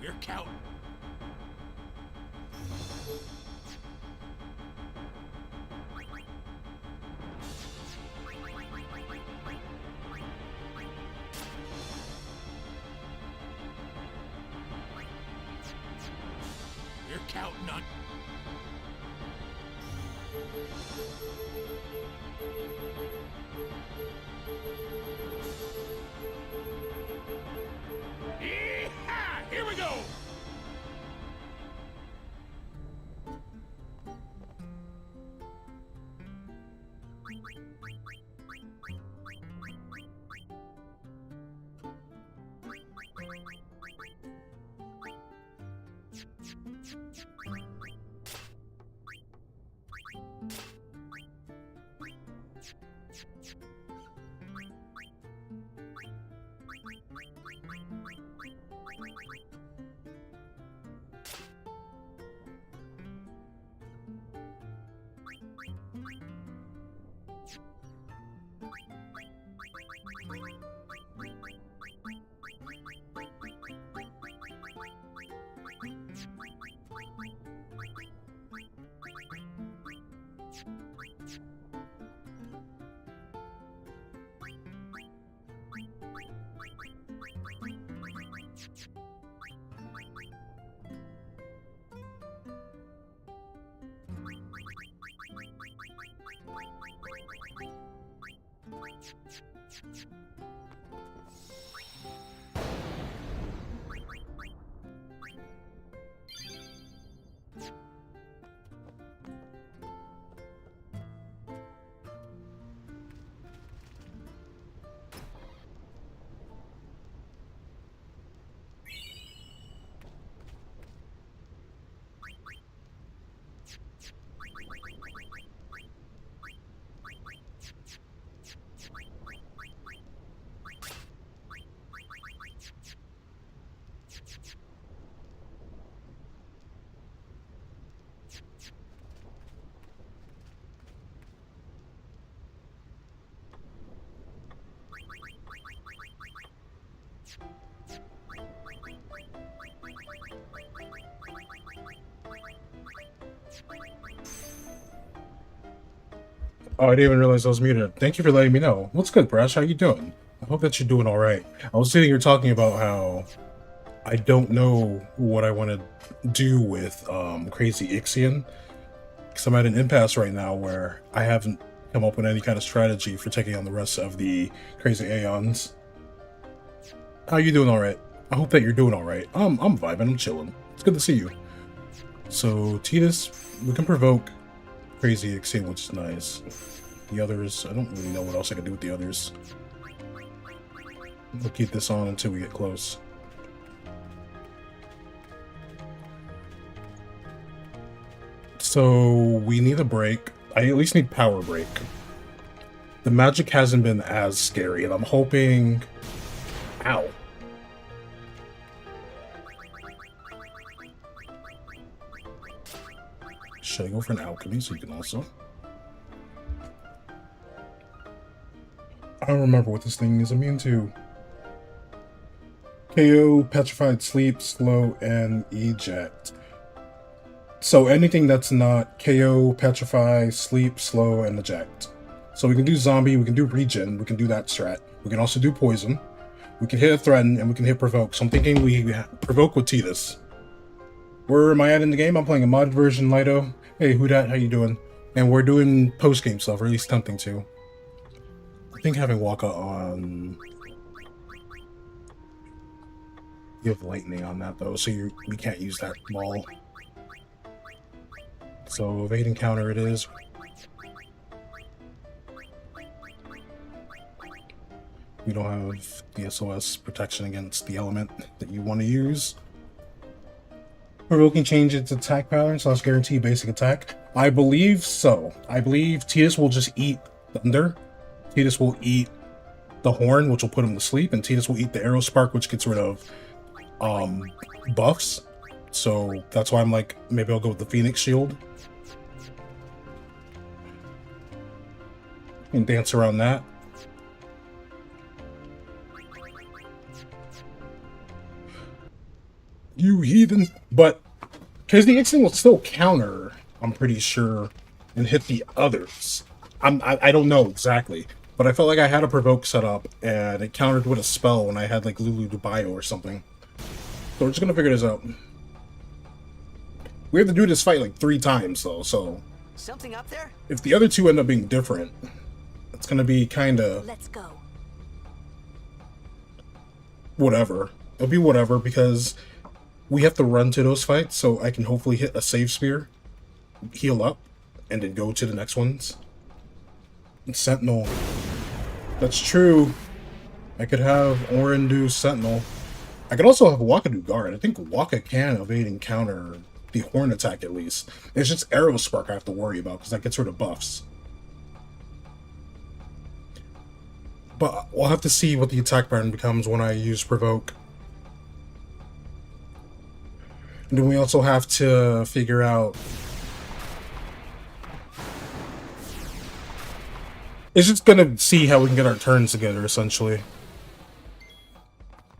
We're counting. We're counting on. Yeehaw! Here we go! Oh, I didn't even realize I was muted. Thank you for letting me know. What's good, Brash? How you doing? I hope that you're doing all right. I was sitting here talking about how I don't know what I want to do with Crazy Ixion, because I'm at an impasse right now where I haven't come up with any kind of strategy for taking on the rest of the Crazy Aeons. How you doing all right? I hope that you're doing all right. I'm vibing. I'm chilling. It's good to see you. So, Titus, we can provoke Crazy Ixion, which is nice. The others, I don't really know what else I can do with the others. We'll keep this on until we get close. So we need a break. I at least need power break. The magic hasn't been as scary, and I'm hoping... Ow. Should I go for an alchemy so you can also? I don't remember what this thing is immune to. KO, Petrified, Sleep, Slow, and Eject. So anything that's not KO, Petrify, Sleep, Slow, and Eject. So we can do Zombie, we can do Regen, we can do that strat. We can also do Poison. We can hit a Threaten, and we can hit Provoke. So I'm thinking we Provoke with Titus. Where am I at in the game? I'm playing a modded version, Lido. Hey, who dat? How you doing? And we're doing post-game stuff, or at least attempting to. I think having Waka on... You have lightning on that though, so we can't use that ball. So evade and counter it is. We don't have the SOS protection against the element that you want to use. Provoking change its attack pattern, so let's guarantee basic attack. I believe so. I believe Titus will just eat Thunder. Titus will eat the Horn, which will put him to sleep, and Titus will eat the Arrow Spark, which gets rid of buffs. So that's why I'm like, maybe I'll go with the Phoenix Shield. and dance around that. You heathen! But because the X-Thing will still counter, I'm pretty sure, and hit the others. I don't know exactly, but I felt like I had a provoke set up, and it countered with a spell when I had like Lulu Dubayo or something. So we're just gonna figure this out. We have to do this fight like 3 times though, so Something up there? if the other two end up being different, it's gonna be kinda Let's go. whatever. It'll be whatever because we have to run to those fights, so I can hopefully hit a save spear, heal up, and then go to the next ones. Sentinel. That's true. I could have Orindu Sentinel. I could also have Wakadu Guard. I think Waka can evade and counter the Horn attack at least. It's just Arrow Spark I have to worry about because that gets rid of buffs. But we'll have to see what the attack pattern becomes when I use Provoke. And then we also have to figure out... It's just gonna see how we can get our turns together, essentially.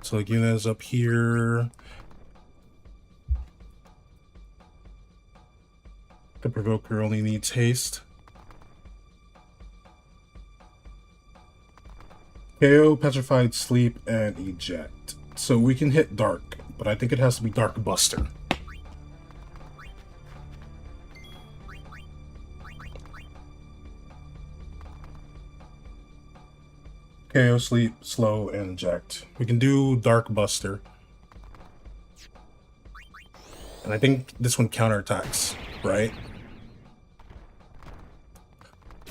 So like Yuna's up here. The Provoker only needs haste. KO, Petrified, Sleep, and Eject. So we can hit Dark, but I think it has to be Dark Buster. KO, Sleep, Slow, and Eject. We can do Dark Buster. And I think this one counterattacks, right?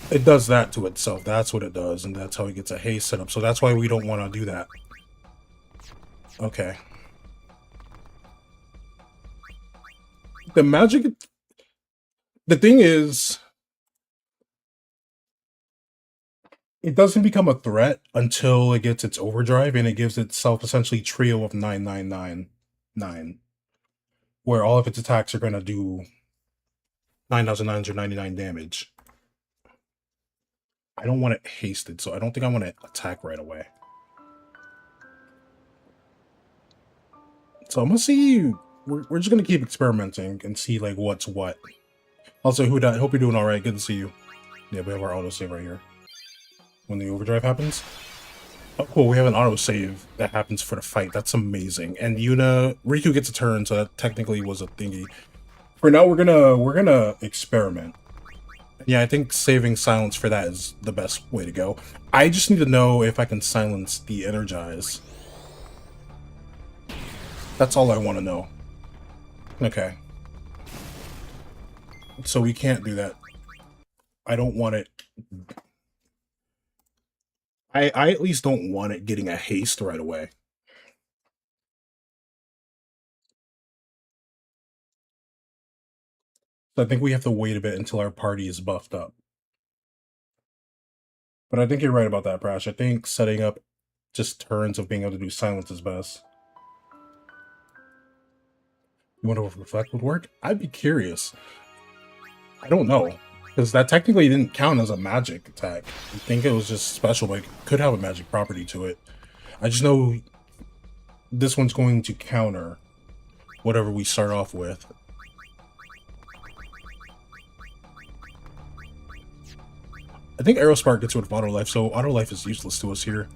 It does that to itself. That's what it does, and that's how it gets a haste setup. So that's why we don't want to do that. Okay. The magic... The thing is... It doesn't become a threat until it gets its overdrive, and it gives itself essentially trio of 999. Where all of its attacks are going to do 9,009s or 99 damage. I don't want it hasted, so I don't think I want to attack right away. So I'm going to see... We're just going to keep experimenting and see like what's what. Also, Huda, I hope you're doing alright. Good to see you. Yeah, we have our autosave right here. When the overdrive happens. Oh, cool. We have an autosave that happens for the fight. That's amazing. And Riku gets a turn, so that technically was a thingy. For now, we're gonna experiment. Yeah, I think saving silence for that is the best way to go. I just need to know if I can silence the energize. That's all I want to know. Okay. So we can't do that. I don't want it... I at least don't want it getting a haste right away. So I think we have to wait a bit until our party is buffed up. But I think you're right about that, Prash. I think setting up just turns of being able to do silence is best. You want to reflect would work? I'd be curious. I don't know. Because that technically didn't count as a magic attack. I think it was just special, but it could have a magic property to it. I just know this one's going to counter whatever we start off with. I think Aerospark gets rid of Auto Life, so Auto Life is useless to us here.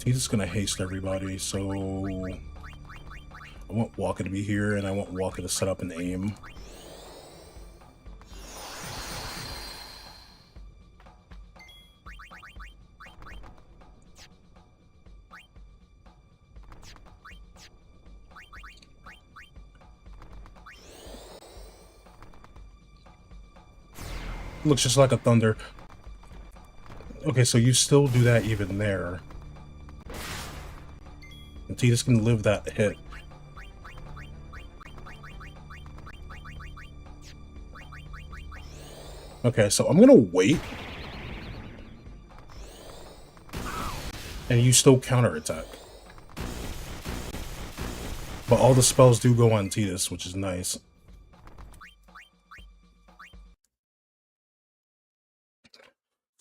He's just gonna haste everybody, so I want Waka to be here, and I want Waka to set up an aim. Looks just like a thunder. Okay, so you still do that even there. And Titus can live that hit. Okay, so I'm gonna wait. And you still counterattack. But all the spells do go on Titus, which is nice.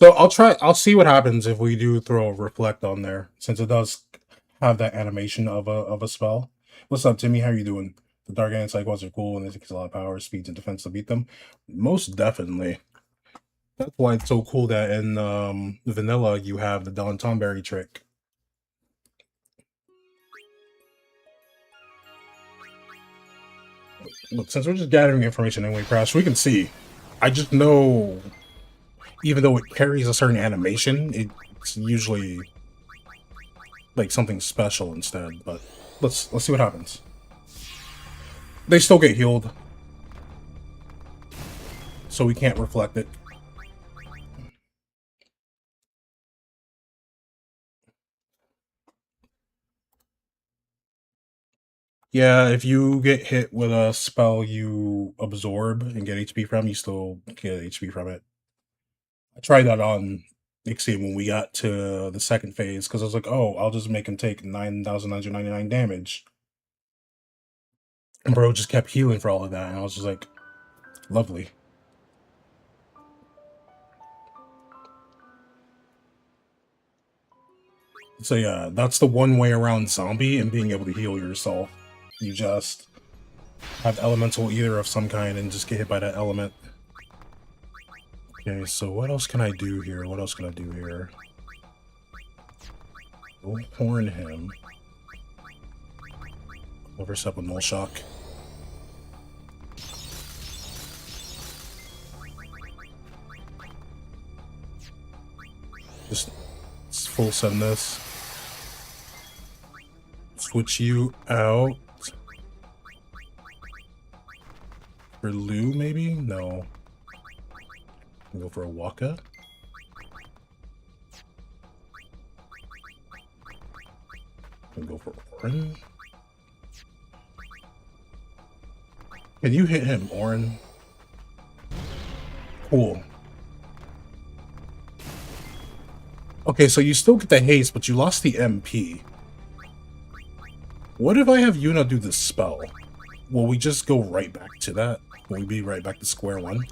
So I'll see what happens if we do throw a reflect on there, since it does have that animation of a spell. What's up, Timmy? How you doing? The Dark Anti-Cyclones are cool and it takes a lot of power, speed, and defense to beat them. Most definitely. That's why it's so cool that in vanilla you have the Don Tomberry trick. Look, since we're just gathering information anyway, Crash, we can see. I just know, even though it carries a certain animation, it's usually like something special instead. But let's see what happens. They still get healed, so we can't reflect it. Yeah, if you get hit with a spell you absorb and get HP from, you still get HP from it. I tried that on Ixie when we got to the second phase, because I was like, oh, I'll just make him take 9,999 damage. And bro just kept healing for all of that, and I was just like, lovely. So yeah, that's the one way around zombie and being able to heal yourself. You just have elemental either of some kind and just get hit by that element. Okay, so what else can I do here? What else can I do here? We'll horn him. Overstep with null shock. Just full send this. Switch you out. For Lou, maybe? No. We'll go for a Waka. We'll go for Orin. Can you hit him, Orin? Cool. Okay, so you still get the haste, but you lost the MP. What if I have Yuna do this spell? Will we just go right back to that? Will we be right back to square one?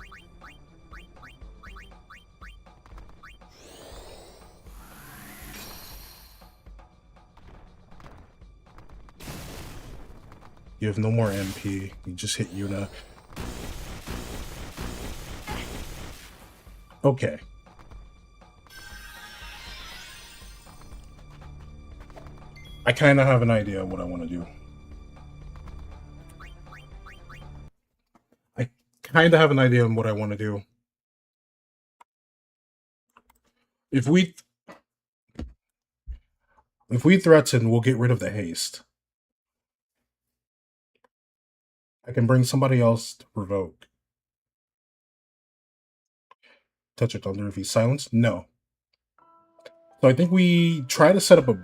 You have no more MP. You just hit Yuna. Okay. I kind of have an idea of what I want to do. I kind of have an idea of what I want to do. If we threaten, we'll get rid of the haste. I can bring somebody else to provoke. Touch of Thunder if he's silenced? No. So I think we try to set up a...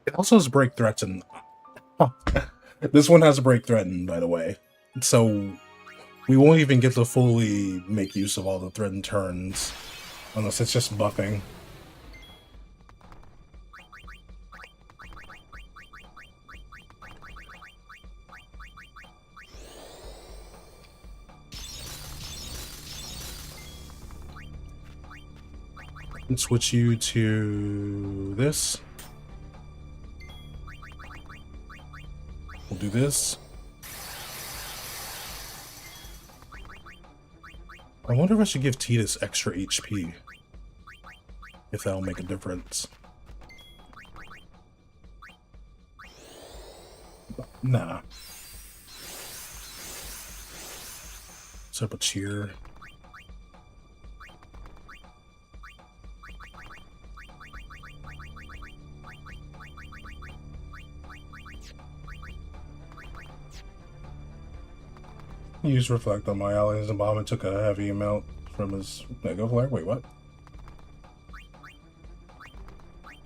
It also has break threaten. This one has a break threaten, by the way. So we won't even get to fully make use of all the threatened turns. Unless it's just buffing. And switch you to this. We'll do this. I wonder if I should give Titus extra HP. If that'll make a difference. Nah. Set up a cheer. Use reflect on my allies, and Bomber took a heavy amount from his mega flare. Wait, what?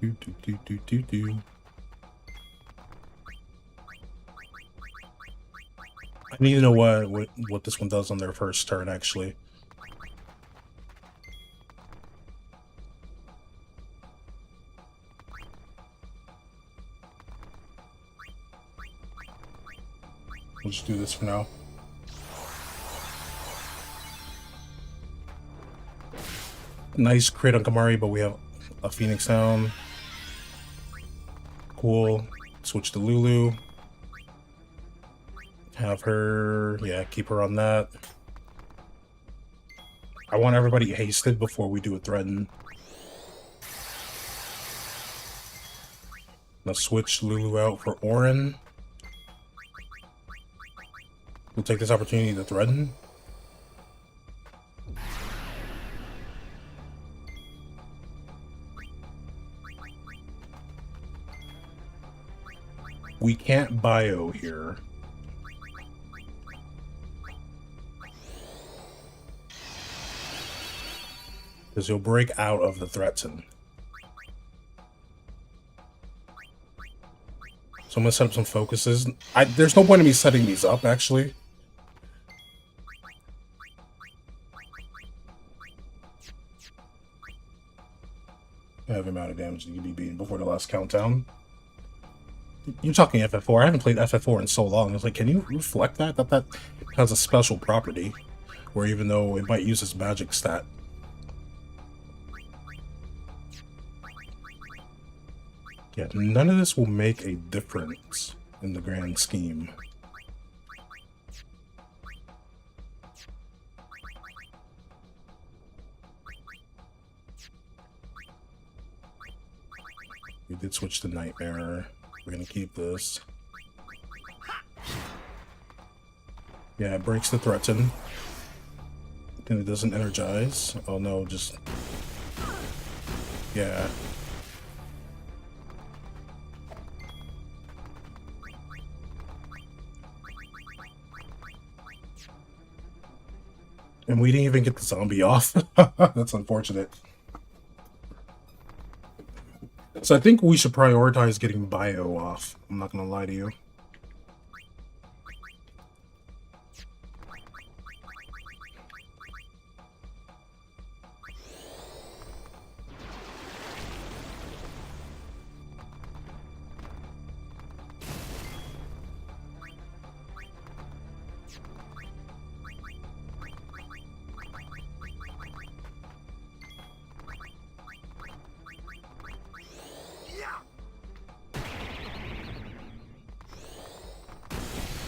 Do. I need to know what this one does on their first turn, actually. We'll just do this for now. Nice crit on Kamari, but we have a Phoenix down. Cool. Switch to Lulu. Have her, yeah, keep her on that. I want everybody hasted before we do a threaten. Now switch Lulu out for Orin. We'll take this opportunity to threaten. We can't bio here. Because he'll break out of the threaten. So I'm going to set up some focuses. There's no point in me setting these up, actually. I have amount of damage that you'd be beaten before the last countdown. You're talking FF4. I haven't played FF4 in so long. I was like, can you reflect that? That has a special property. Where even though it might use its magic stat. Yeah, none of this will make a difference in the grand scheme. We did switch to Nightmare. We're gonna keep this. Yeah, it breaks the threaten. And it doesn't energize. Oh no, just... Yeah. And we didn't even get the zombie off. That's unfortunate. So I think we should prioritize getting bio off. I'm not gonna lie to you.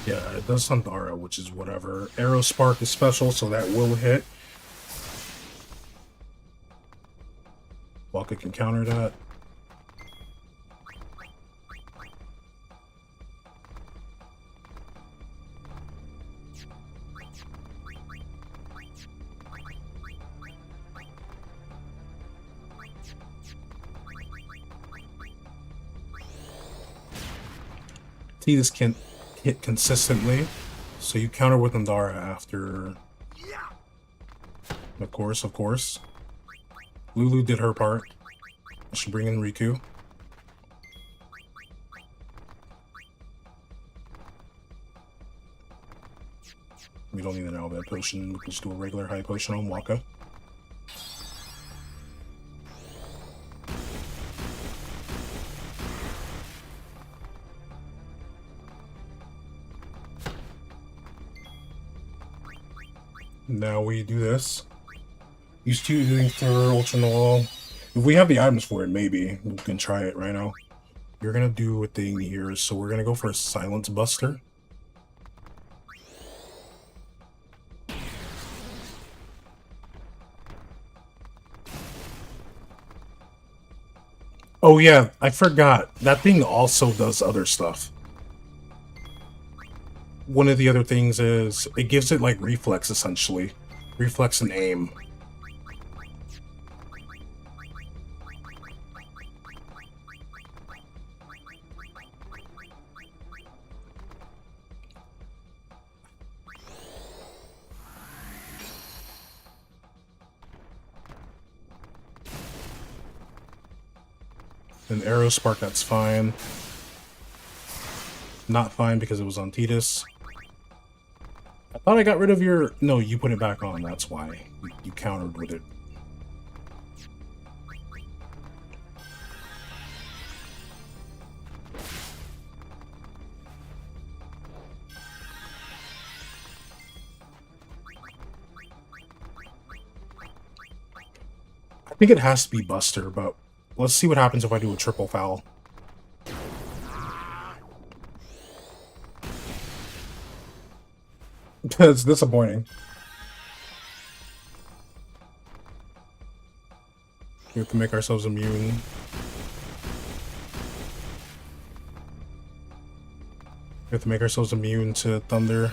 Yeah, it does Sandara, which is whatever. Arrow Spark is special, so that will hit. Waka can counter that. See, this can't hit consistently, so you counter with Nandara after. Of course. Lulu did her part. I should bring in Riku. We don't need an Alvad potion, we can just do a regular high potion on Waka. Now we do this. Use 2 doing Third Ultra Null. If we have the items for it, maybe. We can try it right now. You're gonna do a thing here, so we're gonna go for a Silence Buster. Oh yeah, I forgot. That thing also does other stuff. One of the other things is, it gives it like reflex, essentially. Reflex and aim. An Arrow Spark, that's fine. Not fine because it was on Tidus. I thought I got rid of your... No, you put it back on, that's why. You countered with it. I think it has to be Buster, but let's see what happens if I do a triple foul. It's disappointing. We have to make ourselves immune. We have to make ourselves immune to thunder.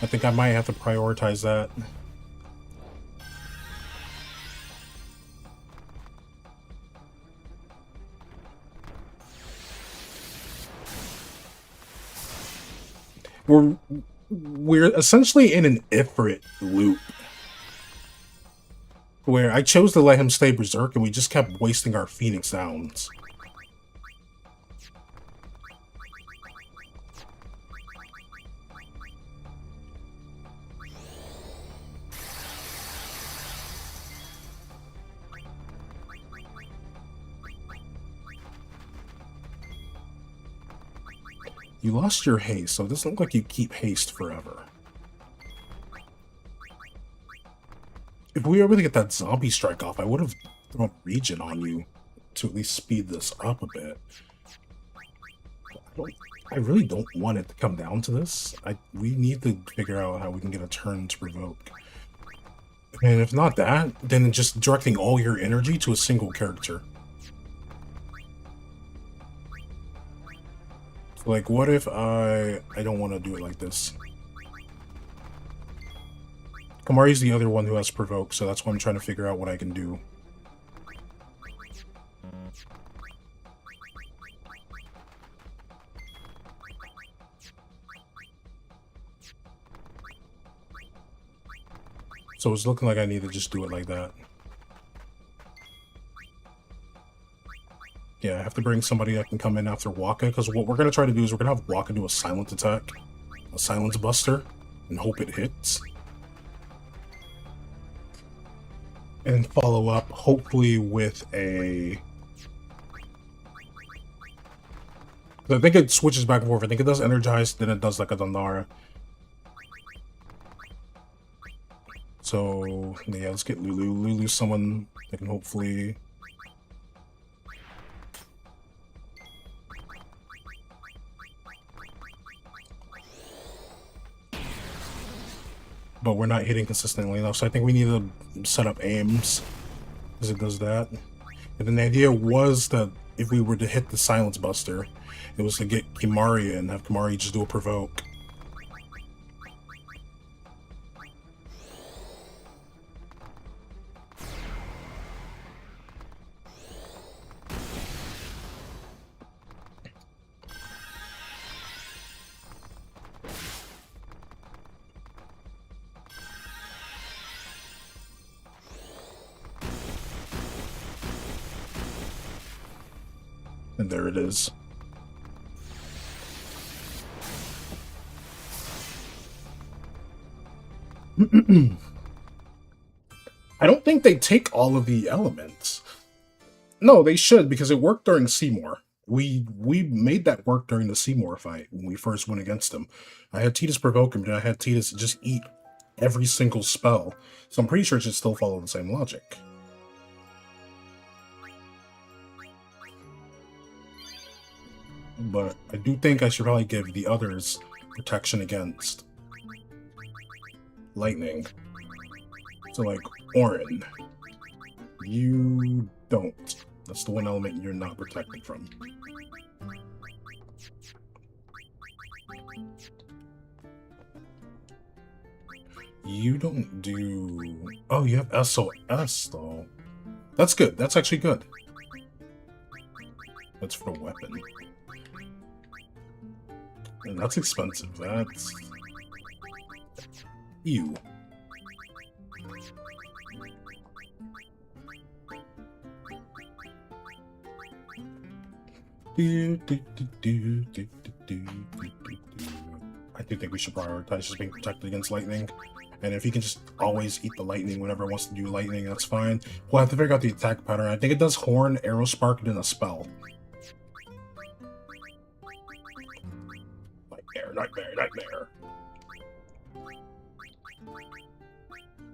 I think I might have to prioritize that. We're essentially in an Ifrit loop where I chose to let him stay berserk and we just kept wasting our Phoenix Downs. You lost your haste, so it doesn't look like you keep haste forever. If we were able to get that zombie strike off, I would have thrown regen on you to at least speed this up a bit. I really don't want it to come down to this. We need to figure out how we can get a turn to provoke. And if not that, then just directing all your energy to a single character. Like, what if I don't want to do it like this? Kamari's the other one who has provoke, so that's why I'm trying to figure out what I can do. So it's looking like I need to just do it like that. Yeah, I have to bring somebody that can come in after Waka, because what we're going to try to do is we're going to have Waka do a silent attack, a silence buster, and hope it hits. And follow up, hopefully, with a... I think it switches back and forth. I think it does Energize, then it does like a Dandara. So, yeah, let's get Lulu. Lulu's someone that can hopefully... But we're not hitting consistently enough, so I think we need to set up aims as it does that. And then the idea was that if we were to hit the Silence Buster, it was to get Kimari and have Kimari just do a provoke. And there it is. I don't think they take all of the elements. No, they should, because it worked during Seymour. We made that work during the Seymour fight when we first went against him. I had Tidus provoke him, and I had Tidus just eat every single spell. So I'm pretty sure it should still follow the same logic. But I do think I should probably give the others protection against lightning. So, like, Orin, you don't. That's the one element you're not protected from. You don't do... Oh, you have SOS, though. That's good. That's actually good. That's for a weapon. And that's expensive. That's... Ew. I do think we should prioritize just being protected against lightning. And if he can just always eat the lightning whenever it wants to do lightning, that's fine. We'll have to figure out the attack pattern. I think it does Horn, Arrow Spark, and then a spell. Nightmare, nightmare.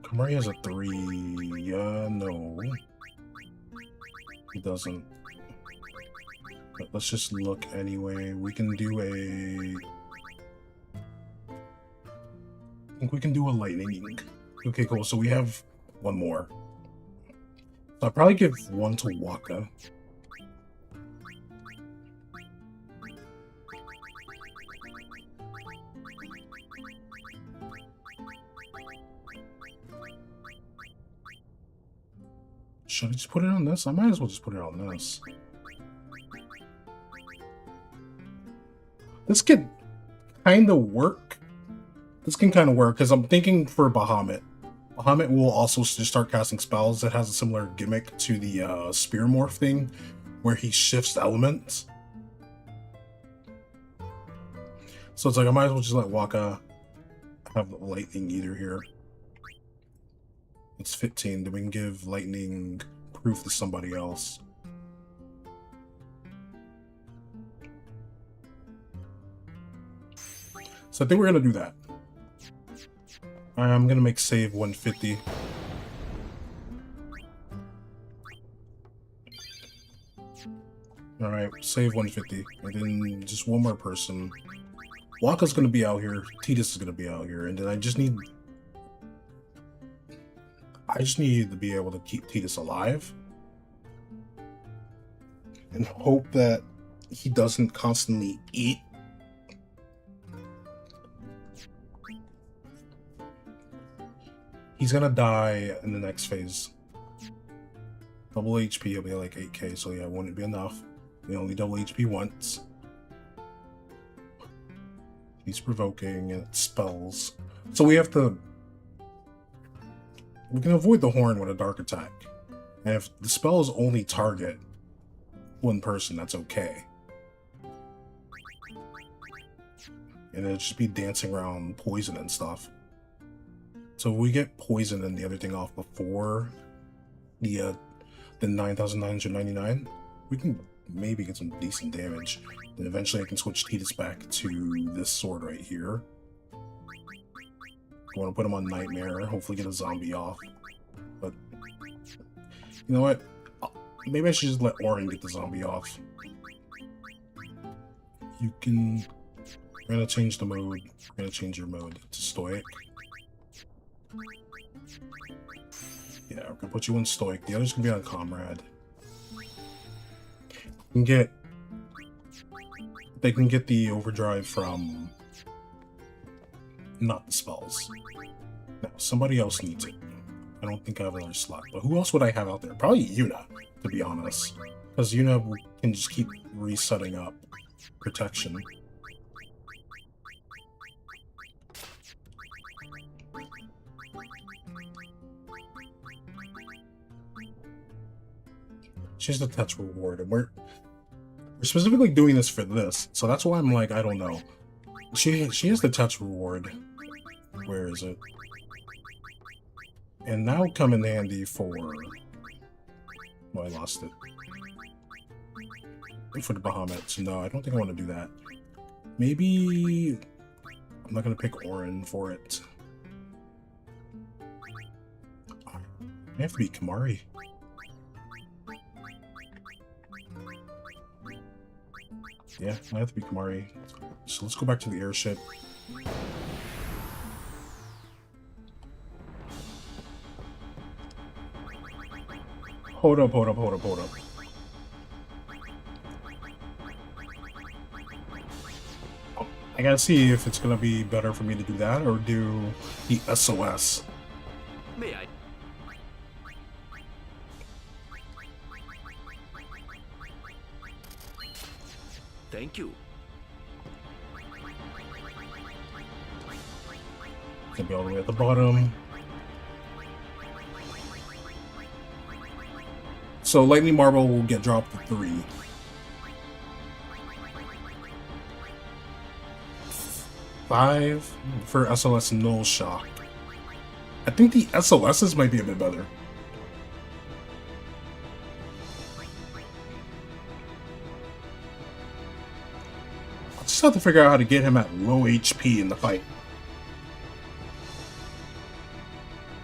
Kamari has a 3. No. It doesn't. But let's just look anyway. We can do a... I think we can do a lightning. Okay, cool. So we have one more. So I'll probably give one to Waka. Should I just put it on this? I might as well just put it on this. This could kind of work. This can kind of work, because I'm thinking for Bahamut. Bahamut will also just start casting spells that has a similar gimmick to the Spear Morph thing, where he shifts elements. So it's like, I might as well just let Waka have lightning either here. It's 15, then we can give lightning proof to somebody else. So I think we're gonna do that. I'm gonna make save 150. Alright, save 150. And then just one more person. Waka's gonna be out here, Titus is gonna be out here, and then I just need to be able to keep Titus alive. And hope that he doesn't constantly eat. He's gonna die in the next phase. Double HP, he'll be like 8k, so yeah, it wouldn't be enough. We only double HP once. He's provoking and it spells. So we have to... We can avoid the horn with a dark attack. And if the spells only target one person, that's okay. And it'll just be dancing around poison and stuff. So if we get poison and the other thing off before the 9,999, we can maybe get some decent damage. Then eventually I can switch Titus back to this sword right here. I want to put him on Nightmare, hopefully get a zombie off. But, you know what? Maybe I should just let Orin get the zombie off. You can... We're going to change the mode. We're going to change your mode to Stoic. Yeah, we're going to put you in Stoic. The other's going to be on Comrade. They can get the overdrive from... not the spells. No, somebody else needs it. I don't think I have another slot. But who else would I have out there? Probably Yuna, to be honest. Because Yuna can just keep resetting up protection. She has the touch reward, and we're specifically doing this for this, so that's why I'm like, I don't know. She has the touch reward. Where is it? And now come in handy for... Oh, I lost it. For the Bahamut, so no, I don't think I want to do that. Maybe... I'm not going to pick Orin for it. I have to be Kamari. Yeah, I have to be Kamari. So let's go back to the airship. Hold up. I gotta see if it's gonna be better for me to do that or do the SOS. May I? Thank you. Gonna be all the way at the bottom. So Lightning Marble will get dropped to 3. 5 for SOS Null Shock. I think the SOSs might be a bit better. I'll just have to figure out how to get him at low HP in the fight.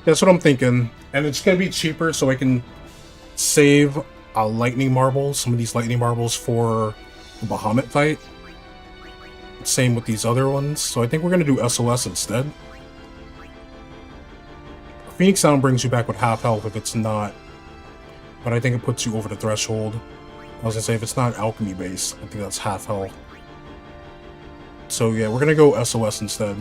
That's what I'm thinking. And it's going to be cheaper so I can save lightning marbles, some of these lightning marbles for the Bahamut fight. Same with these other ones, so I think we're gonna do SOS instead. Phoenix Sound brings you back with half health if it's not, but I think it puts you over the threshold. I was gonna say, if it's not alchemy based, I think that's half health. So yeah, we're gonna go SOS instead.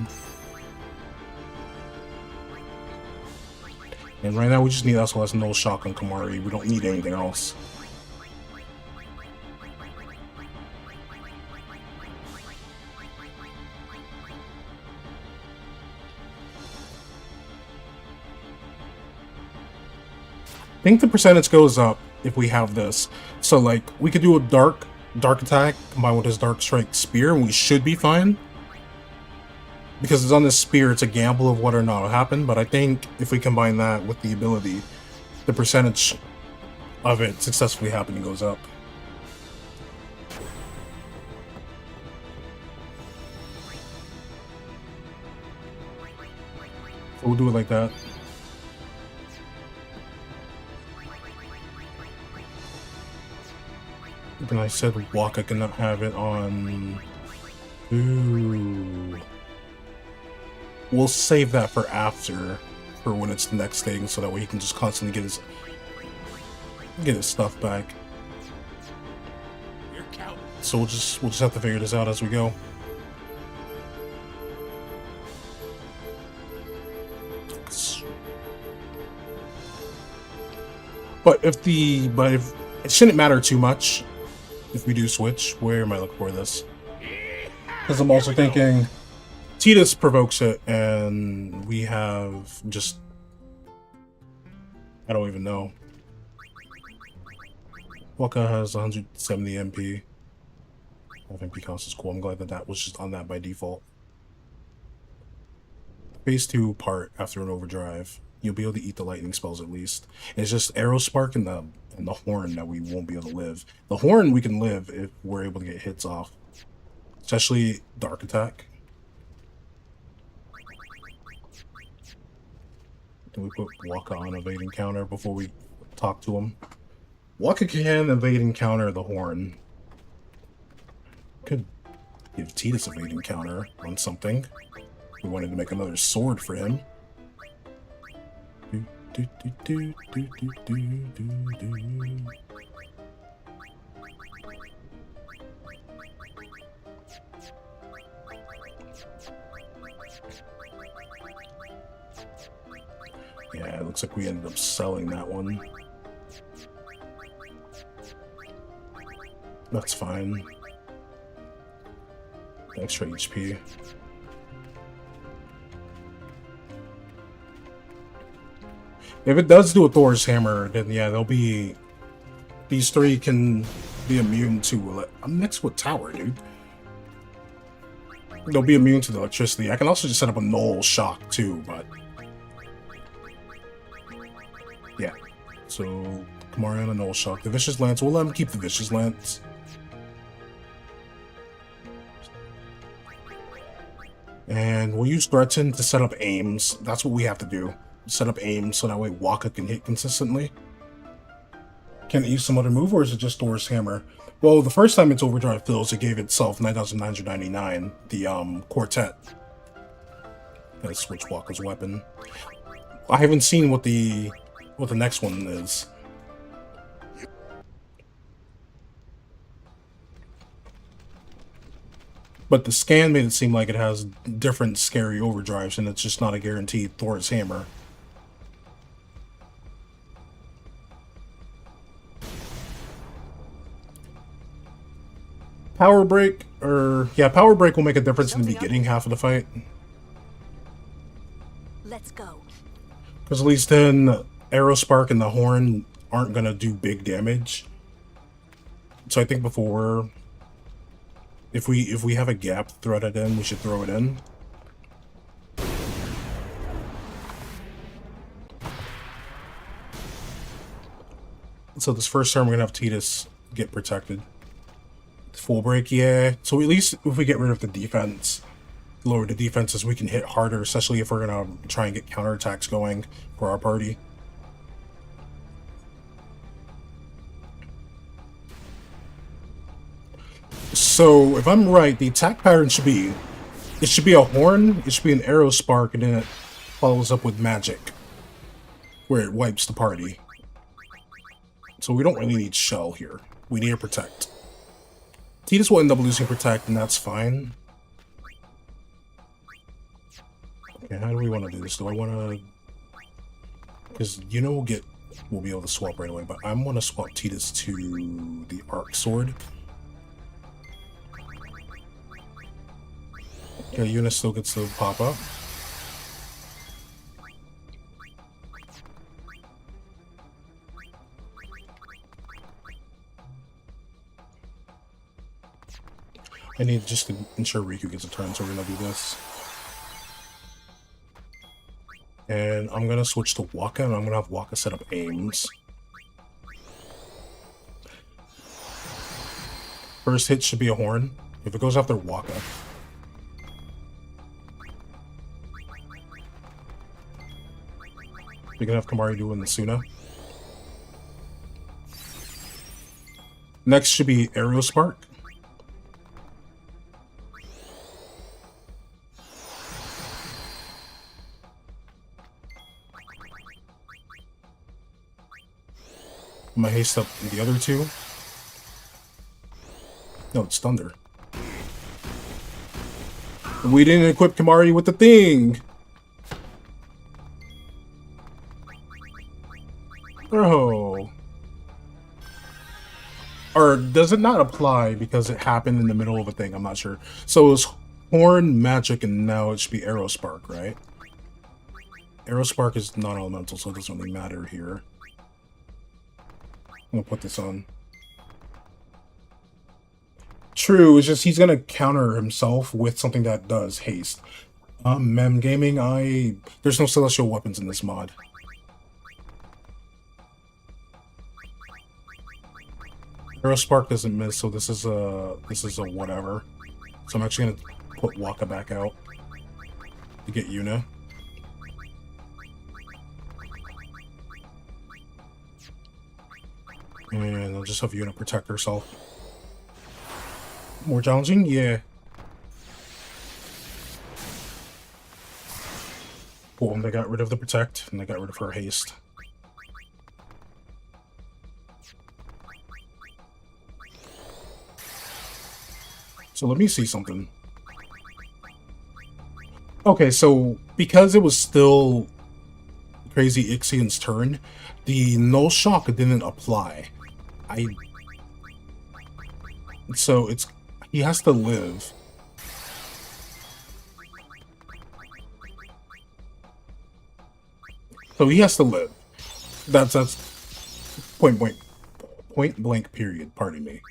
And right now we just need SOS and no shock on Kamari. We don't need anything else. I think the percentage goes up if we have this. So like, we could do a dark attack combined with his dark strike spear and we should be fine. Because it's on this spear, it's a gamble of whether or not it'll happen, but I think if we combine that with the ability, the percentage of it successfully happening goes up. So we'll do it like that. Then I said Waka cannot have it on... Ooh... We'll save that for after, for when it's the next thing, so that way he can just constantly get his stuff back. So we'll just have to figure this out as we go. But if it shouldn't matter too much if we do switch. Where am I looking for this? Because I'm also thinking Tidus provokes it, and we have just... I don't even know. Waka has 170 MP. MP cost is cool. I'm glad that was just on that by default. Phase 2 part after an overdrive. You'll be able to eat the lightning spells at least. And it's just Arrow Spark and the Horn that we won't be able to live. The Horn we can live if we're able to get hits off. Especially Dark Attack. Can we put Waka on evading counter before we talk to him? Waka can evade and counter the Horn. Could give Tidus evading counter on something. We wanted to make another sword for him. Yeah, it looks like we ended up selling that one. That's fine. Extra HP. If it does do a Thor's Hammer, then yeah, they'll be... These three can be immune to... I'm next with Tower, dude. They'll be immune to the electricity. I can also just set up a null shock, too, but... Yeah. So, Kamari on a null shock. The Vicious Lance, we'll let him keep the Vicious Lance. And we'll use Threaten to set up aims. That's what we have to do. Set up aims so that way Waka can hit consistently. Can it use some other move, or is it just Thor's Hammer? Well, the first time its overdrive fills, it gave itself 9,999, the quartet. Gotta switch Waka's weapon. I haven't seen what the next one is. But the scan made it seem like it has different scary overdrives, and it's just not a guaranteed Thor's Hammer. Power Break, Power Break will make a difference in the beginning half of the fight. Let's go. Because at least then, Arrow Spark and the Horn aren't gonna do big damage. So I think before, if we have a gap to throw it in, we should throw it in. So this first turn we're gonna have Tidus get protected. Full break, yeah. So at least if we get rid of the defense, lower the defenses, we can hit harder, especially if we're gonna try and get counterattacks going for our party. So if I'm right, the attack pattern should be, it should be a horn, it should be an arrow spark, and then it follows up with magic, where it wipes the party. So we don't really need shell here. We need to protect. Tidus will end up losing protect, and that's fine. Okay, how do we want to do this? Do I want to... Because we'll be able to swap right away, but I want to swap Tidus to the Arc Sword. Okay, Yuna still gets to pop up. I need just to ensure Riku gets a turn, so we're gonna do this. And I'm gonna switch to Waka, and I'm gonna have Waka set up aims. First hit should be a horn. If it goes after Waka. We can have Kamari do in the Suna. Next should be Arrow Spark. I'm gonna haste up the other two. No, it's Thunder. We didn't equip Kamari with the thing! Bro. Or does it not apply because it happened in the middle of a thing? I'm not sure. So it was Horn, Magic, and now it should be Arrow Spark, right? Arrow Spark is non-elemental, so it doesn't really matter here. I'm gonna put this on. True, it's just he's gonna counter himself with something that does haste. Mem Gaming, there's no celestial weapons in this mod. Arrow Spark doesn't miss, so this is a whatever. So I'm actually gonna put Waka back out to get Yuna. And I'll just have Yuna protect herself. More challenging? Yeah. Boom, they got rid of the protect, and they got rid of her haste. So let me see something. Okay, so because it was still Crazy Ixian's turn, the null shock didn't apply. So he has to live. So he has to live. That's point blank period, pardon me.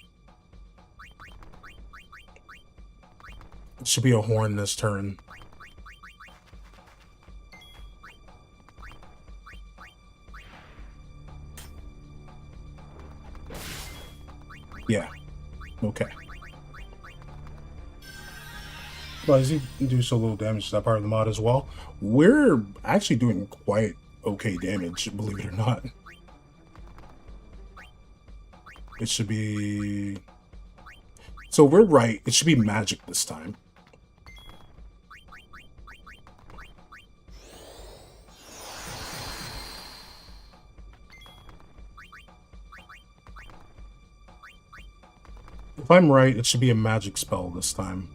It should be a horn this turn. Yeah. Okay. Well, as he do so little damage to that part of the mod as well, we're actually doing quite okay damage, believe it or not. It should be... So we're right, it should be magic this time. If I'm right, it should be a magic spell this time.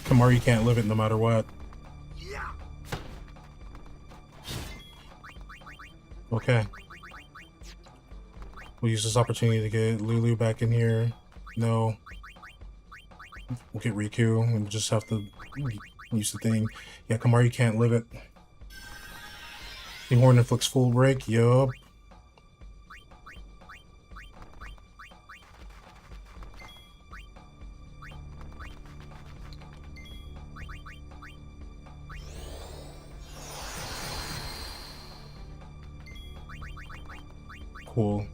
Kamari can't live it no matter what. Okay. We'll use this opportunity to get Lulu back in here. No. We'll get Riku and we'll just have to use the thing. Yeah, Kamari can't live it. The horn inflicts full break. Yup. Cool.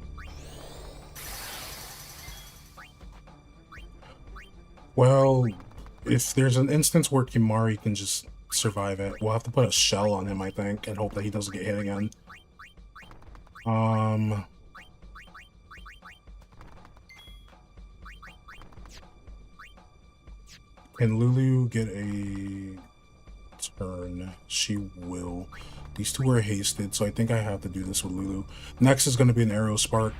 Well, if there's an instance where Kimari can just survive it, we'll have to put a shell on him, I think, and hope that he doesn't get hit again. Um... Can Lulu get a turn? She will. These two are hasted, so I think I have to do this with Lulu. Next is going to be an Arrow Spark.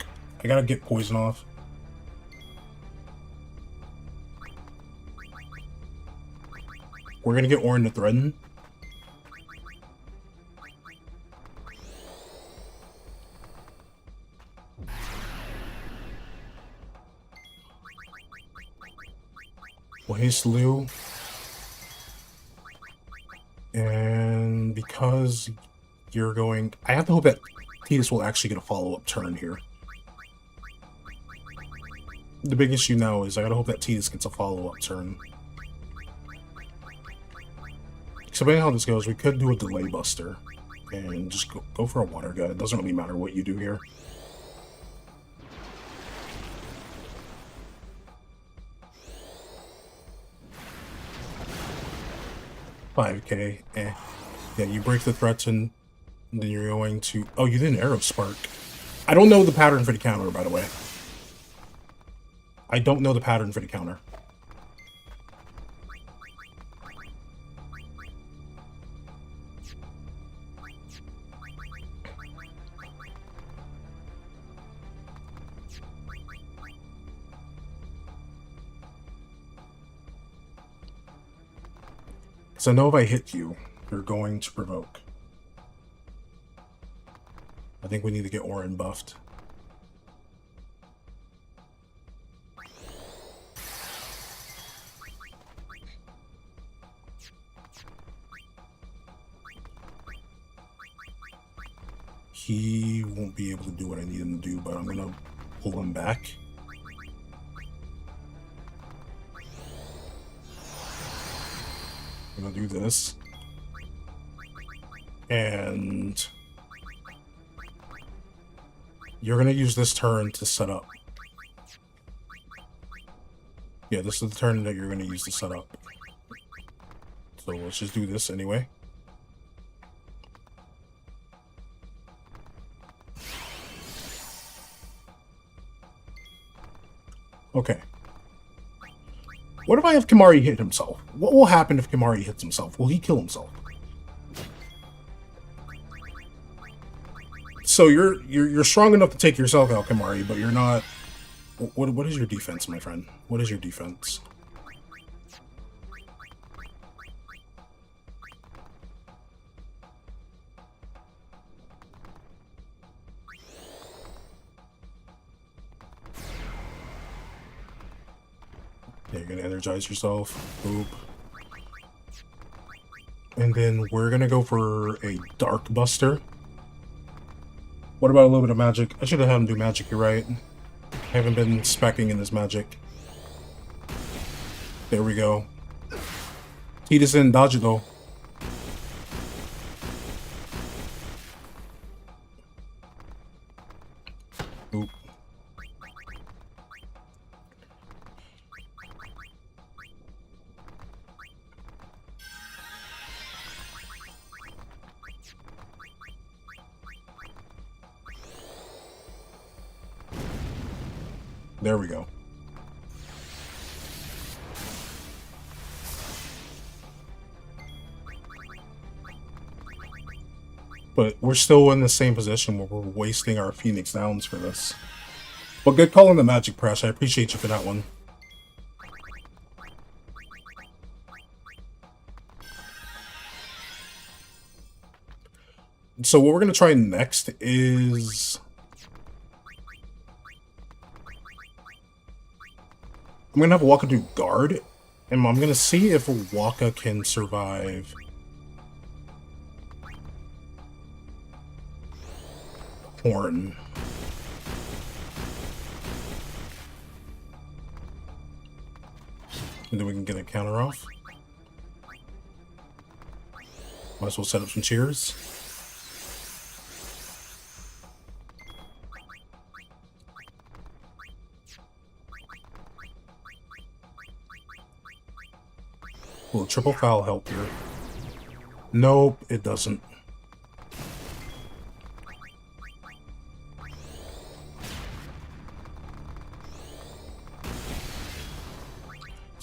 I gotta get poison off. We're gonna get Orin to threaten. We'll haste Lou. And because you're going... I have to hope that Tidus will actually get a follow-up turn here. The big issue now is I gotta hope that Tidus gets a follow-up turn. So depending on how this goes, we could do a delay buster. And just go for a water gun. It doesn't really matter what you do here. $5K, eh. Yeah, you break the threats and then you're going to... Oh, you did an Arrow Spark. I don't know the pattern for the counter, by the way. I don't know the pattern for the counter. So I know if I hit you, you're going to provoke. I think we need to get Orin buffed. He won't be able to do what I need him to do, but I'm going to pull him back. I'm gonna do this. And you're gonna use this turn to set up. Yeah, this is the turn that you're gonna use to set up. So let's just do this anyway. Okay. What if I have Kimahri hit himself? What will happen if Kimahri hits himself? Will he kill himself? So you're strong enough to take yourself out, Kimahri, but you're not. What is your defense, my friend? What is your defense? Yeah, you're gonna energize yourself. Boop. And then we're gonna go for a Dark Buster. What about a little bit of magic? I should have had him do magic, you're right. I haven't been speccing in this magic. There we go. Tidus in, dodge it though. Boop. There we go. But we're still in the same position where we're wasting our Phoenix Downs for this. But good call on the magic press. I appreciate you for that one. So what we're going to try next is... I'm going to have Waka do guard, and I'm going to see if Waka can survive Horn. And then we can get a counter off. Might as well set up some cheers. Will a triple foul help here? Nope, it doesn't.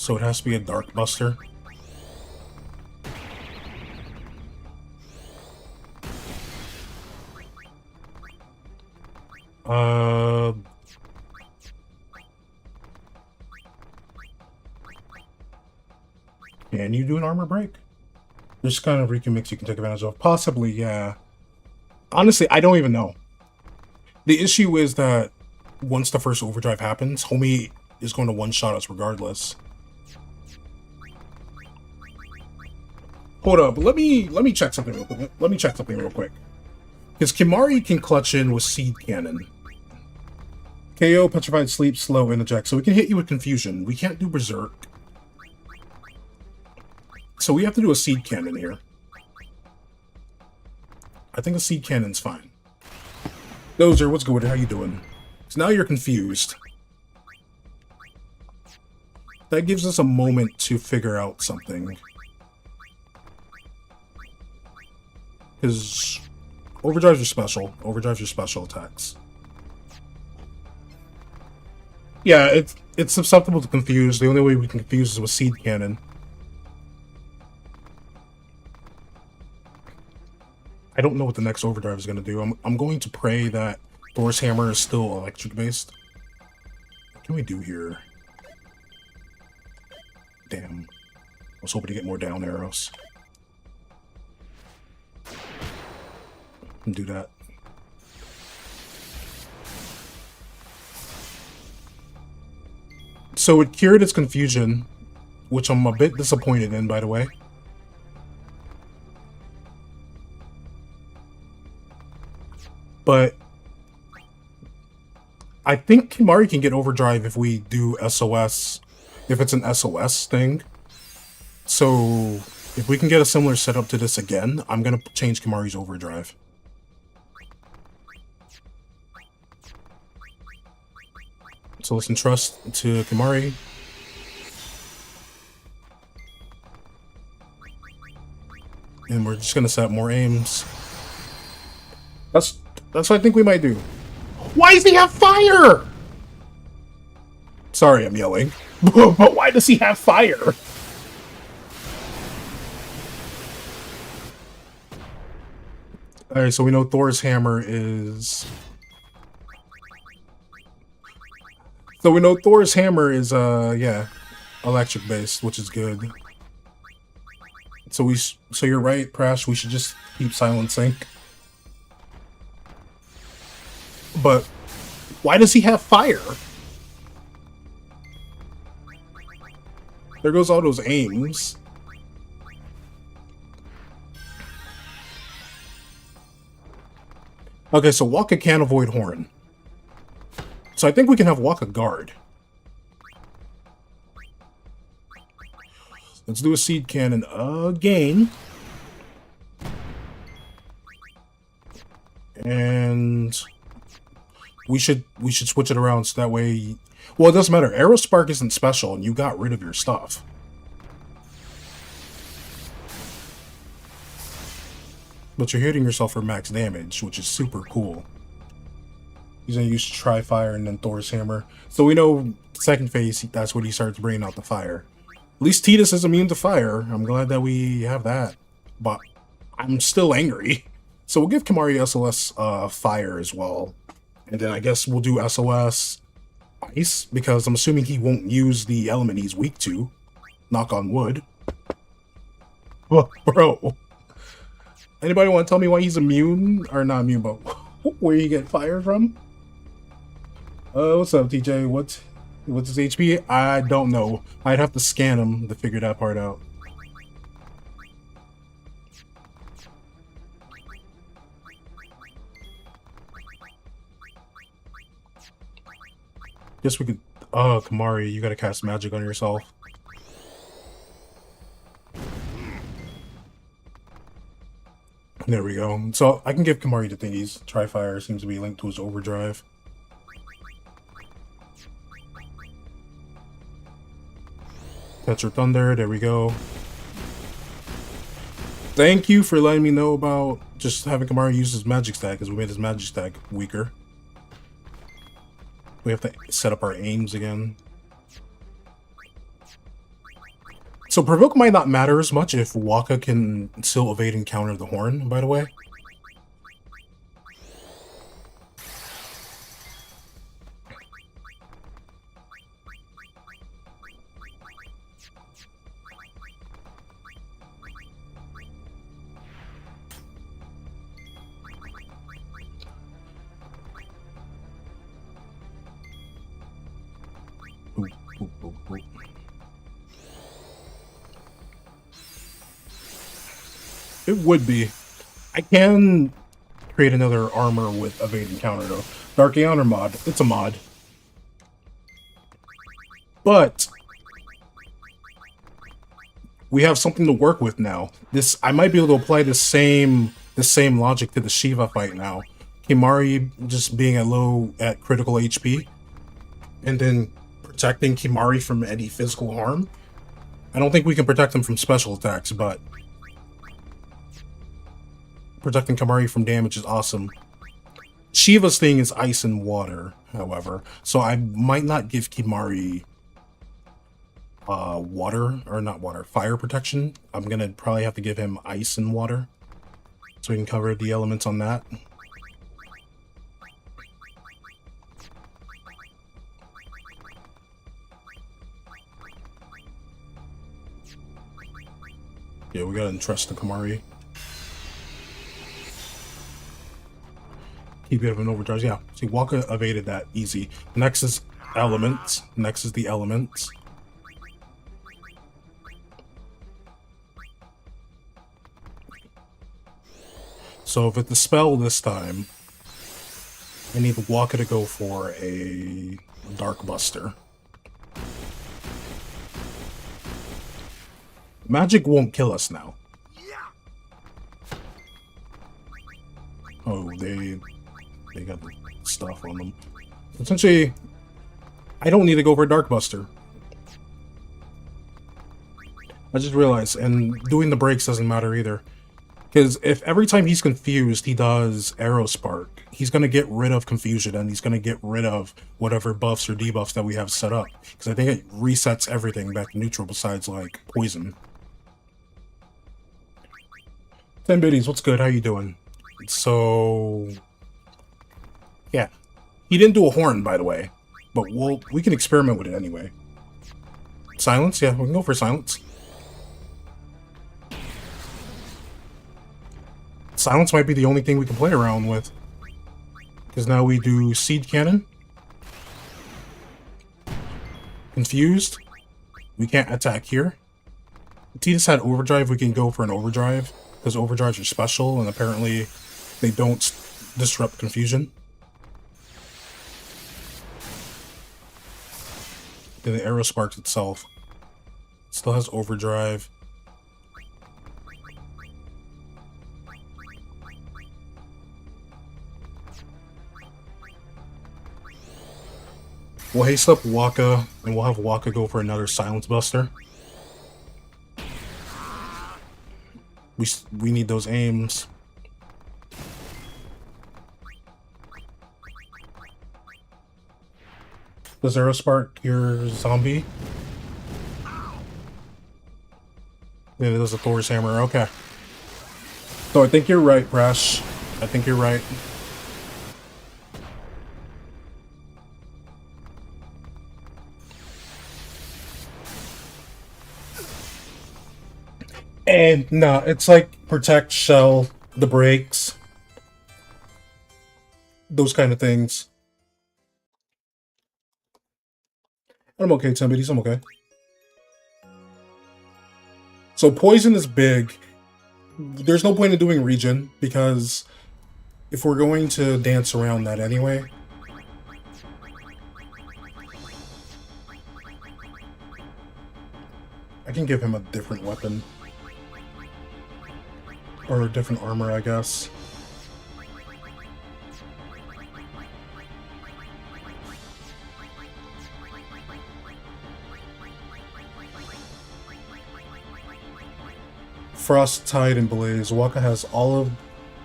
So it has to be a Dark Buster. Can you do an armor break? There's kind of recon you can take advantage of. Possibly, yeah. Honestly, I don't even know. The issue is that once the first overdrive happens, homie is going to one-shot us regardless. Hold up, let me check something real quick. Let me check something real quick. Because Kimahri can clutch in with Seed Cannon. KO, Petrified Sleep, Slow, and Eject. So we can hit you with Confusion. We can't do Berserk. So we have to do a Seed Cannon here. I think a Seed Cannon's fine. Dozer, what's good? How you doing? So now you're confused. That gives us a moment to figure out something. Because overdrives are special. Overdrives are special attacks. Yeah, it's susceptible to confuse. The only way we can confuse is with Seed Cannon. I don't know what the next overdrive is going to do. I'm going to pray that Thor's Hammer is still electric based. What can we do here? Damn. I was hoping to get more down arrows. And do that. So it cured its confusion, which I'm a bit disappointed in, by the way. But I think Kimahri can get overdrive if we do SOS, if it's an SOS thing. So if we can get a similar setup to this again, I'm going to change Kimahri's overdrive. So let's entrust to Kimahri. And we're just going to set up more aims. That's what I think we might do. Why does he have fire? Sorry, I'm yelling. But why does he have fire? Alright, so we know Thor's Hammer is... So we know Thor's Hammer is, yeah, electric based, which is good. So you're right, Prash, we should just keep silencing. But why does he have fire? There goes all those aims. Okay, so Waka can't avoid Horn. So I think we can have Waka guard. Let's do a Seed Cannon again. And we should switch it around so that way... Well, it doesn't matter. Aerospark isn't special, and you got rid of your stuff. But you're hitting yourself for max damage, which is super cool. He's going to use Tri-Fire and then Thor's Hammer. So we know second phase, that's when he starts bringing out the fire. At least Tidus is immune to fire. I'm glad that we have that. But I'm still angry. So we'll give Kimahri SOS fire as well. And then I guess we'll do SOS ice, because I'm assuming he won't use the element he's weak to. Knock on wood. Oh, bro. Anybody want to tell me why he's immune? Or not immune, but where you get fire from? What's up, TJ? What's his HP? I don't know. I'd have to scan him to figure that part out. Guess we could... Oh, Kimahri, you gotta cast magic on yourself. There we go. So I can give Kimahri the thingies. Tri-Fire seems to be linked to his overdrive. Tetra Thunder, there we go. Thank you for letting me know about just having Kimahri use his magic stack, because we made his magic stack weaker. We have to set up our aims again. So provoke might not matter as much if Waka can still evade and counter the horn, by the way. Ooh, ooh, ooh, ooh. It would be. I can create another armor with evade and counter though. Dark Aeon mod. It's a mod. But we have something to work with now. This I might be able to apply the same logic to the Shiva fight now. Kimari just being at critical HP, and then protecting Kimari from any physical harm. I don't think we can protect him from special attacks, but protecting Kimari from damage is awesome. Shiva's thing is ice and water, however, so I might not give Kimari fire protection. I'm gonna probably have to give him ice and water, so we can cover the elements on that. Yeah, we gotta entrust the Kimari. Keep it of an overdrive. Yeah, see, Waka evaded that easy. Next is elements. Next is the elements. So if it's a spell this time, I need Waka to go for a Dark Buster. Magic won't kill us now. Oh, they got the stuff on them. Essentially, I don't need to go for Dark Buster. I just realized, and doing the breaks doesn't matter either. Because if every time he's confused, he does Arrow Spark, he's going to get rid of confusion, and he's going to get rid of whatever buffs or debuffs that we have set up. Because I think it resets everything back to neutral besides, like, poison. 10 biddies, what's good? How you doing? So... yeah. He didn't do a horn, by the way. But we can experiment with it anyway. Silence? Yeah, we can go for silence. Silence might be the only thing we can play around with. Because now we do Seed Cannon. Confused. We can't attack here. Titus had Overdrive, we can go for an Overdrive. Because Overdrives are special, and apparently they don't disrupt confusion. Then the Arrow Sparks itself. Still has Overdrive. We'll haste up Waka, and we'll have Waka go for another Silence Buster. We need those aims. Does Arrow Spark your zombie? Yeah, it does a Thor's Hammer, okay. So I think you're right, Brash. I think you're right. And no, it's like protect, shell, the breaks, those kind of things. I'm okay, somebody. I'm okay. So poison is big. There's no point in doing regen because if we're going to dance around that anyway. I can give him a different weapon. Or a different armor, I guess. Frost, Tide, and Blaze. Waka has all of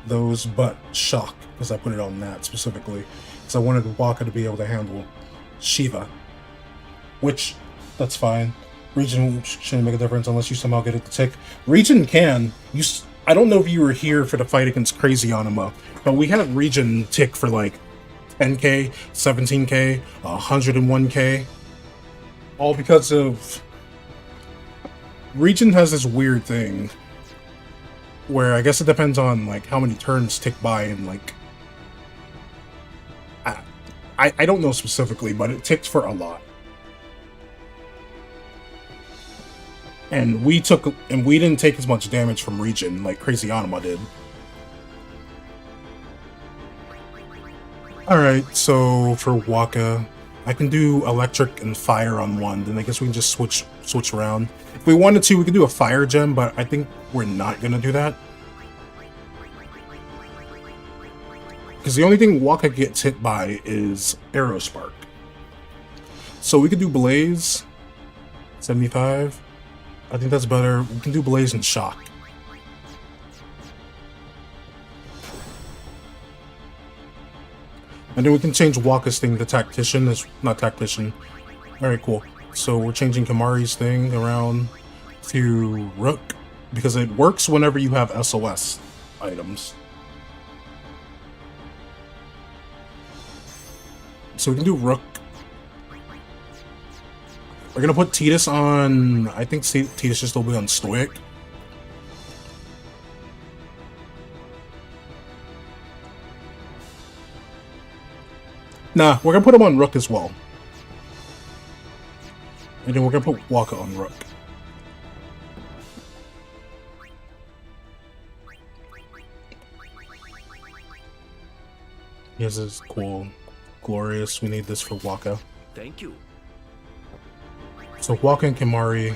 those but Shock, because I put it on that specifically. Because I wanted Waka to be able to handle Shiva. Which, that's fine. Region shouldn't make a difference unless you somehow get it to tick. Region can. I don't know if you were here for the fight against Crazy Anima, but we had Region tick for like 10k, 17k, 101k. All because of... Region has this weird thing where I guess it depends on like how many turns tick by and like... I don't know specifically, but it ticked for a lot. And we didn't take as much damage from Region like Crazy Anima did. Alright, so for Waka, I can do electric and fire on one, then I guess we can just switch around. If we wanted to, we could do a fire gem, but I think we're not gonna do that. Because the only thing Waka gets hit by is Arrow Spark. So we could do Blaze, 75. I think that's better. We can do Blaze and Shock. And then we can change Waka's thing to Tactician. It's not Tactician. Alright, cool. So we're changing Kamari's thing around to Rook, because it works whenever you have SOS items. So we can do Rook. We're gonna put Tidus on... I think Tidus should still be on Stoic. Nah, we're gonna put him on Rook as well. And then we're gonna put Waka on Rook. Yes, this is cool. Glorious. We need this for Waka. Thank you. So Waka and Kimari.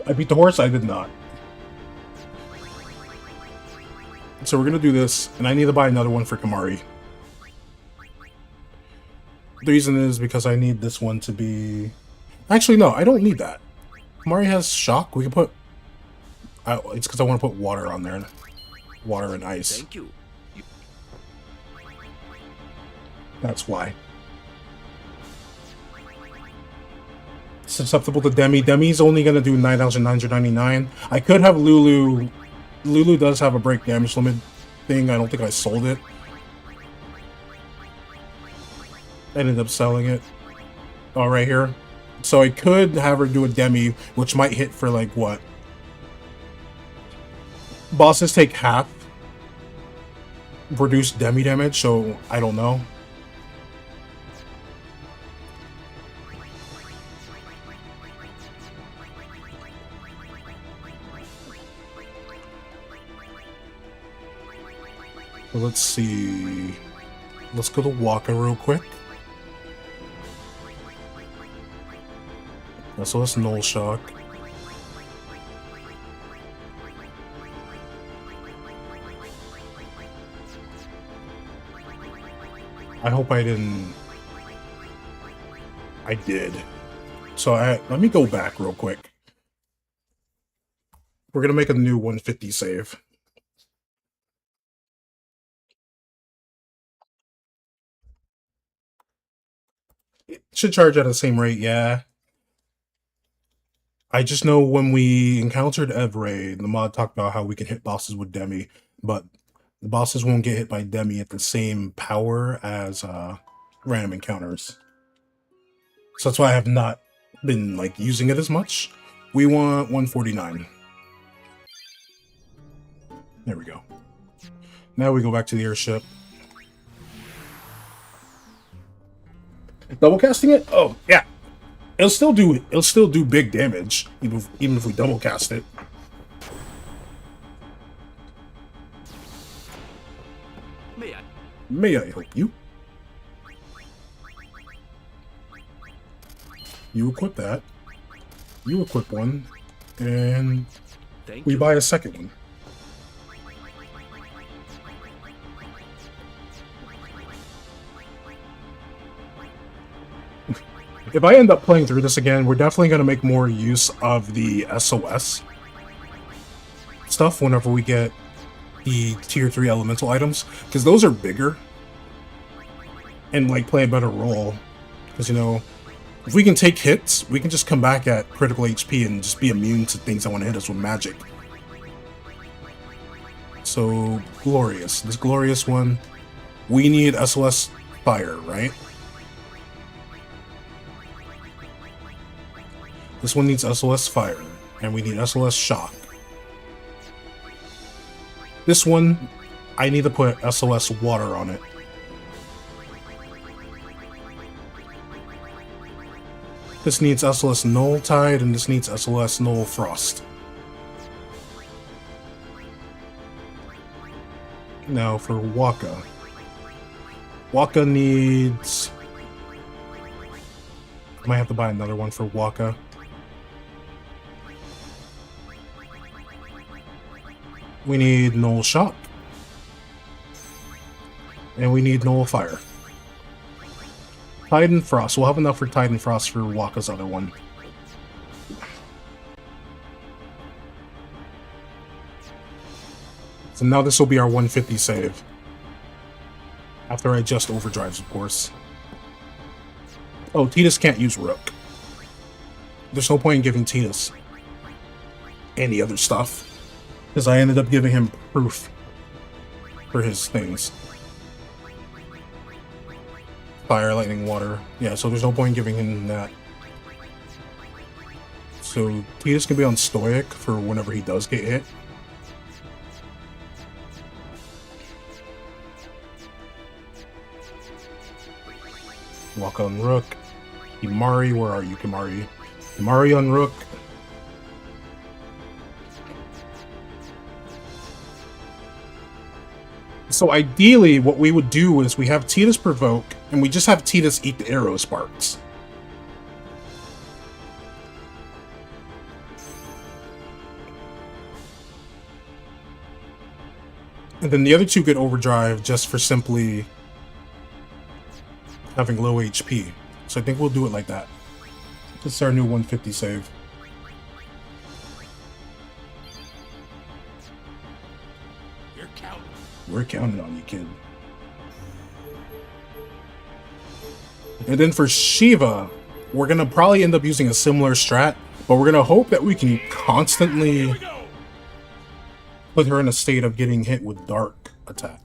I beat the horse? I did not. So we're gonna do this, and I need to buy another one for Kimari. The reason is because I need this one to be... Actually, no, I don't need that. Kimari has Shock. We can put... it's because I want to put water on there. Water and ice. Thank you. That's why. Susceptible to Demi. Demi's only going to do 9,999. I could have Lulu. Lulu does have a break damage limit thing. I don't think I sold it. I ended up selling it. Oh, right here. So I could have her do a Demi, which might hit for like what? Bosses take half reduced Demi damage, so I don't know. Well, let's see. Let's go to Waka real quick. So that's Null Shock. I hope I didn't... I did. So let me go back real quick. We're gonna make a new 150 save. It should charge at the same rate, yeah. I just know when we encountered Evray, the mod talked about how we can hit bosses with Demi, but the bosses won't get hit by Demi at the same power as random encounters. So that's why I have not been like using it as much. We want 149. There we go. Now we go back to the airship. Double casting it? Oh, yeah. It'll still do big damage, even if we double cast it. May I help you? You equip that. You equip one. And we buy a second one. If I end up playing through this again, we're definitely going to make more use of the SOS stuff whenever we get the tier 3 elemental items, because those are bigger. and like play a better role. Because, you know, if we can take hits, we can just come back at critical HP and just be immune to things that want to hit us with magic. So, Glorious. This Glorious one, we need SOS Fire, right? This one needs SOS Fire, and we need SOS Shock. This one, I need to put SOS Water on it. This needs SOS Null Tide, and this needs SOS Null Frost. Now for Waka. Waka needs... I might have to buy another one for Waka. We need Null Shock. And we need Null Fire. Tide and Frost. We'll have enough for Tide and Frost for Waka's other one. So now this will be our 150 save. After I adjust overdrives, of course. Oh, Tidus can't use Rook. There's no point in giving Tidus any other stuff. Because I ended up giving him proof for his things. Fire, lightning, water. Yeah, so there's no point in giving him that. So Tidus can be on Stoic for whenever he does get hit. Walk on Rook. Kimari, where are you, Kimari? Kimari on Rook. So ideally, what we would do is we have Tidus provoke, and we just have Tidus eat the arrow sparks. And then the other two get overdrive just for simply having low HP. So I think we'll do it like that. This is our new 150 save. You're counting. We're counting on you, kid. And then for Shiva, we're gonna probably end up using a similar strat, but we're gonna hope that we can constantly Here we go. put her in a state of getting hit with dark attack.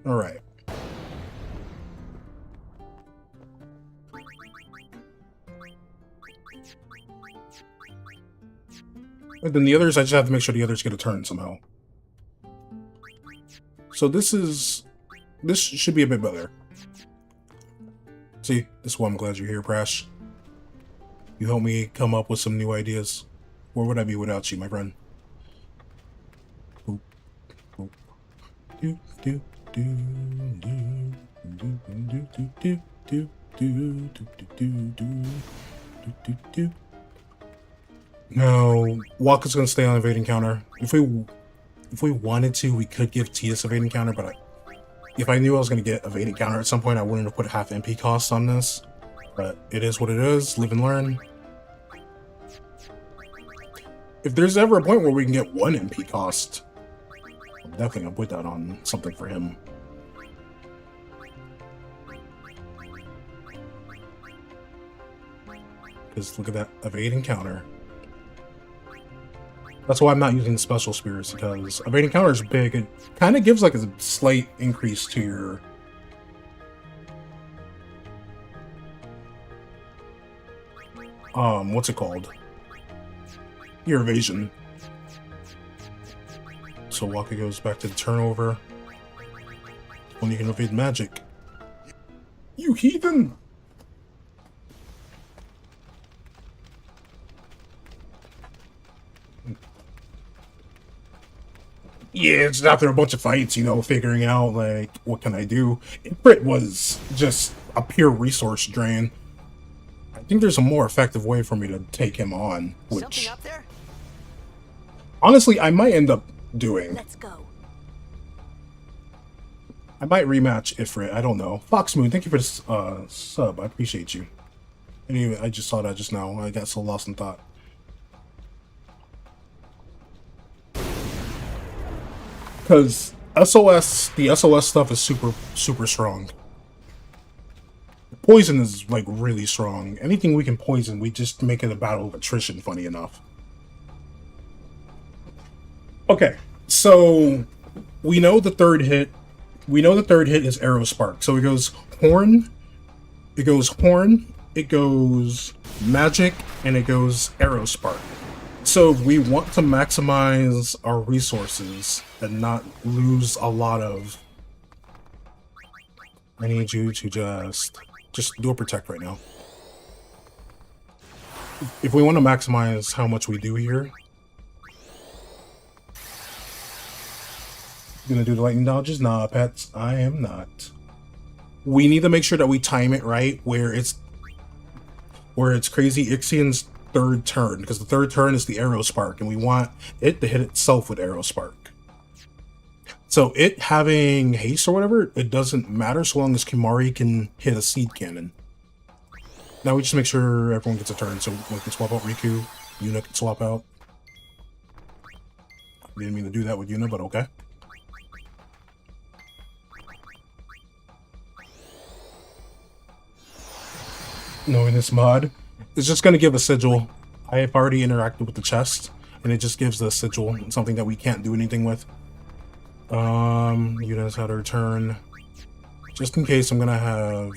Alright. And then the others, I just have to make sure the others get a turn somehow. So this should be a bit better. See, this is why I'm glad you're here, Prash. You help me come up with some new ideas. Where would I be without you, my friend? Boop, boop. Do, do, do, do, do, do, do, do, do, do, do, do, do, do. No, Waka's gonna stay on evading counter. If we wanted to, we could give Tidus evading counter, but if I knew I was gonna get evading counter at some point, I wouldn't have put half MP cost on this. But it is what it is. Live and learn. If there's ever a point where we can get 1 MP cost, I'm definitely gonna put that on something for him. Because look at that, evade counter. That's why I'm not using special spirits, because evade counter is big. It kind of gives like a slight increase to your what's it called? Your evasion. So Waka goes back to the turnover. When you can evade magic. You heathen! Yeah, it's after a bunch of fights, you know, figuring out, like, what can I do? Ifrit was just a pure resource drain. I think there's a more effective way for me to take him on, which... Something up there? Honestly, I might end up doing. Let's go. I might rematch Ifrit, I don't know. Foxmoon, thank you for this sub, I appreciate you. Anyway, I just saw that just now, I got so lost in thought. Because SOS, the SOS stuff is super strong. Poison is like really strong. Anything we can poison, we just make it a battle of attrition, funny enough. Okay, so we know the third hit. We know the third hit is Arrow Spark. So it goes Horn, it goes Magic, and it goes Arrow Spark. So we want to maximize our resources and not lose a lot of... I need you to just do a protect right now. If we want to maximize how much we do here, gonna do the lightning dodges? Nah, pets, I am not. We need to make sure that we time it right where it's Crazy Ixian's third turn, because the third turn is the Arrow Spark, and we want it to hit itself with Arrow Spark. So it having haste or whatever, it doesn't matter so long as Kimahri can hit a seed cannon. Now we just make sure everyone gets a turn, so we can swap out Riku, Yuna can swap out. Didn't mean to do that with Yuna, but okay. Knowing this mod, it's just going to give a sigil. I have already interacted with the chest, and it just gives the sigil, something that we can't do anything with. Yuna's had her turn. Just in case, I'm going to have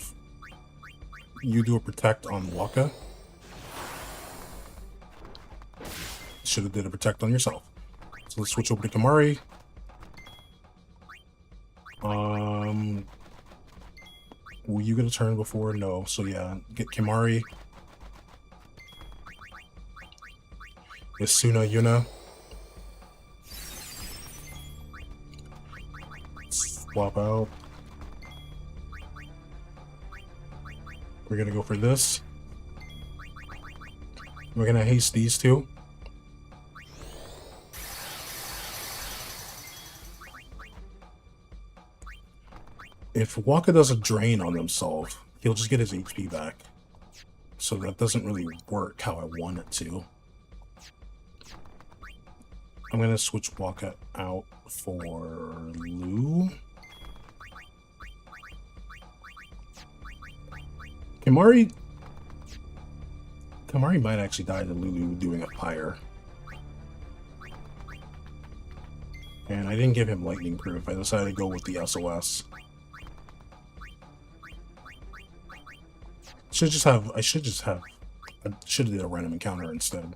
you do a protect on Waka. Should have did a protect on yourself. So let's switch over to Kimahri. Will you get a turn before? No. So yeah, get Kimahri. Isuna, Yuna. Swap out. We're gonna go for this. We're gonna haste these two. If Waka does a drain on himself, he'll just get his HP back. So that doesn't really work how I want it to. I'm gonna switch Waka out for Lu. Kimahri might actually die to Lulu doing a fire. And I didn't give him lightning proof. I decided to go with the SOS. I should have did a random encounter instead.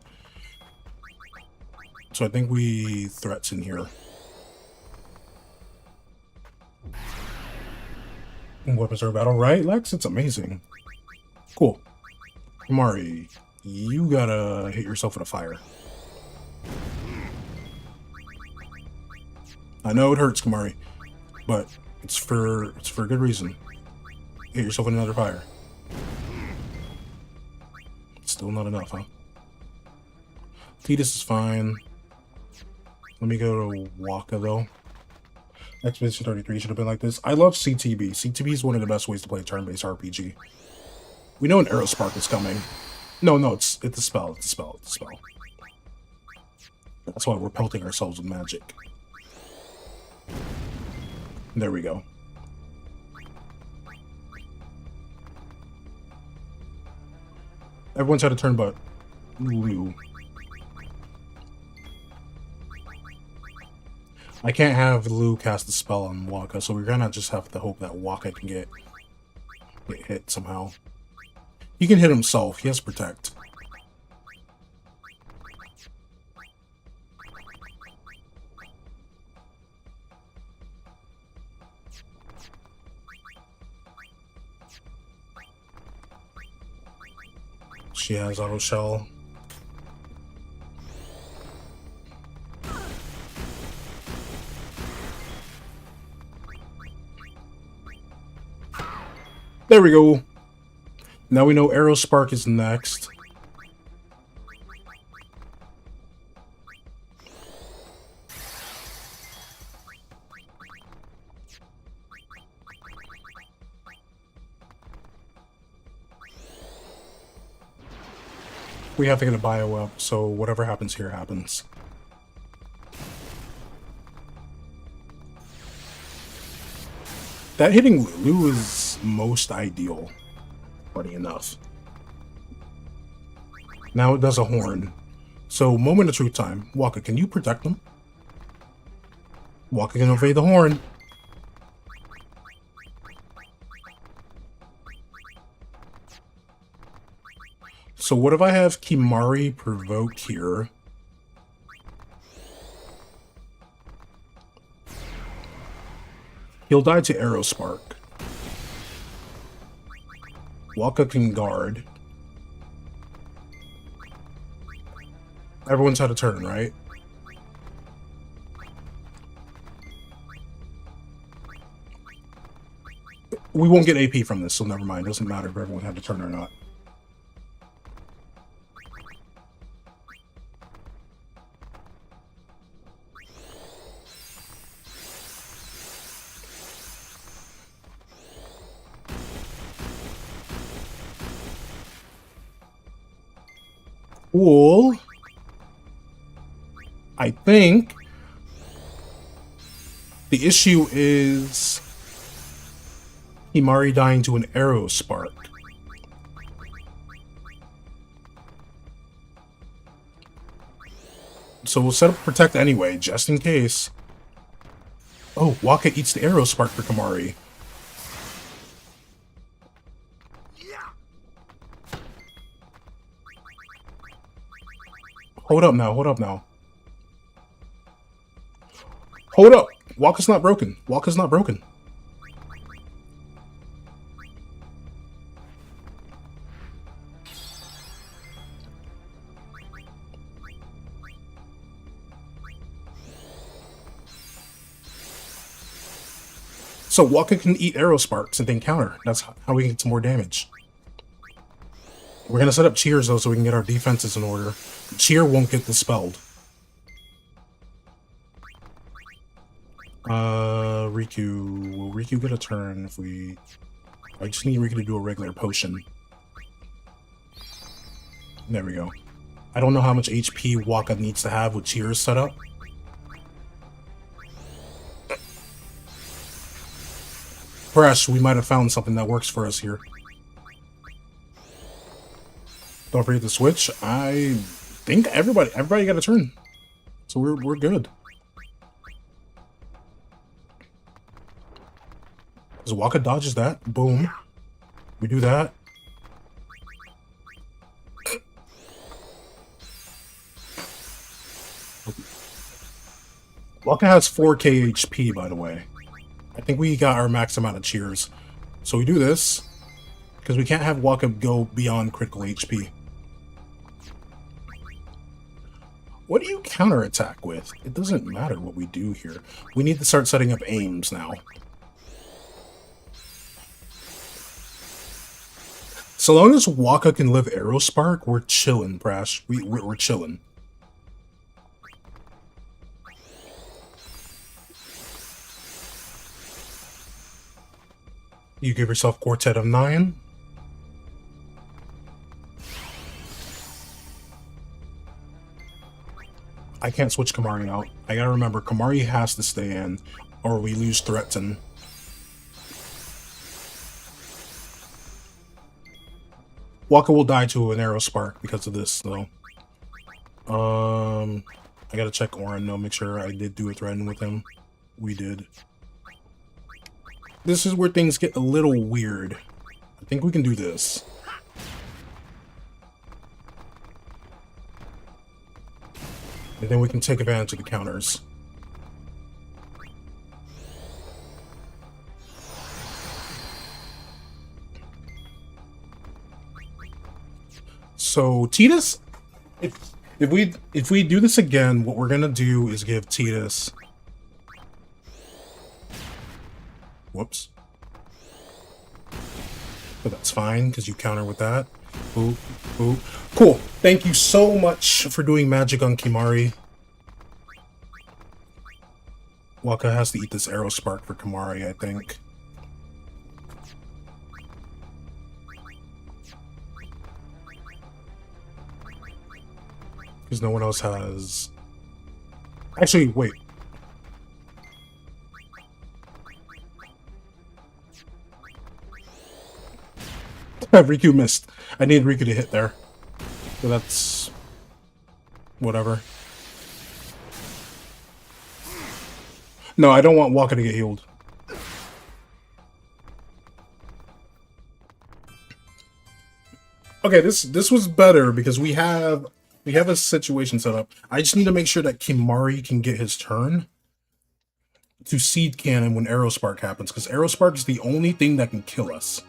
So I think we threats in here. Weapons are battle, right, Lex? It's amazing. Cool. Kimahri, you gotta hit yourself with a fire. I know it hurts, Kimahri, but it's for a good reason. Hit yourself with another fire. Still not enough, huh? Tidus is fine. Let me go to Waka, though. Expedition 33 should have been like this. I love CTB. CTB is one of the best ways to play a turn-based RPG. We know an Arrow Spark is coming. No, it's a spell. It's a spell. It's a spell. That's why we're pelting ourselves with magic. There we go. Everyone's had a turn but Lu. I can't have Lu cast the spell on Waka, so we're gonna just have to hope that Waka can get hit somehow. He can hit himself. He has protect. She has auto shell. There we go. Now we know Arrow Spark is next. We have to get a bio up, so whatever happens here happens. That hitting Lulu is most ideal, funny enough. Now it does a horn. So, moment of truth time. Waka, can you protect them? Waka can obey the horn. So what if I have Kimari provoke here? He'll die to Arrow Spark. Waka can guard. Everyone's had a turn, right? We won't get AP from this, so never mind. Doesn't matter if everyone had a turn or not. Cool. I think the issue is Himari dying to an Arrow Spark. So we'll set up Protect anyway, just in case. Oh, Waka eats the Arrow Spark for Kimari. Hold up now, hold up now. Hold up! Waka's not broken. Waka's not broken. So Waka can eat Arrow Sparks and then counter. That's how we get some more damage. We're gonna set up Cheers though so we can get our defenses in order. Cheer won't get dispelled. Riku. Will Riku get a turn if we... I just need Riku to do a regular potion. There we go. I don't know how much HP Waka needs to have with Cheers set up. Fresh, we might have found something that works for us here. Don't forget to switch. I think everybody got a turn. So we're good. As Waka dodges that, boom. We do that. Waka has 4k HP, by the way. I think we got our max amount of cheers. So we do this, because we can't have Waka go beyond critical HP. What do you counterattack with? It doesn't matter what we do here. We need to start setting up aims now. So long as Waka can live Arrow Spark, we're chillin', Brash. We're chillin'. You give yourself Quartet of 9. I can't switch Kamari out. I gotta remember, Kamari has to stay in, or we lose Threaten. Waka will die to an Arrow Spark because of this, though. I gotta check Orin, though, make sure I did do a Threaten with him. We did. This is where things get a little weird. I think we can do this. And then we can take advantage of the counters. So Tidus, if we do this again, what we're gonna do is give Tidus. Whoops. But that's fine because you counter with that. Boop, boop. Cool. Thank you so much for doing magic on Kimari. Waka has to eat this Arrow Spark for Kimari, I think. Because no one else has... Actually, wait. Riku missed. I need Riku to hit there. So that's... whatever. No, I don't want Waka to get healed. Okay, this was better because we have a situation set up. I just need to make sure that Kimari can get his turn to seed cannon when Arrow Spark happens, because Arrow Spark is the only thing that can kill us.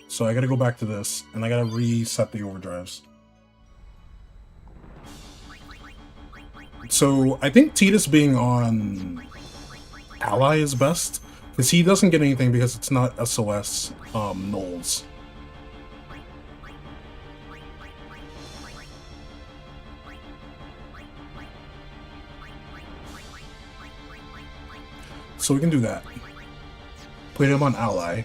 So I gotta go back to this, and I gotta reset the overdrives. So I think Tidus being on Ally is best, because he doesn't get anything because it's not SOS nulls. So we can do that. Put him on Ally.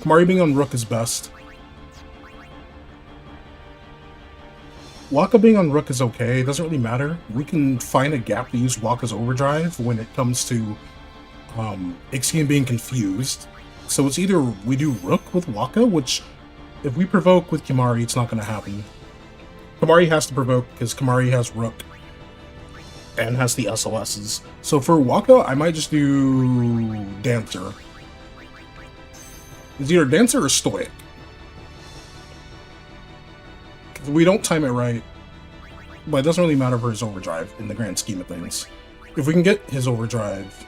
Kimari being on Rook is best. Waka being on Rook is okay, it doesn't really matter. We can find a gap to use Waka's Overdrive when it comes to Ixion being confused. So it's either we do Rook with Waka, which if we provoke with Kimari, it's not going to happen. Kimari has to provoke because Kimari has Rook and has the SLSs. So for Waka, I might just do Dancer. It's either Dancer or Stoic. If we don't time it right, but it doesn't really matter for his overdrive in the grand scheme of things. If we can get his overdrive,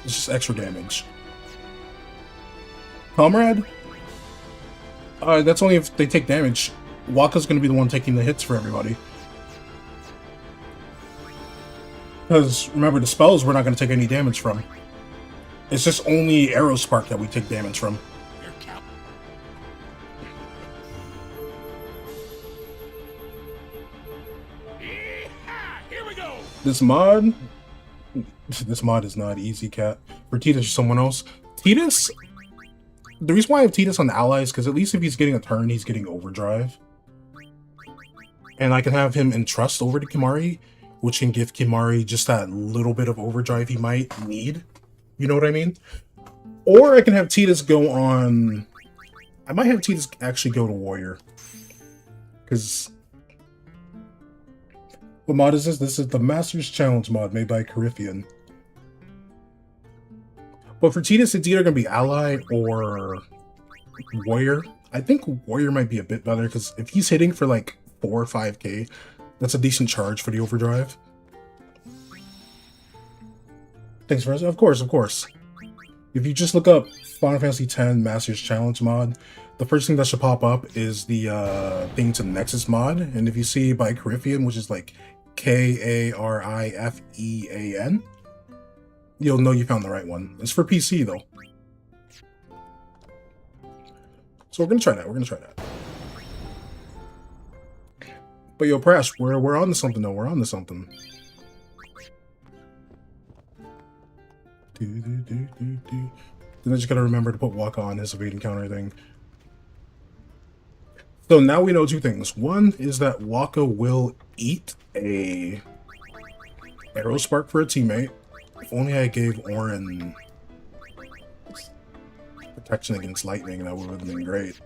it's just extra damage. Comrade? That's only if they take damage. Waka's going to be the one taking the hits for everybody. Because, remember, the spells we're not going to take any damage from. It's just only Arrow Spark that we take damage from. This mod is not easy, cat. For Tidus or someone else. Tidus, the reason why I have Tidus on the allies, because at least if he's getting a turn, he's getting overdrive. And I can have him entrust over to Kimari, which can give Kimari just that little bit of overdrive he might need. You know what I mean? Or I can have Tidus go on... I might have Tidus actually go to Warrior. Because... what mod is this? This is the Masters Challenge mod made by Carifian. But for Tidus, it's either going to be Ally or Warrior. I think Warrior might be a bit better, because if he's hitting for like 4 or 5k, that's a decent charge for the overdrive. Thanks for of course, of course. If you just look up Final Fantasy X Masters Challenge mod, the first thing that should pop up is the thing to Nexus mod. And if you see by Carifian, which is like Karifean, you'll know you found the right one. It's for PC though. So we're gonna try that. We're gonna try that. But yo, Prash, we're on to something though. We're on to something. Then I just gotta remember to put Waka on his evade and counter thing. So now we know two things. One is that Waka will eat a Arrow Spark for a teammate. If only I gave Auron protection against lightning, that would have been great.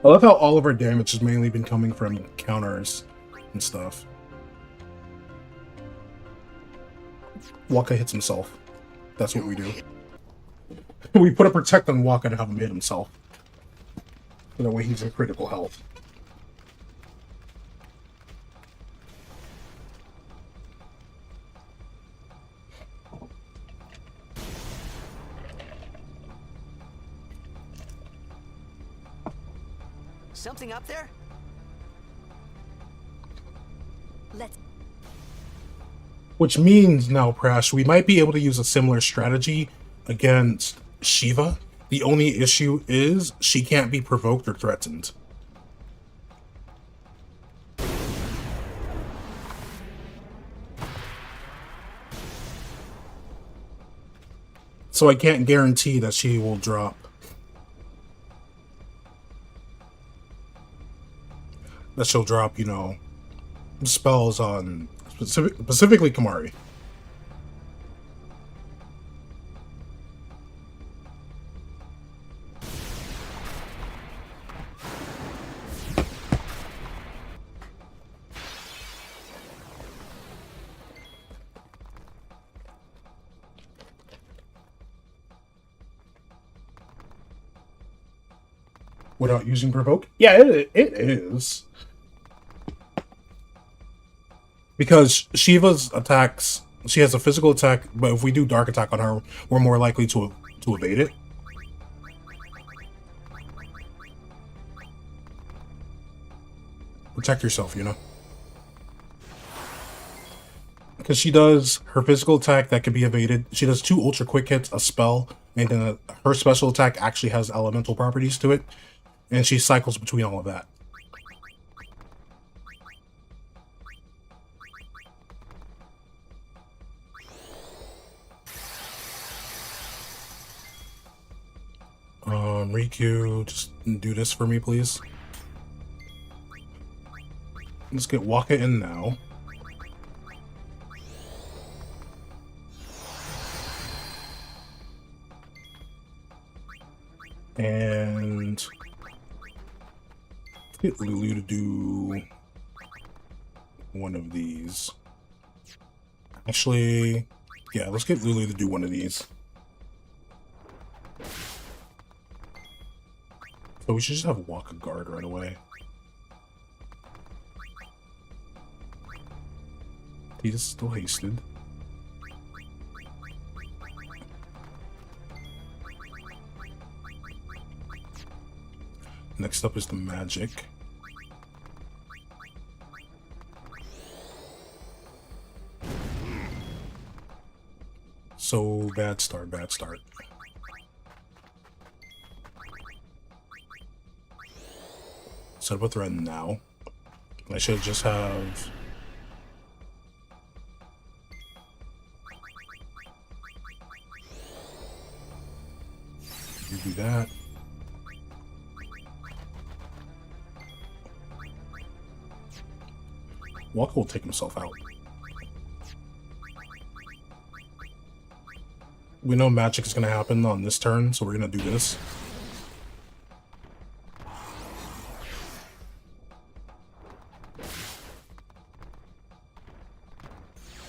I love how all of our damage has mainly been coming from counters and stuff. Waka hits himself. That's what we do. We put a protect on Waka to have him hit himself. So that way he's in critical health. Something up there? Let's... Which means now, Prash, we might be able to use a similar strategy against Shiva. The only issue is she can't be provoked or threatened. So I can't guarantee that she will drop. That she'll drop, you know, spells on specifically Kamari. Without using provoke? Yeah, it is. Because Shiva's attacks, she has a physical attack, but if we do dark attack on her, we're more likely to evade it. Protect yourself, you know. Because she does her physical attack that can be evaded. She does 2 ultra quick hits, a spell, and then her special attack actually has elemental properties to it. And she cycles between all of that. Riku, just do this for me, please. Let's get Waka in now. And get Lulu to do one of these. Actually, yeah, let's get Lulu to do one of these. So we should just have Waka guard right away. He's still hasted. Next up is the magic. So bad start, bad start. Set up a thread now. I should just have... You do that. Walker will take himself out. We know magic is going to happen on this turn, so we're going to do this.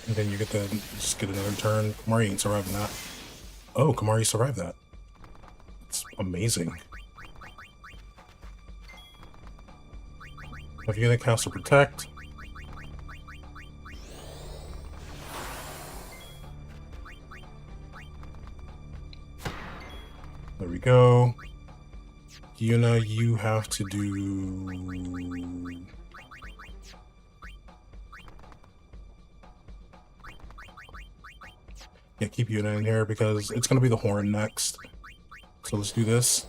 And then you get to just get another turn. Kamari ain't surviving that. Oh, Kamari survived that. It's amazing. If you're going to cast a protect, there we go. Yuna, you have to do... Yeah, keep Yuna in here because it's going to be the horn next. So let's do this.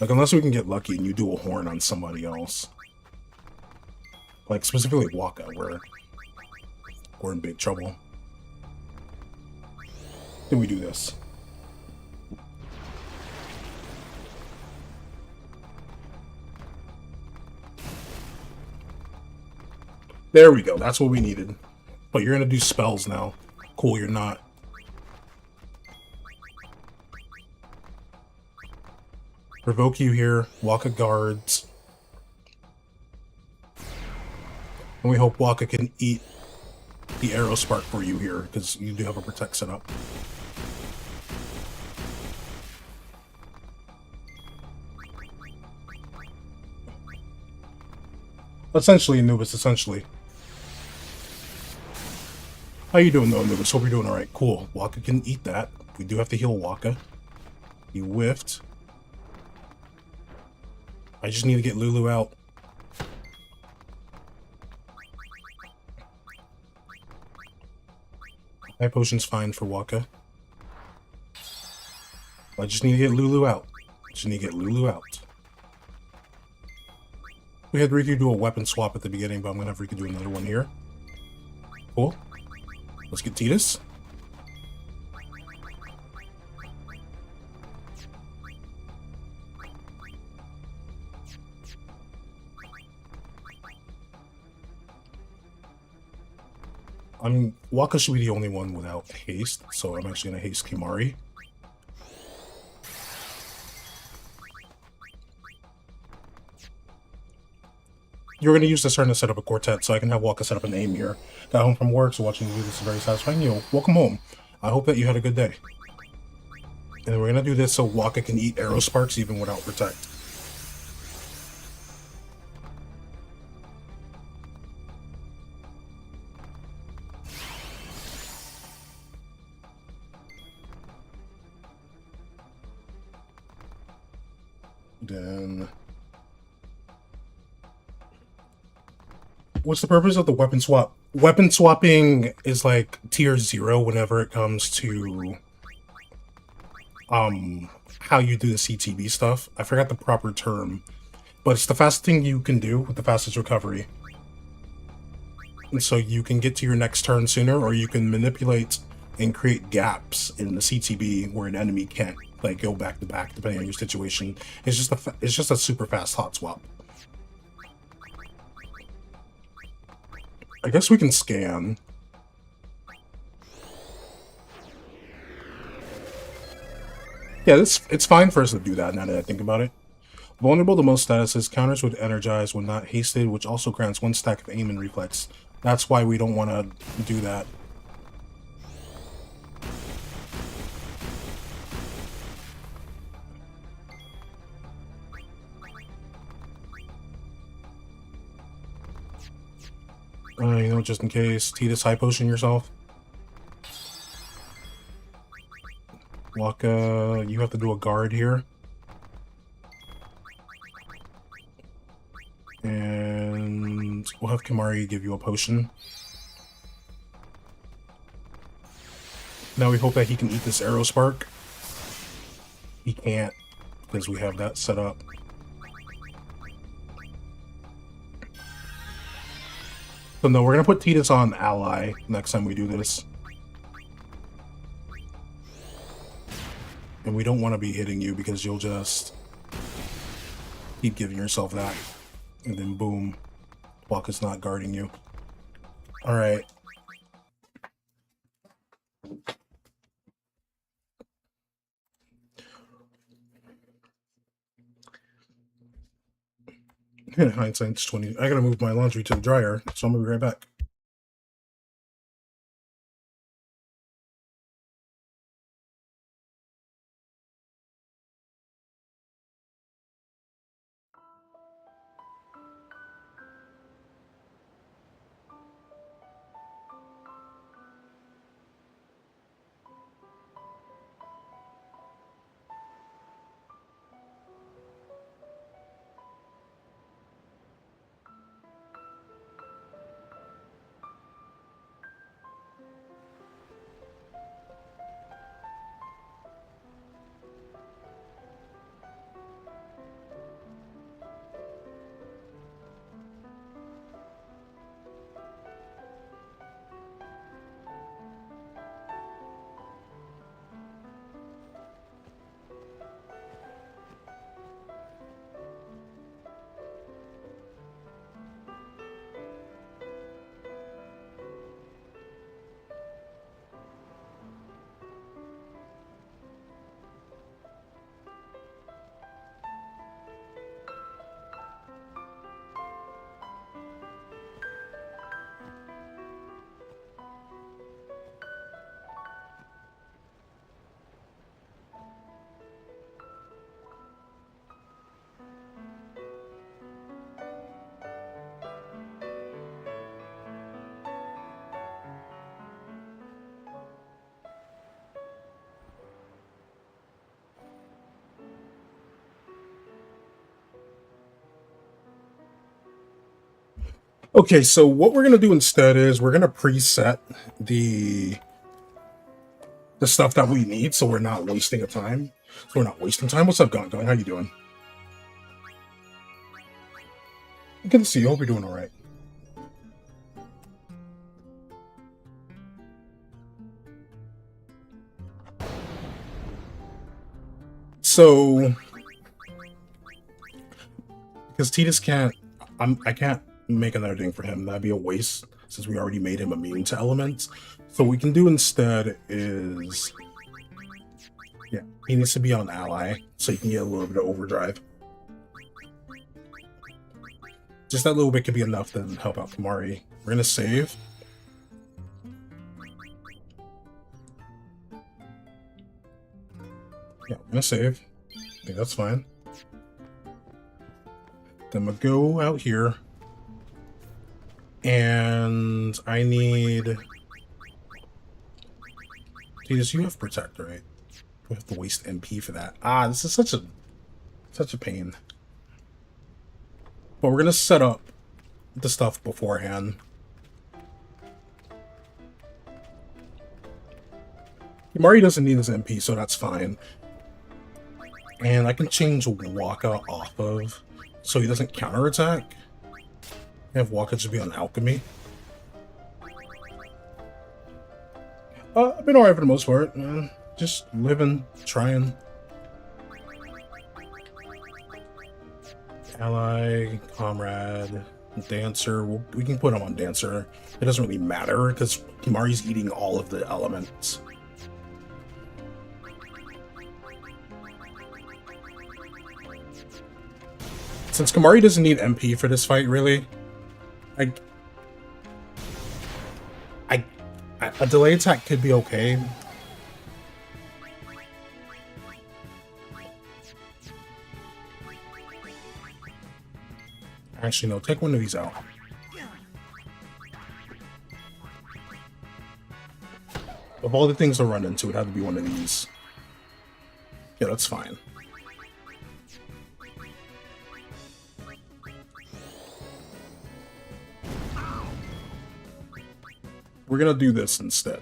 Like, unless we can get lucky and you do a horn on somebody else. Like, specifically Waka, we're in big trouble. Then we do this. There we go. That's what we needed. But you're going to do spells now. Cool, you're not. Provoke you here. Waka guards. And we hope Waka can eat the arrow spark for you here, because you do have a protect set up. Essentially, Anubis, essentially. How you doing though, Anubis? Hope you're doing alright. Cool. Waka can eat that. We do have to heal Waka. He whiffed. I just need to get Lulu out. High potion's fine for Waka. I just need to get Lulu out. We had Riku do a weapon swap at the beginning, but I'm gonna have Riku do another one here. Cool. Let's get Tidus. Waka should be the only one without haste, so I'm actually gonna haste Kimari. You're gonna use this turn to set up a quartet, so I can have Waka set up an aim here. Got home from work, so watching you do this is very satisfying. Yo, welcome home. I hope that you had a good day. And then we're gonna do this so Waka can eat arrow sparks even without protect. Then what's the purpose of the weapon swap? Weapon swapping is like tier 0 whenever it comes to how you do the CTB stuff. I forgot the proper term, but it's the fastest thing you can do with the fastest recovery. And so you can get to your next turn sooner, or you can manipulate and create gaps in the CTB where an enemy can't like go back to back depending on your situation. It's just a super fast hot swap. I guess we can scan. Yeah, it's fine for us to do that now that I think about it. Vulnerable to most statuses, counters would energize when not hasted, which also grants 1 stack of aim and reflex. That's why we don't want to do that. You know, just in case, Titus high potion yourself. Waka, you have to do a guard here. And we'll have Kimari give you a potion. Now we hope that he can eat this arrow spark. He can't, because we have that set up. So no, we're gonna put Titus on ally next time we do this. And we don't want to be hitting you because you'll just keep giving yourself that. And then boom, Waka's not guarding you. Alright. Hindsight's 20. I gotta move my laundry to the dryer, so I'm gonna be right back. Okay, so what we're gonna do instead is we're gonna preset the stuff that we need, so we're not wasting time. What's up, Gon? How you doing? Good to see you. Hope you're doing all right. So, because Titus can't, I can't make another thing for him. That'd be a waste. since we already made him immune to elements. So what we can do instead is, yeah, he needs to be on ally, so you can get a little bit of overdrive. Just that little bit could be enough to help out Kimari. We're gonna save. Yeah, I'm gonna save. I think that's fine. Then I'm gonna go out here. And I need... Jesus, you have Protect, right? We have to waste MP for that. Ah, this is such a pain. But we're gonna set up the stuff beforehand. Mari doesn't need his MP, so that's fine. And I can change Waka off of, so he doesn't counterattack. Have Waka just be on Alchemy. I've been alright for the most part, man. Just living, trying. Ally, Comrade, Dancer. We can put him on Dancer. It doesn't really matter because Kimari's eating all of the elements. Since Kimari doesn't need MP for this fight, really, a delay attack could be okay. Actually, no, take one of these out. Of all the things to run into, it had to be one of these. Yeah, that's fine. We're gonna do this instead.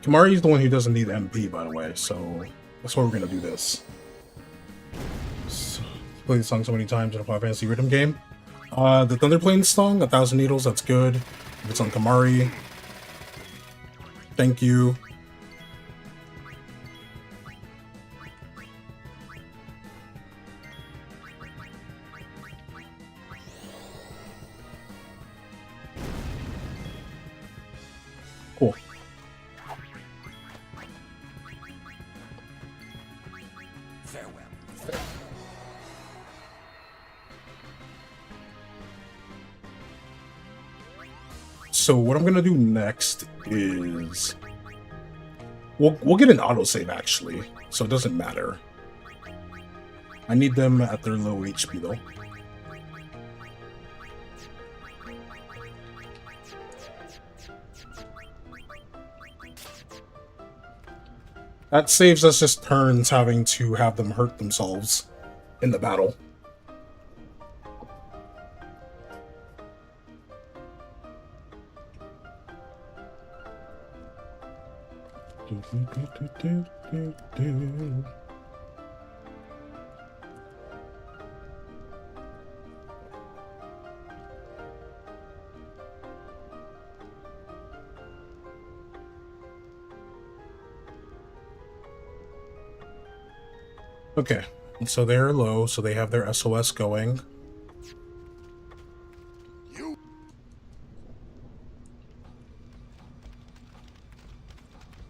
Kimari's the one who doesn't need MP, by the way, so that's why we're gonna do this. So, played the song so many times in a Final Fantasy rhythm game. The Thunder Plains song, 1,000 Needles, that's good. If it's on Kimari, thank you. Cool. Farewell. So what I'm gonna do next is we'll get an autosave actually, so it doesn't matter. I need them at their low HP though. That saves us just turns having to have them hurt themselves in the battle. Okay, so they're low, so they have their SOS going.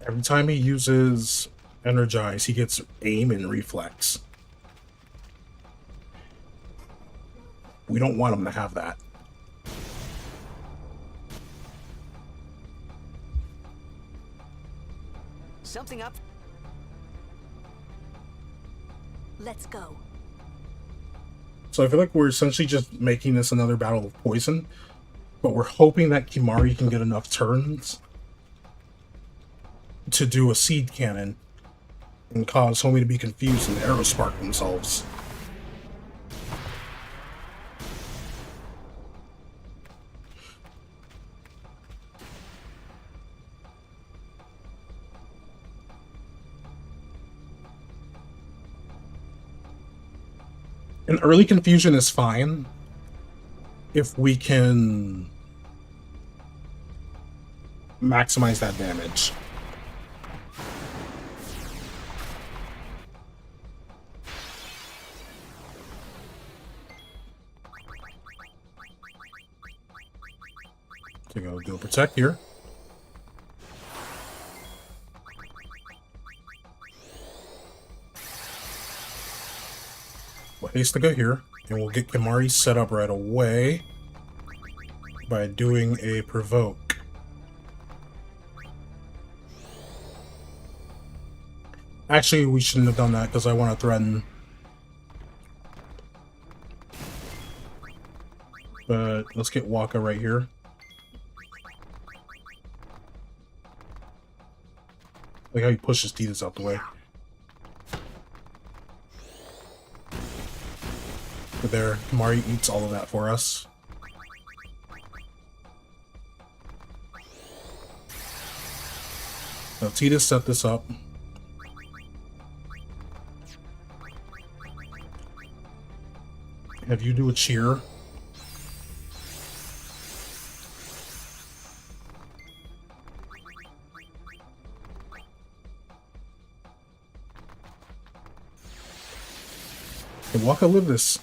Every time he uses Energize, he gets aim and reflex. We don't want him to have that. Something up. Let's go. So I feel like we're essentially just making this another battle of poison, but we're hoping that Kimari can get enough turns to do a seed cannon and cause Homie to be confused and arrow spark themselves. An early confusion is fine if we can maximize that damage. So go do a protect here. We'll haste to go here, and we'll get Kimari set up right away by doing a provoke. Actually, we shouldn't have done that because I want to threaten. But let's get Waka right here. Like how he pushes Tidus out the way. But there, Kimari eats all of that for us. Now Tidus set this up. Have you do a cheer. Can Waka live this?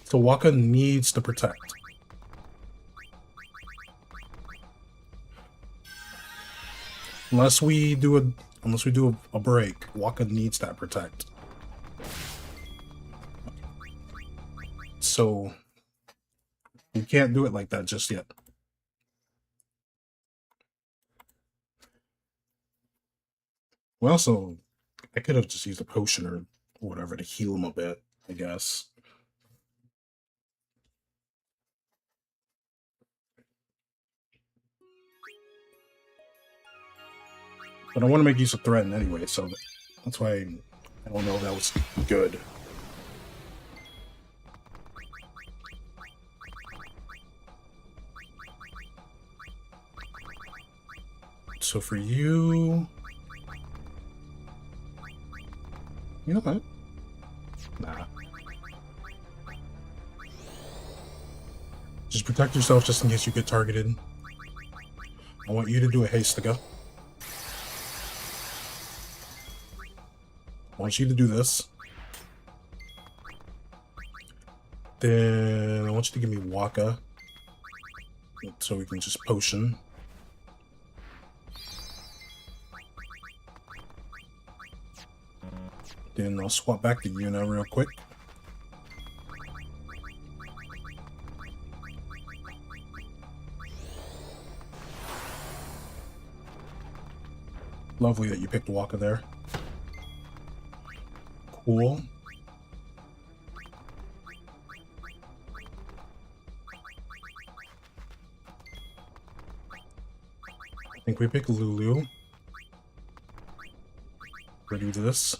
So Waka needs to protect. Unless we do a break, Waka needs that protect. So we can't do it like that just yet. Well, also, I could have just used a potion or whatever to heal him a bit, I guess. But I want to make use of Threaten anyway, so that's why I don't know if that was good. So for you... You know what? Nah. Just protect yourself just in case you get targeted. I want you to do a haste to go. I want you to do this. Then I want you to give me Waka. So we can just potion. Then I'll swap back to you now real quick. Lovely that you picked Waka there. Cool. I think we pick Lulu. We're gonna do this.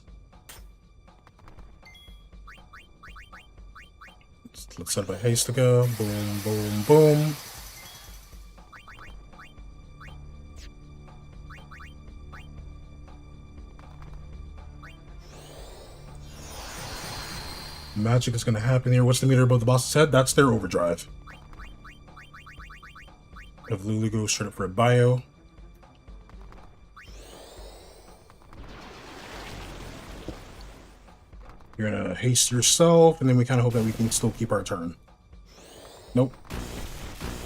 Let's set up a haste to go. Boom, boom, boom. Magic is going to happen here. What's the meter above the boss's head? That's their overdrive. Have Lulu go straight up for a bio. You're going to haste yourself, and then we kind of hope that we can still keep our turn. Nope.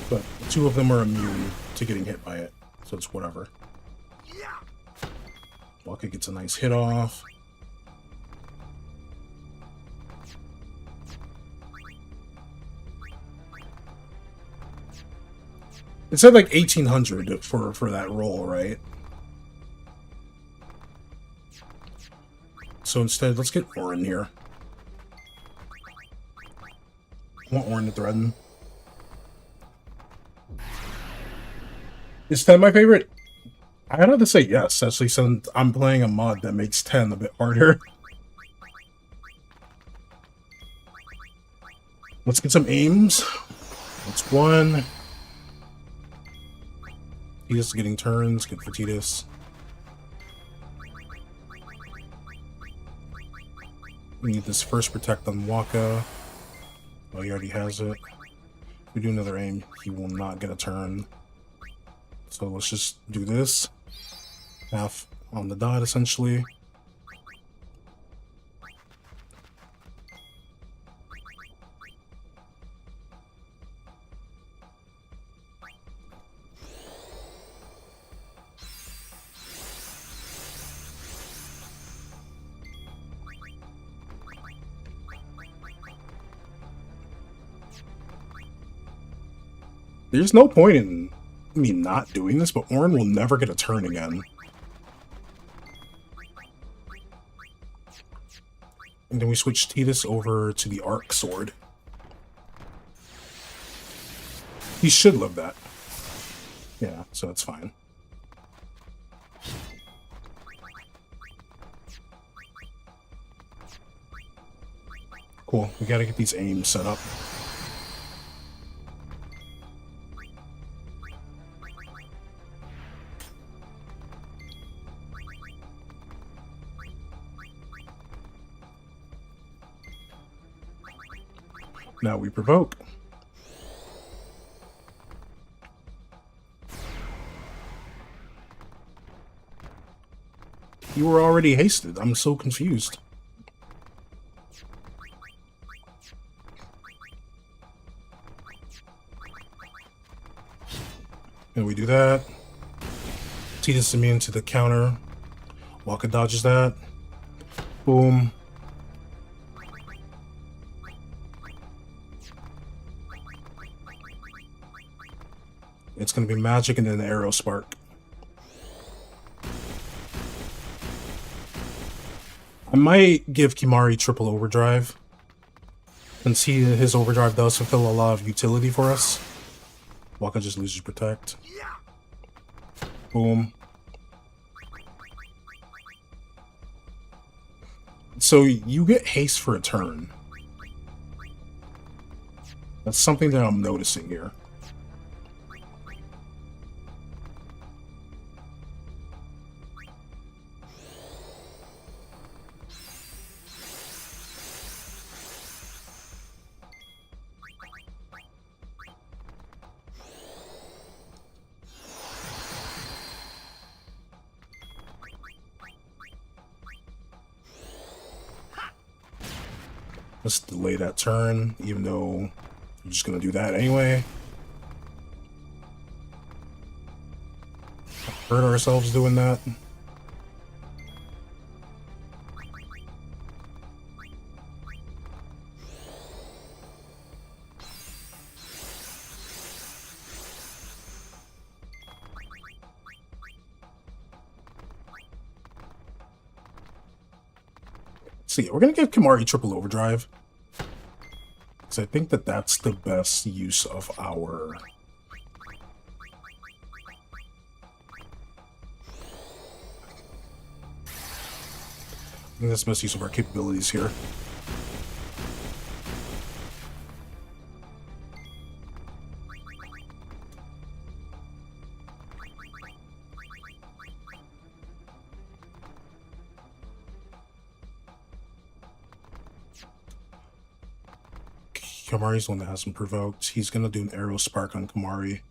But two of them are immune to getting hit by it, so it's whatever. Waka gets a nice hit off. It said like 1800 for that roll, right? So instead, let's get Orin here. I want Orin to threaten. Is 10 my favorite? I'd have to say yes, actually, since I'm playing a mod that makes 10 a bit harder. Let's get some aims. That's one. Tidus getting turns, good for Tidus. We need this first protect on Waka. Oh, he already has it. If we do another aim, he will not get a turn. So let's just do this. Half on the dot, essentially. There's no point in me not doing this, but Orin will never get a turn again. And then we switch Tidus over to the Arc Sword. He should live that. Yeah, so that's fine. Cool, we gotta get these aims set up. Now we provoke. You were already hasted. I'm so confused. And we do that. Tidus immune to the counter. Waka dodges that. Boom. It's going to be magic and then the arrow spark. I might give Kimahri triple overdrive, since his overdrive does fulfill a lot of utility for us. Waka just loses protect. Boom. So you get haste for a turn. That's something that I'm noticing here. Let's delay that turn, even though I'm just gonna do that anyway. Hurt ourselves doing that. See, we're gonna give Kimahri triple overdrive, because I think that that's the best use of our... I think that's the best use of our capabilities here. Kimahri's the one that hasn't provoked. He's gonna do an arrow spark on Kimahri.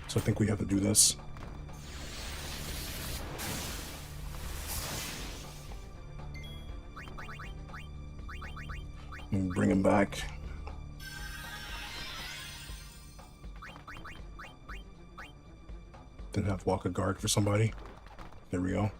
So I think we have to do this. And bring him back. Then have Waka guard for somebody. There we go.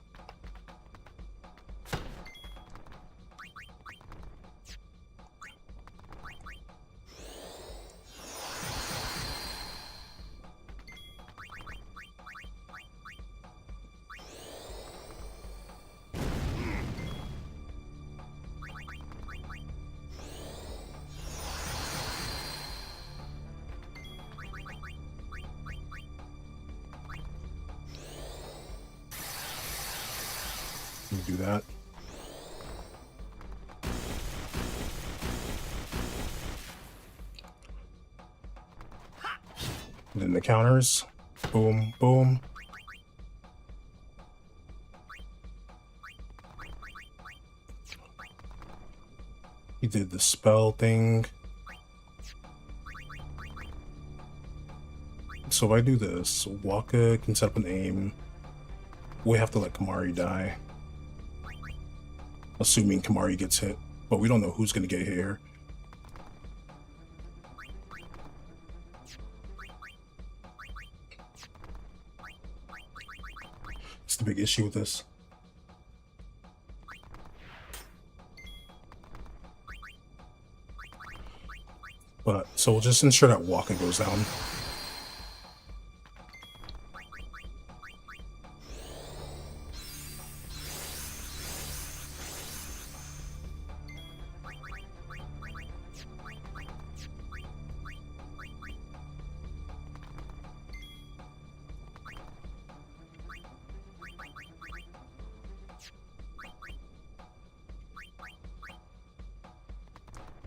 Do that. And then the counters. Boom, boom. He did the spell thing. So if I do this, Waka can set up an aim. We have to let Kimahri die. Assuming Kimahri gets hit, but we don't know who's going to get hit here. That's the big issue with this. But, so we'll just ensure that Waka goes down.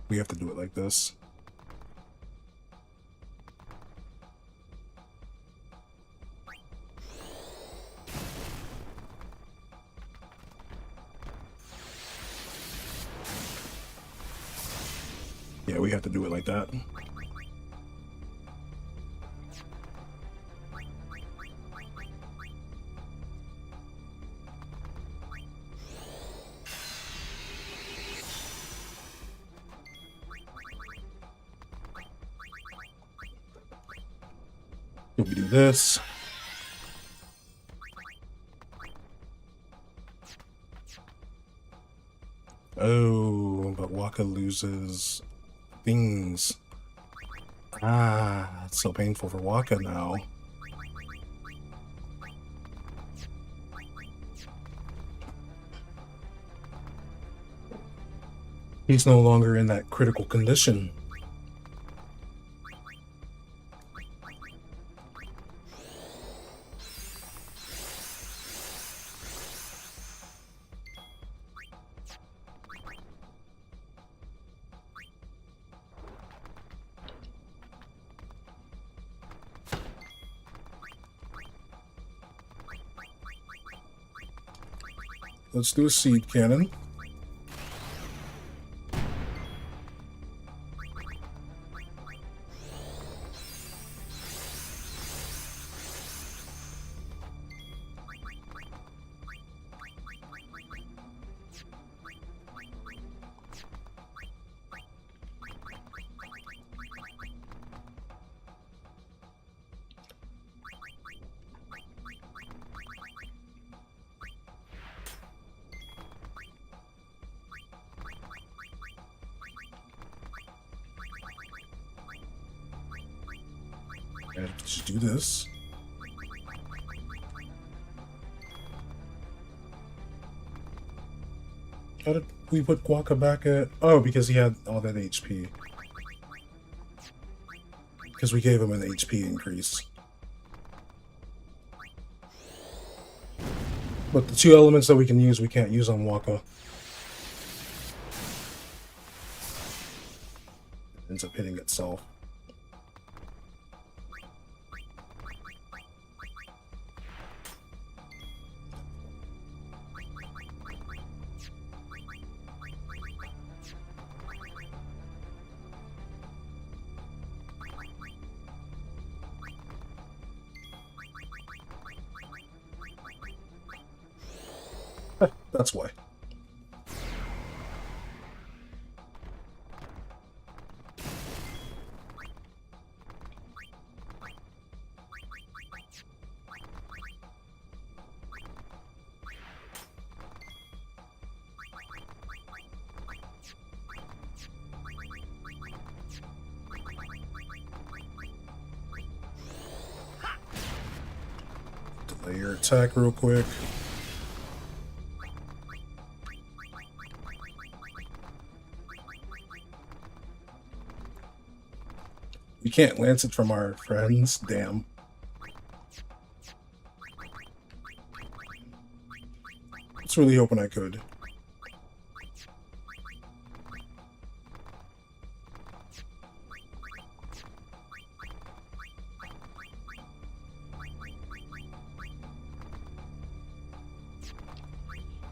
We have to do it like this. Yeah, we have to do it like that. We do this. Oh, but Waka loses things. Ah, it's so painful for Waka now. He's no longer in that critical condition. Let's do a seed cannon. And just do this. How did we put Guaca back at... Oh, because he had all that HP. Because we gave him an HP increase. But the two elements that we can use, we can't use on Waka. It ends up hitting itself. That's why. Delay your attack real quick. We can't lance it from our friends. Damn. I was really hoping I could.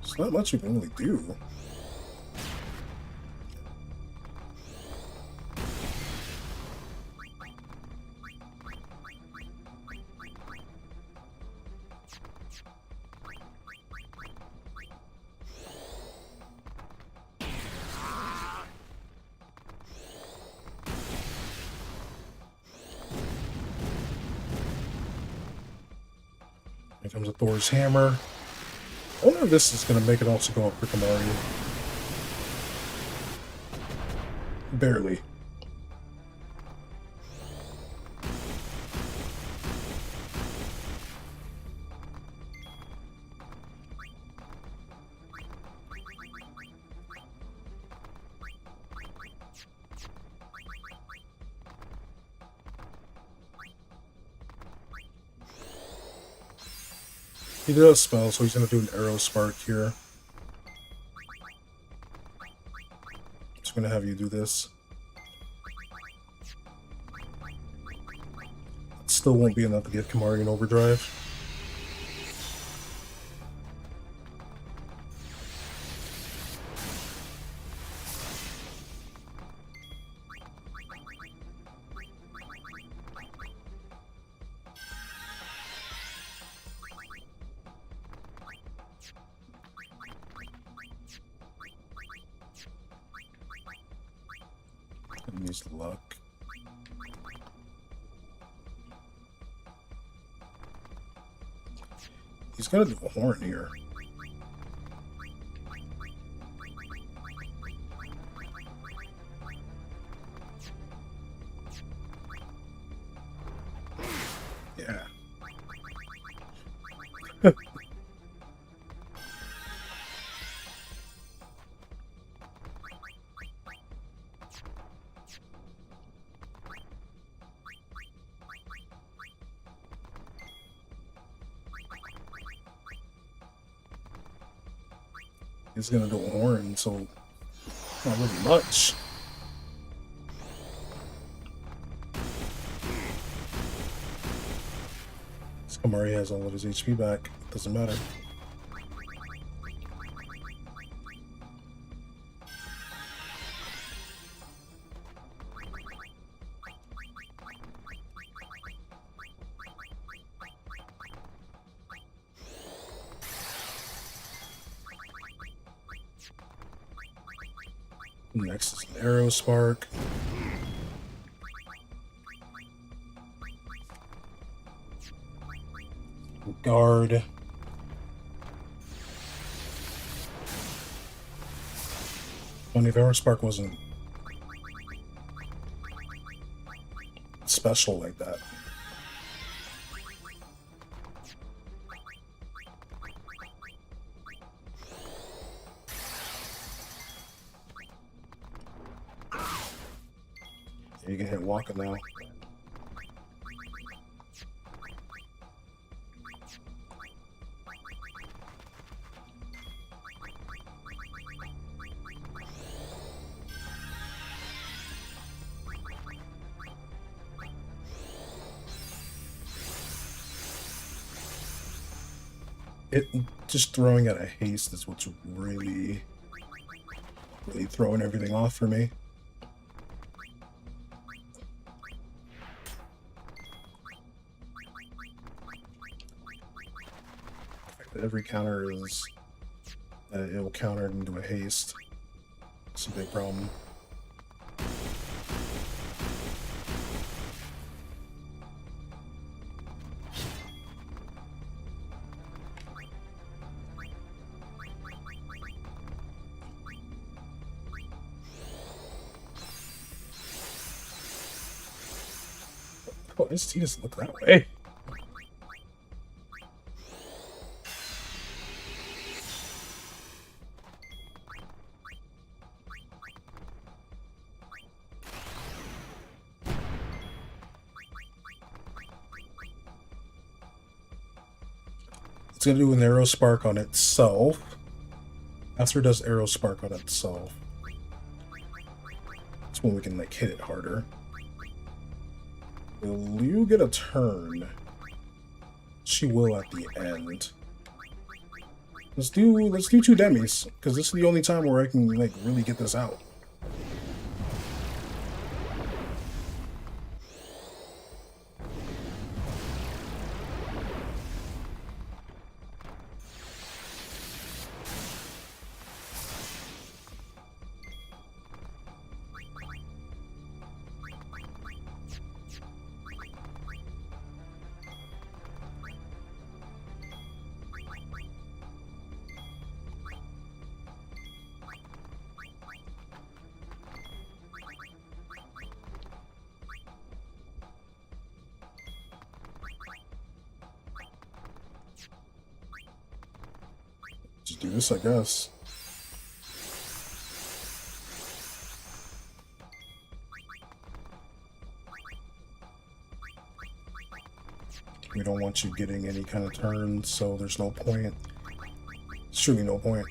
There's not much we can really do. Here comes a Thor's hammer. I wonder if this is going to make it also go up for Kamari. Barely. He did a spell, so he's going to do an arrow spark here. Just going to have you do this. It still won't be enough to get Kamari in overdrive. Use luck. He's gonna do a horn here. Yeah. He's gonna do a horn, so not really much. Kamari has all of his HP back. Doesn't matter. Next is an arrow spark. Guard. Only if arrow spark wasn't special like that. You can hit Waka now. Just throwing at a haste is what's really throwing everything off for me. Every counter is it will counter into a haste. It's a big problem. Oh, this he doesn't look that way. It's gonna do an arrow spark on itself. After it does arrow spark on itself, that's when we can like hit it harder. Will you get a turn? She will at the end. Let's do 2 demis, because this is the only time where I can like really get this out. Just do this, I guess. We don't want you getting any kind of turn, so there's no point. There's truly no point.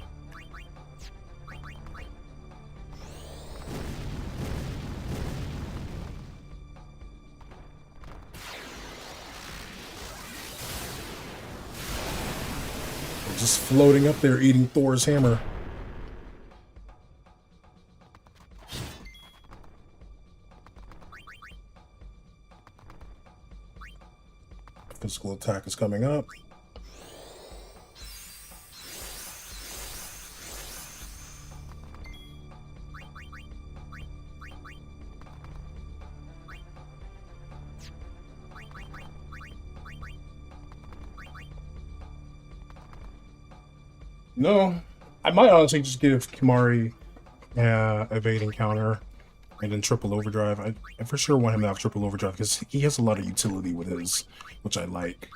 We're just floating up there eating Thor's hammer. Physical attack is coming up. No, I might honestly just give Kimari evading counter and then triple overdrive. I for sure want him to have triple overdrive because he has a lot of utility with his, which I like.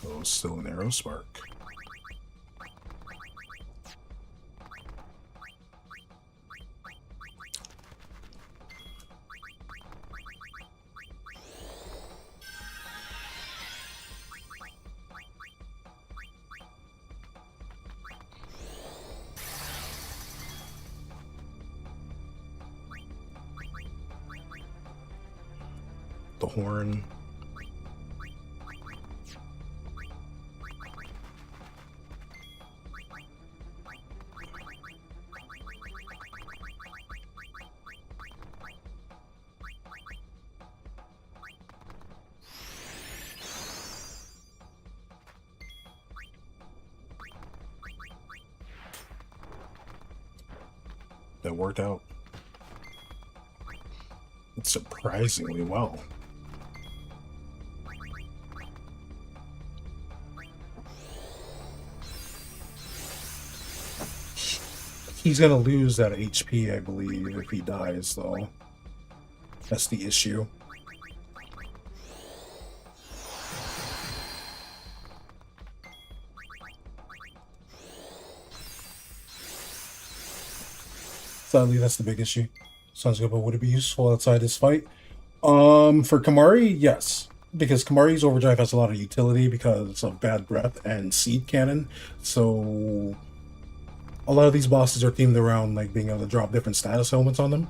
Oh, still an arrow spark. The horn. That worked out surprisingly well. He's gonna lose that HP, I believe, if he dies, though. That's the issue. Sadly, that's the big issue. Sounds good, but would it be useful outside this fight? For Kimari, yes. Because Kimari's overdrive has a lot of utility because of bad breath and seed cannon. So a lot of these bosses are themed around like being able to drop different status elements on them.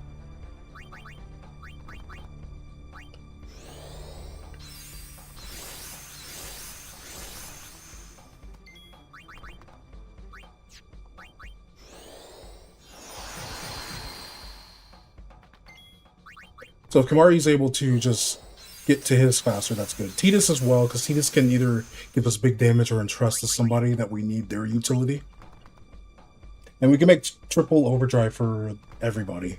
So if Kimari is able to just get to his faster, that's good. Tidus as well, because Tidus can either give us big damage or entrust to somebody that we need their utility. And we can make triple overdrive for everybody.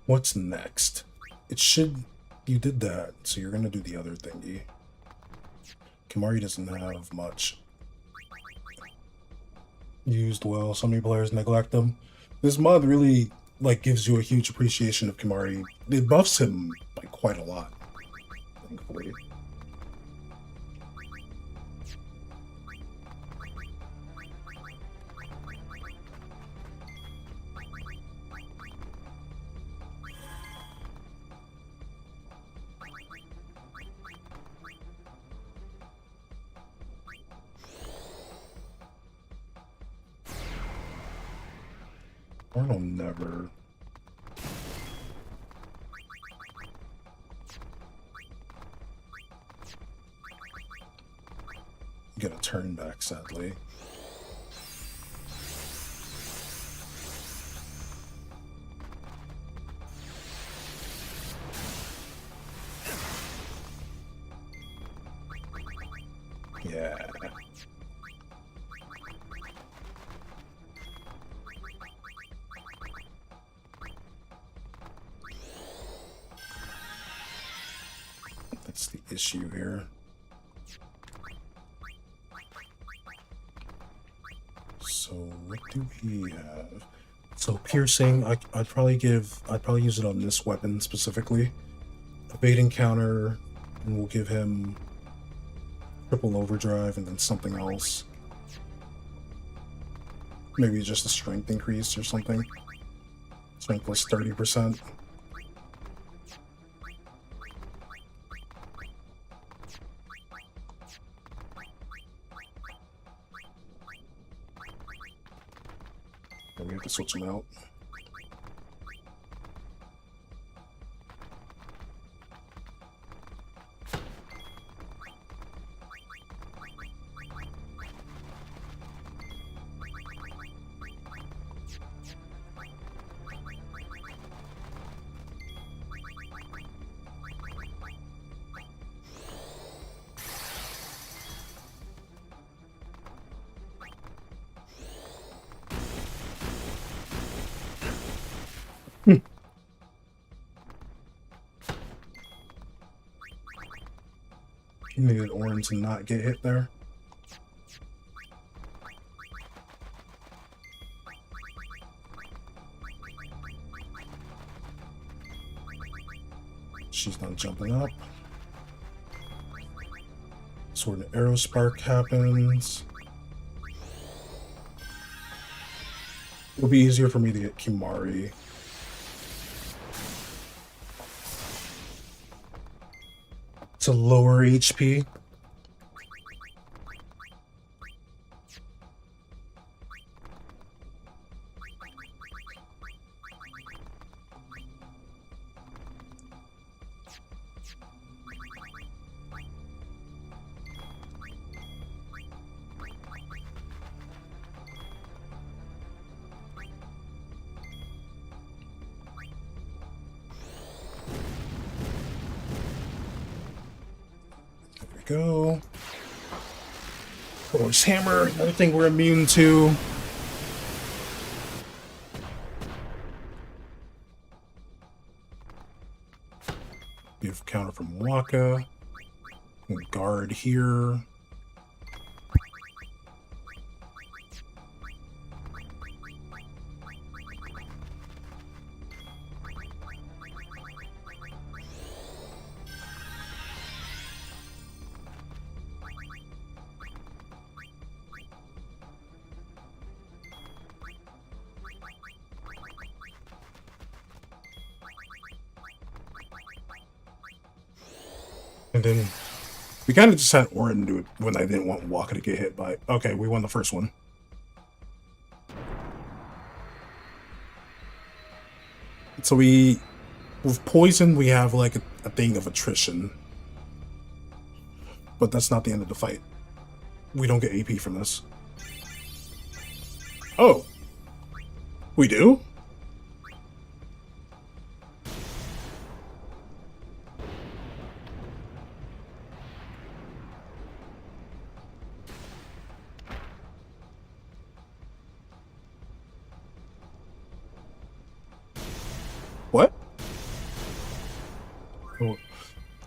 What's next? It should... You did that, so you're gonna do the other thingy. Kimari doesn't have much. Used well, so many players neglect them. This mod really, like, gives you a huge appreciation of Kimari. It buffs him by quite a lot, thankfully. I'll never. Get a turn back, sadly. Yeah. That's the issue here. So what do we have? So piercing, I'd probably use it on this weapon specifically. Evading counter, and we'll give him triple overdrive and then something else. Maybe just a strength increase or something. Strength plus 30%. And we have to switch them out. You needed orange to not get hit there. She's not jumping up. Sword and arrow spark happens. It'll be easier for me to get Kimari. To lower HP. Go. Thor's hammer, another thing we're immune to. Beautiful counter from Waka. Guard here. And then we kind of just had Orin do it when I didn't want Waka to get hit by. Okay, we won the first one. So with poison, we have like a thing of attrition. But that's not the end of the fight. We don't get AP from this. Oh. We do? What? Oh.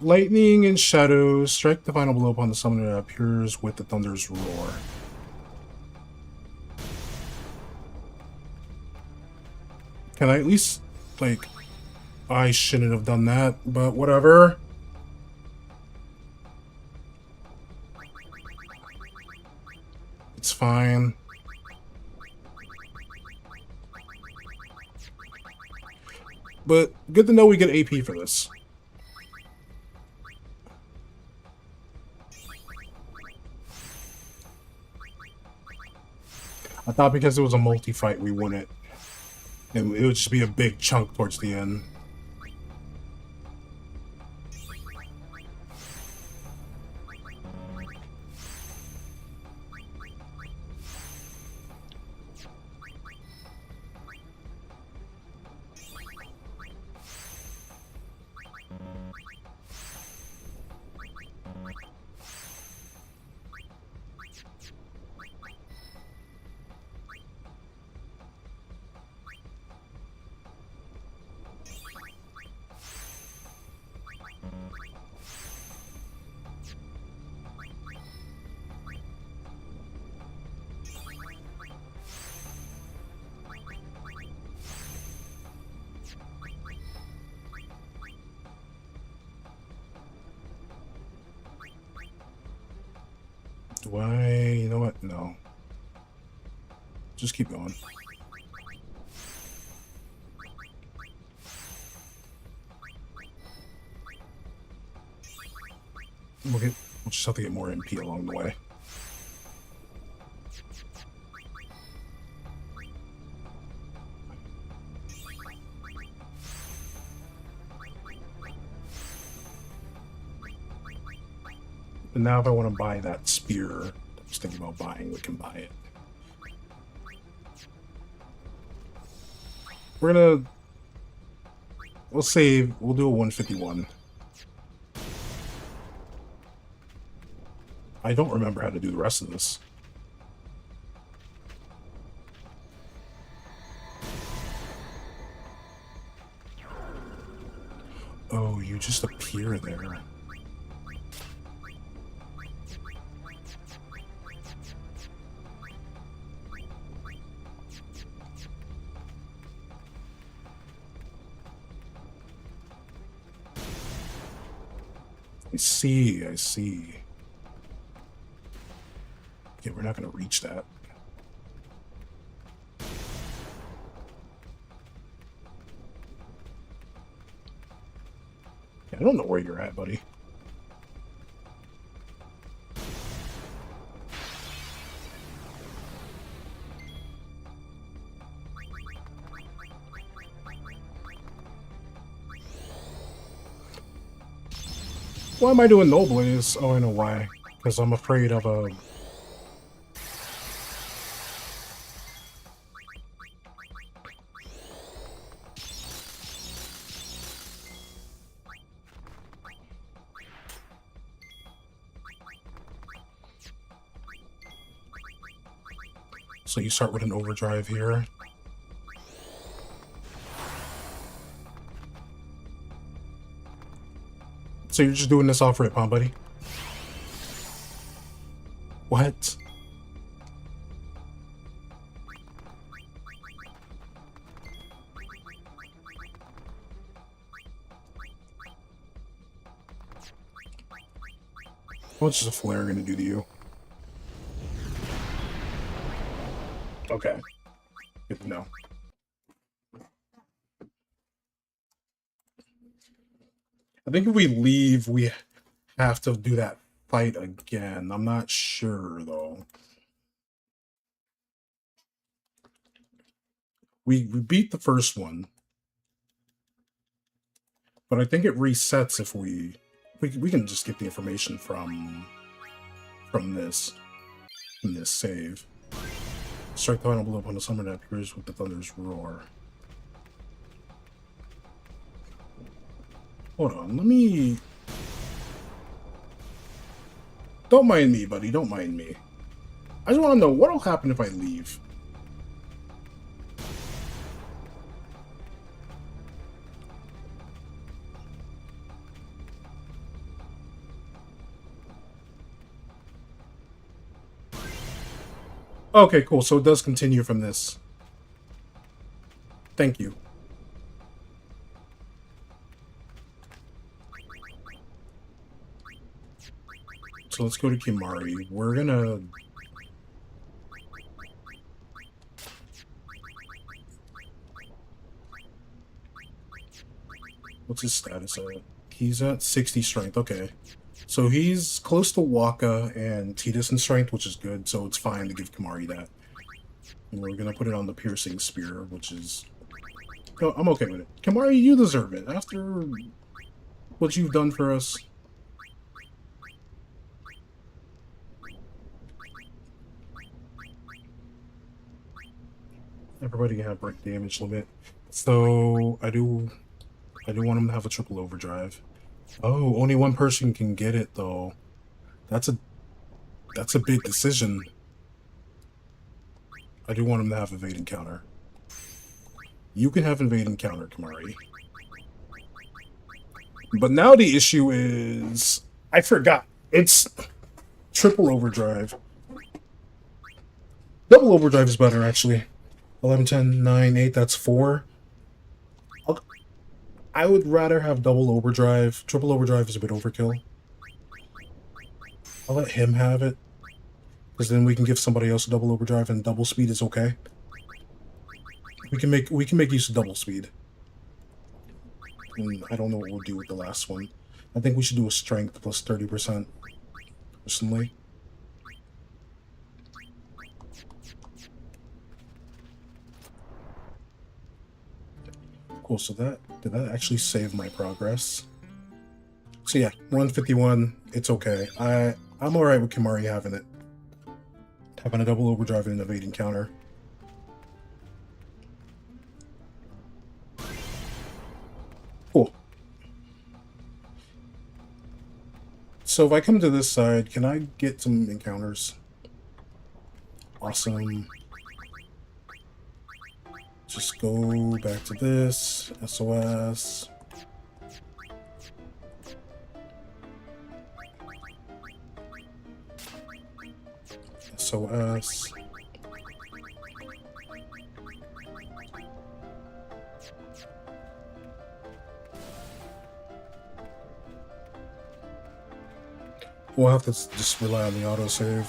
Lightning and shadows strike the final blow upon the summoner that appears with the thunder's roar. Can I at least, like, I shouldn't have done that, but whatever. It's fine. But good to know we get AP for this. I thought because it was a multi-fight we wouldn't. And it would just be a big chunk towards the end. Do I... You know what? No. Just keep going. We'll just have to get more MP along the way. And now if I want to buy that spear, I was thinking about buying, we can buy it. We're gonna... We'll save, we'll do a 151. I don't remember how to do the rest of this. Oh, you just appear there. I see, I see. Okay, we're not going to reach that. I don't know where you're at, buddy. Why am I doing no blaze? Oh, I know why. Because I'm afraid of a... So you start with an overdrive here. So you're just doing this off rip, huh, buddy? What? What's a flare gonna do to you? Okay. Good to know. I think if we leave, we have to do that fight again. I'm not sure, though. We beat the first one. But I think it resets if we can just get the information from this save. Strike the final blow upon the summer that appears with the thunder's roar. Hold on, let me... Don't mind me, buddy, don't mind me. I just want to know what'll happen if I leave. Okay, cool. So it does continue from this. Thank you. So let's go to Kimari. We're gonna... What's his status at? He's at 60 strength. Okay. So he's close to Waka and Tidus in strength, which is good, so it's fine to give Kimari that. And we're gonna put it on the piercing spear, which is... No, I'm okay with it. Kimari, you deserve it. After what you've done for us. Everybody can have break damage limit. So I do want him to have a triple overdrive. Oh, only one person can get it though. That's a big decision. I do want him to have evade and counter. You can have evade and counter, Kimari. But now the issue is... I forgot. It's triple overdrive. Double overdrive is better, actually. 11, 10, 9, 8, that's 4. I would rather have double overdrive. Triple overdrive is a bit overkill. I'll let him have it. Because then we can give somebody else a double overdrive and double speed is okay. We can make use of double speed. And I don't know what we'll do with the last one. I think we should do a strength plus 30%, personally. Cool, so did that actually save my progress? So yeah, 151, it's okay. I'm alright with Kimari having it. Having a double overdrive and an evading counter. Cool. So if I come to this side, can I get some encounters? Awesome. Just go back to this. SOS. SOS. We'll have to just rely on the autosave.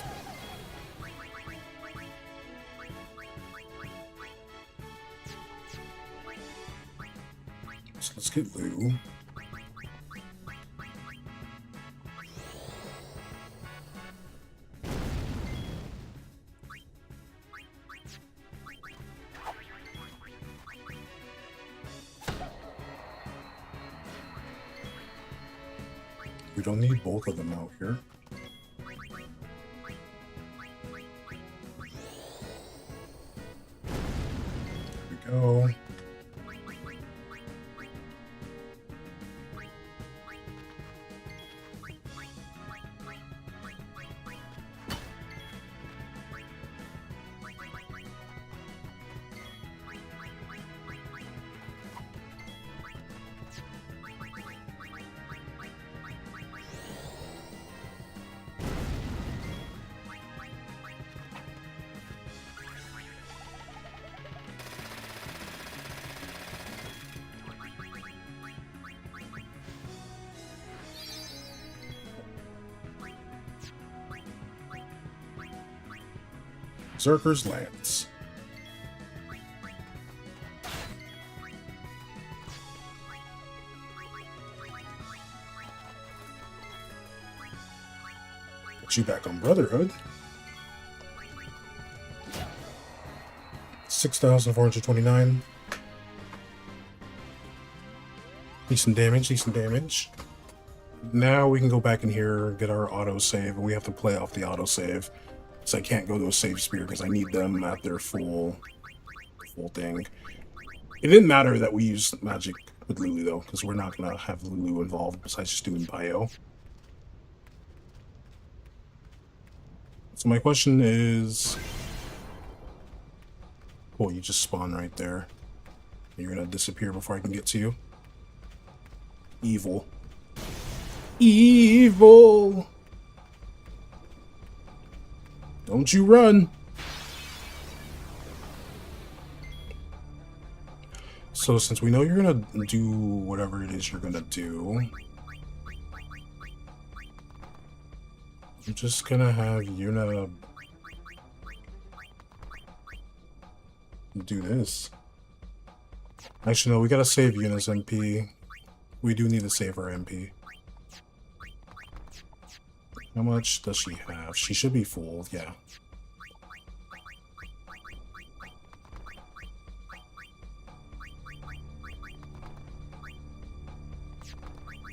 So let's get Lou. We don't need both of them out here. There we go. Berserker's Lance. Put you back on Brotherhood. 6,429. Decent damage, decent damage. Now we can go back in here and get our autosave, and we have to play off the autosave. So I can't go to a save spear because I need them at their full thing. It didn't matter that we used magic with Lulu though, because we're not gonna have Lulu involved besides just doing bio. So my question is, oh, you just spawn right there. You're gonna disappear before I can get to you. Evil. Evil! Don't you run! So since we know you're gonna do whatever it is you're gonna do, I'm just gonna have Yuna do this. Actually, no, we gotta save Yuna's MP. We do need to save our MP. How much does she have? She should be full, yeah.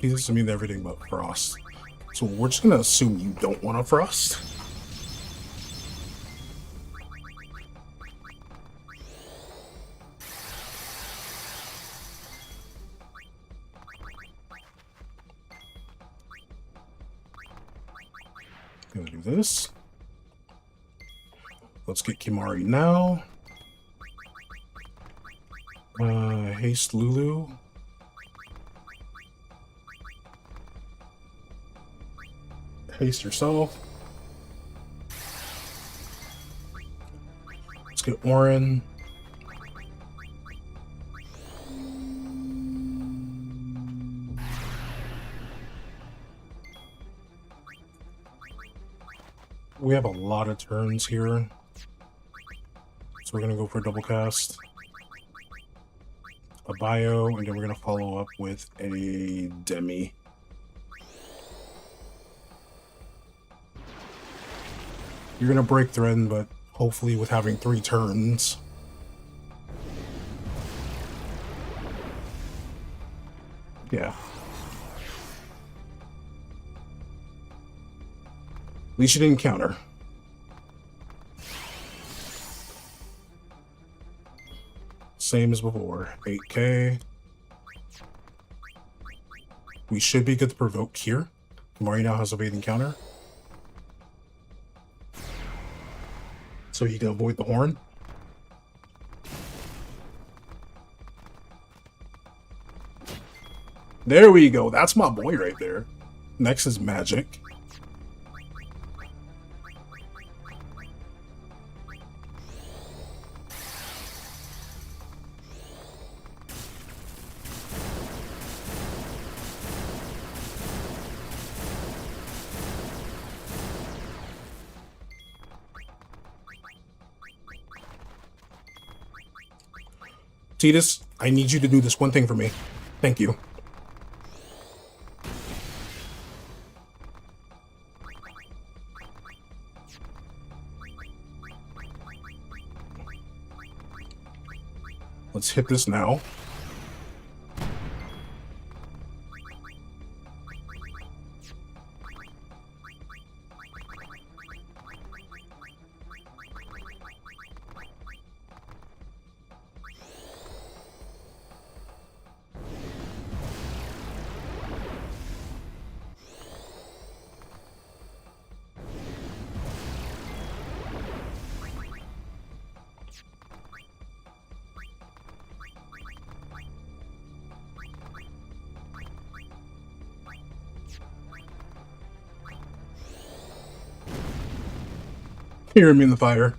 He doesn't mean everything but Frost. So we're just gonna assume you don't want a Frost. Gonna do this. Let's get Kimari now. Haste Lulu. Haste yourself. Let's get Orin. We have a lot of turns here. So we're gonna go for a double cast. A bio, and then we're gonna follow up with a demi. You're gonna break Threaten, but hopefully with having 3 turns. Yeah. At least you didn't counter. Same as before. 8k. We should be good to provoke here. Mari now has a bathing counter. So he can avoid the horn. There we go. That's my boy right there. Next is Magic. Titus, I need you to do this one thing for me. Thank you. Let's hit this now. Hear me in the fire.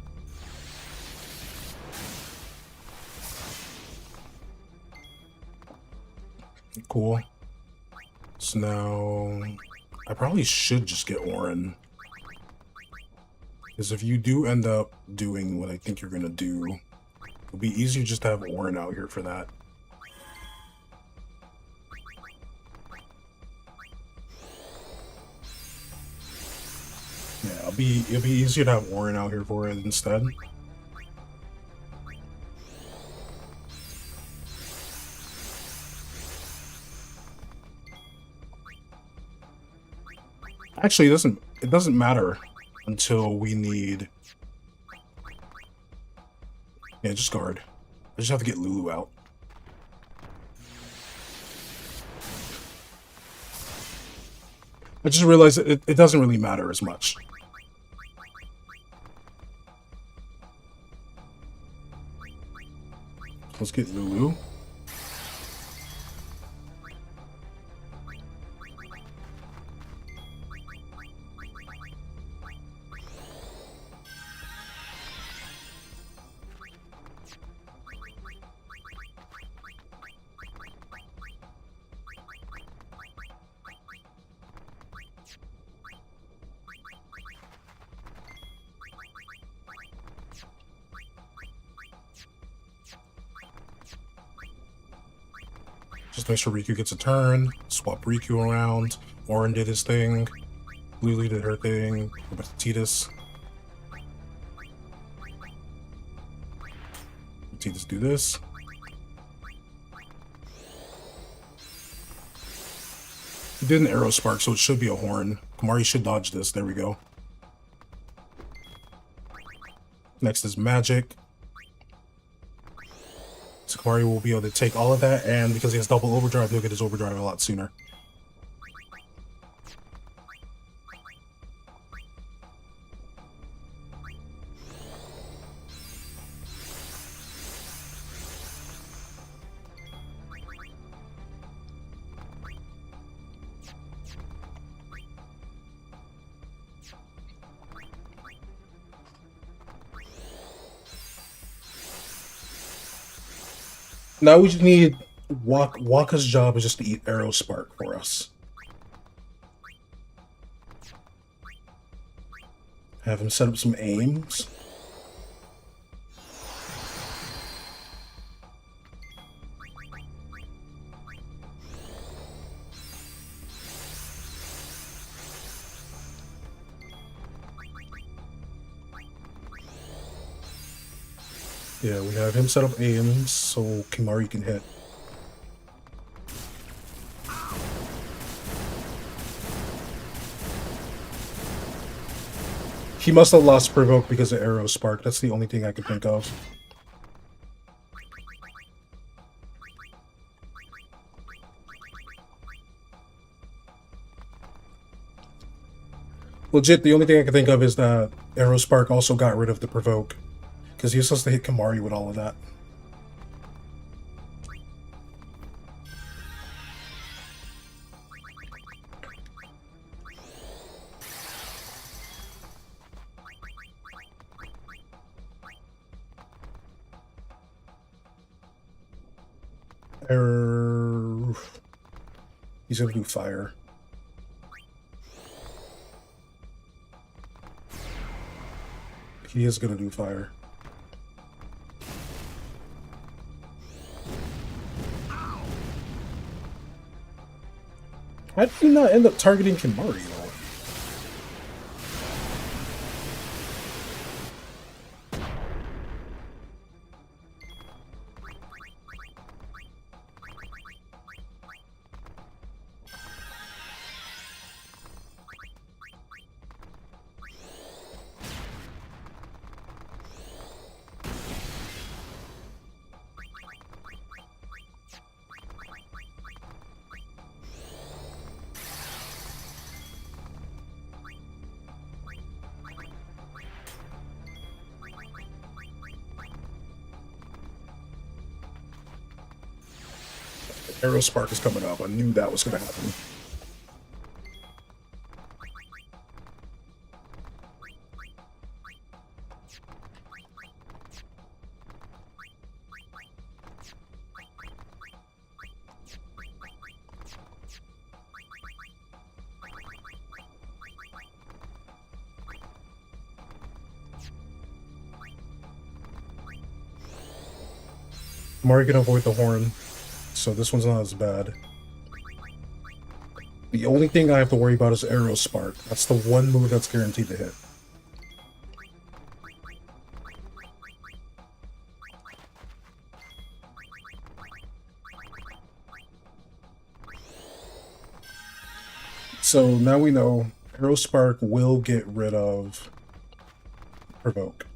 Cool. So now I probably should just get Orin. Because if you do end up doing what I think you're gonna do, it'll be easier just to have Orin out here for that. Yeah, it'll be easier to have Orin out here for it instead. Actually, it doesn't matter until we need. Yeah, just guard. I just have to get Lulu out. I just realized it doesn't really matter as much. Let's get Lulu. Just make sure Riku gets a turn. Swap Riku around. Orin did his thing. Lulu did her thing. Go back to Titus. Titus do this. He did an arrow spark, so it should be a horn. Kamari should dodge this. There we go. Next is Magic. So Kamari will be able to take all of that, and because he has double overdrive, he'll get his overdrive a lot sooner. Now we just need Waka's job is just to eat arrow spark for us. Have him set up some aims. Yeah, we have him set up aims so Kimari can hit. He must have lost Provoke because of Arrow Spark. That's the only thing I can think of. Legit, the only thing I can think of is that Arrow Spark also got rid of the Provoke. Because he was supposed to hit Kimari with all of that. He's gonna do fire. He is gonna do fire. How did he not end up targeting Kimari though? Arrow Spark is coming up. I knew that was going to happen. Mari can avoid the horn, so this one's not as bad. The only thing I have to worry about is Arrow Spark. That's the one move that's guaranteed to hit. So now we know Arrow Spark will get rid of Provoke.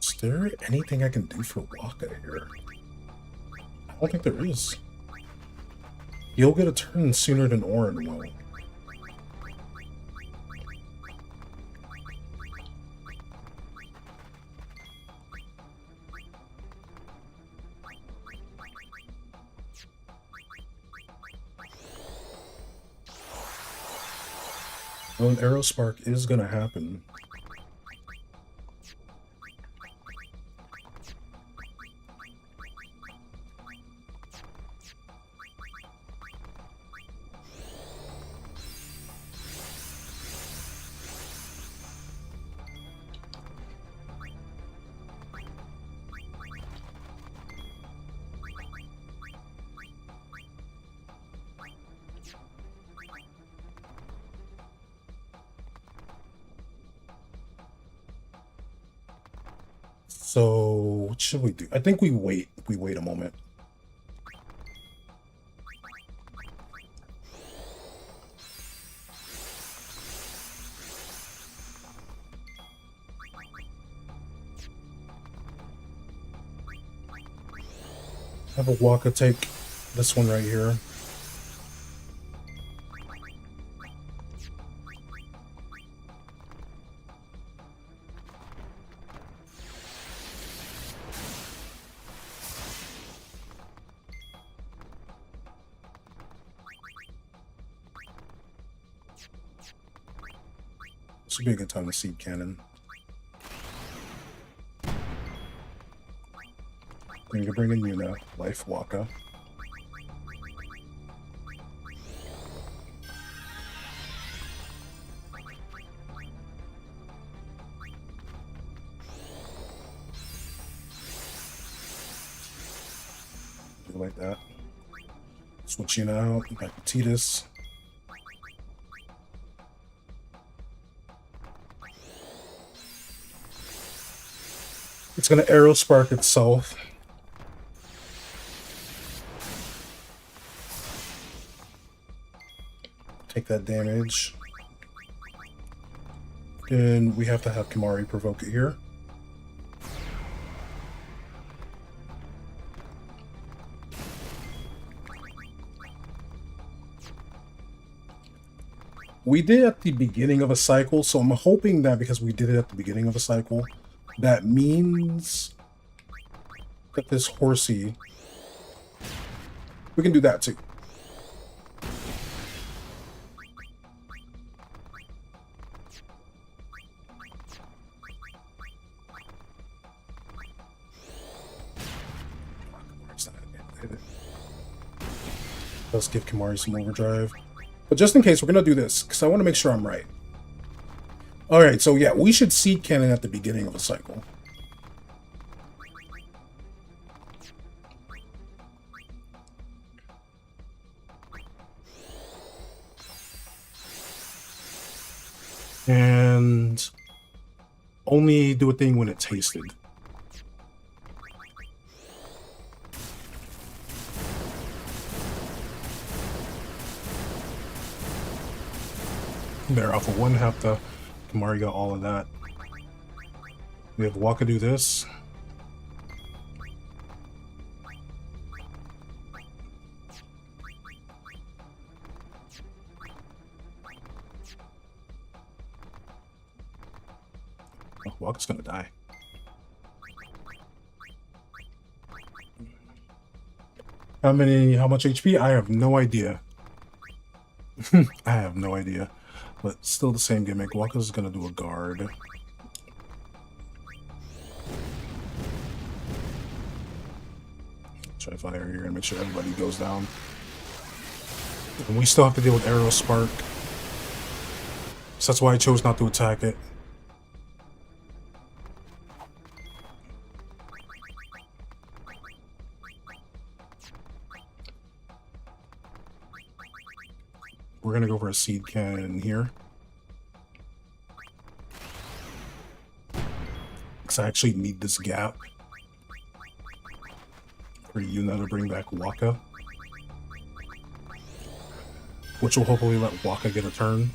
Is there anything I can do for Waka here? I don't think there is. You'll get a turn sooner than Orin will. Well, an Arrow Spark is gonna happen. So what should we do? I think we wait. We wait a moment. Have a Waka take this one right here. This would be a good time to seed cannon. Going to bring in Yuna, Life Waka. Do like that. Switch Yuna out, back to Tidus. It's going to Arrow Spark itself. Take that damage. And we have to have Kimahri provoke it here. We did at the beginning of a cycle, so I'm hoping that because we did it at the beginning of a cycle, that means that this horsey, we can do that too. Let's give Kimahri some overdrive. But just in case, we're going to do this, because I want to make sure I'm right. Alright, so yeah, we should seed cannon at the beginning of a cycle. And only do a thing when it's hasted. There, off of one, have to Kimahri got all of that. We have Waka do this. Oh, Waka's gonna die. How much HP? I have no idea. I have no idea. But still the same gimmick. Waka's gonna do a guard. Try fire here and make sure everybody goes down. And we still have to deal with Arrow Spark. So that's why I chose not to attack it. We're gonna go for a seed cannon here. Because I actually need this gap for Yuna to bring back Waka. Which will hopefully let Waka get a turn.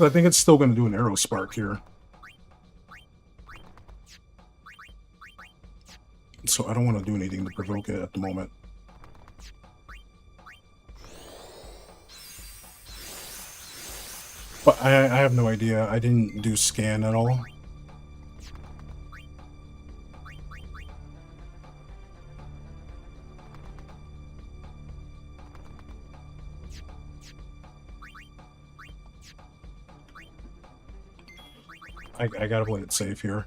I think it's still going to do an Arrow Spark here. So I don't want to do anything to provoke it at the moment. But I have no idea. I didn't do scan at all. I gotta play it safe here.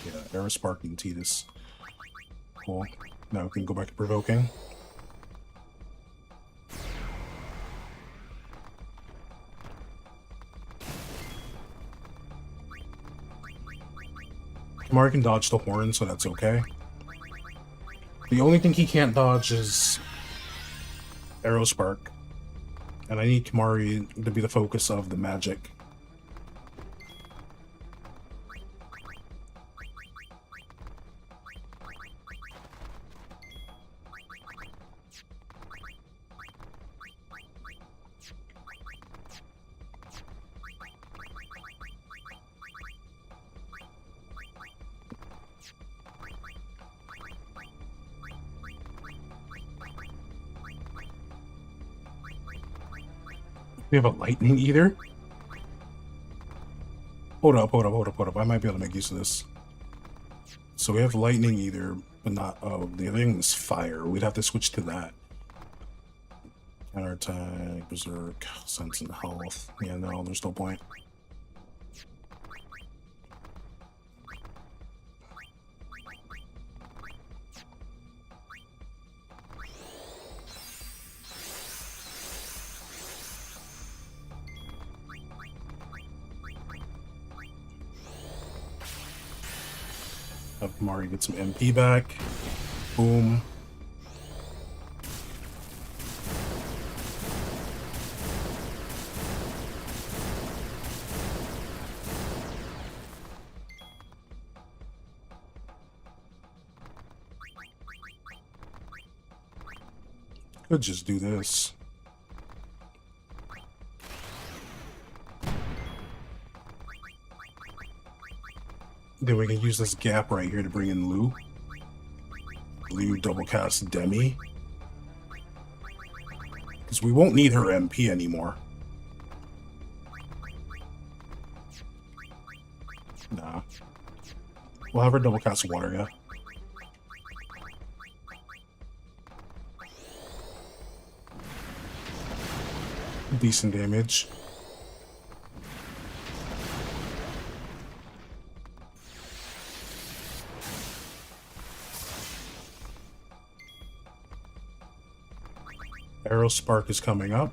Yeah, Arrow Spark and Tidus. Cool. Now we can go back to provoking. Kimahri can dodge the horn, so that's okay. The only thing he can't dodge is Arrow Spark. And I need Kimahri to be the focus of the magic. We have a lightning either. Hold up. I might be able to make use of this. So we have lightning either, but not. Oh, the other thing is fire. We'd have to switch to that. Counterattack, berserk, sense and health. Yeah, no, there's no point. Have Mari get some MP back. Boom. Could just do this. Then we can use this gap right here to bring in Lu. Lu double cast Demi. Because we won't need her MP anymore. Nah. We'll have her double cast Water, yeah. Decent damage. Arrow Spark is coming up.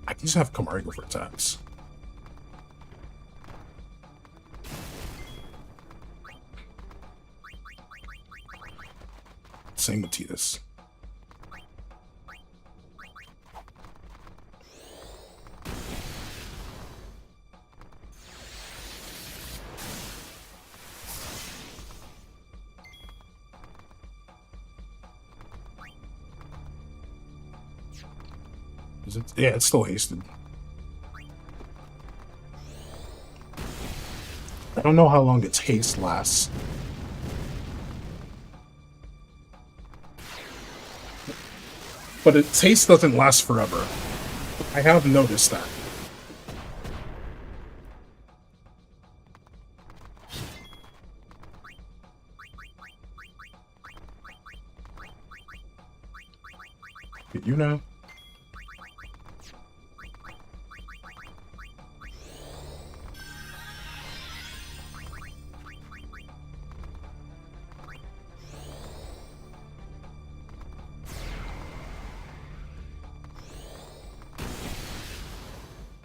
I can just have Kamari go for attacks. Same with Titus. Is it? Yeah, it's still hasted. I don't know how long its haste lasts. But its haste doesn't last forever. I have noticed that. Get you now.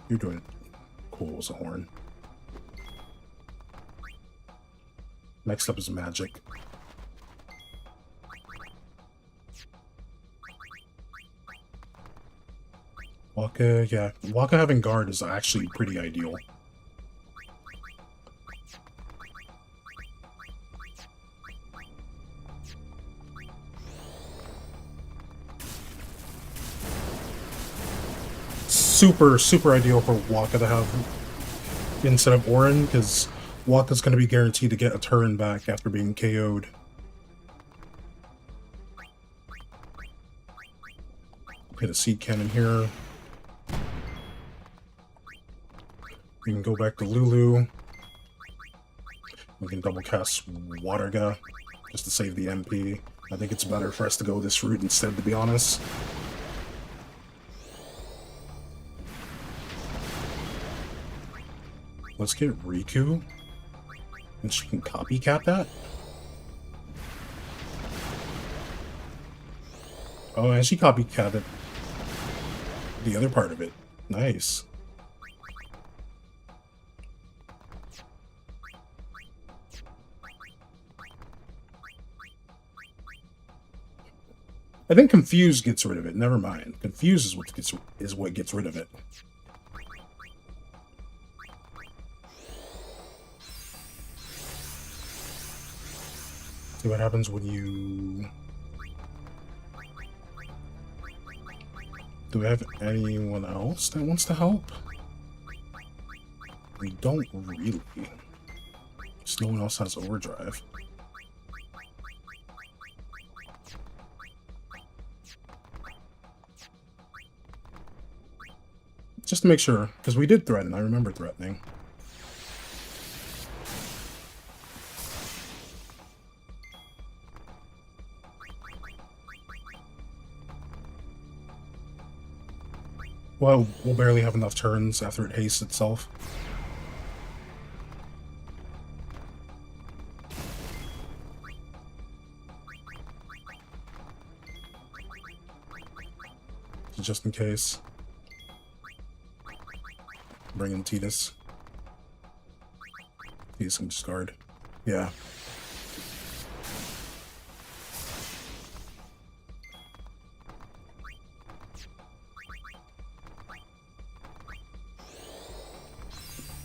You're doing cool as a horn. Next up is magic. Waka, yeah. Waka having guard is actually pretty ideal. Super ideal for Waka to have instead of Orin, because Waka's going to be guaranteed to get a turn back after being KO'd. Hit a seed cannon here. We can go back to Lulu. We can double cast Waterga just to save the MP. I think it's better for us to go this route instead, to be honest. Let's get Riku, and she can copycat that. Oh, and she copycatted the other part of it. Nice. I think Confuse gets rid of it. Never mind. Confuse is what gets rid of it. See what happens when you... Do we have anyone else that wants to help? We don't really. Because no one else has overdrive. Just to make sure, because we did threaten. I remember threatening. Well, we'll barely have enough turns after it hastes itself. Just in case. Bring in Titus. Titus can discard. Yeah.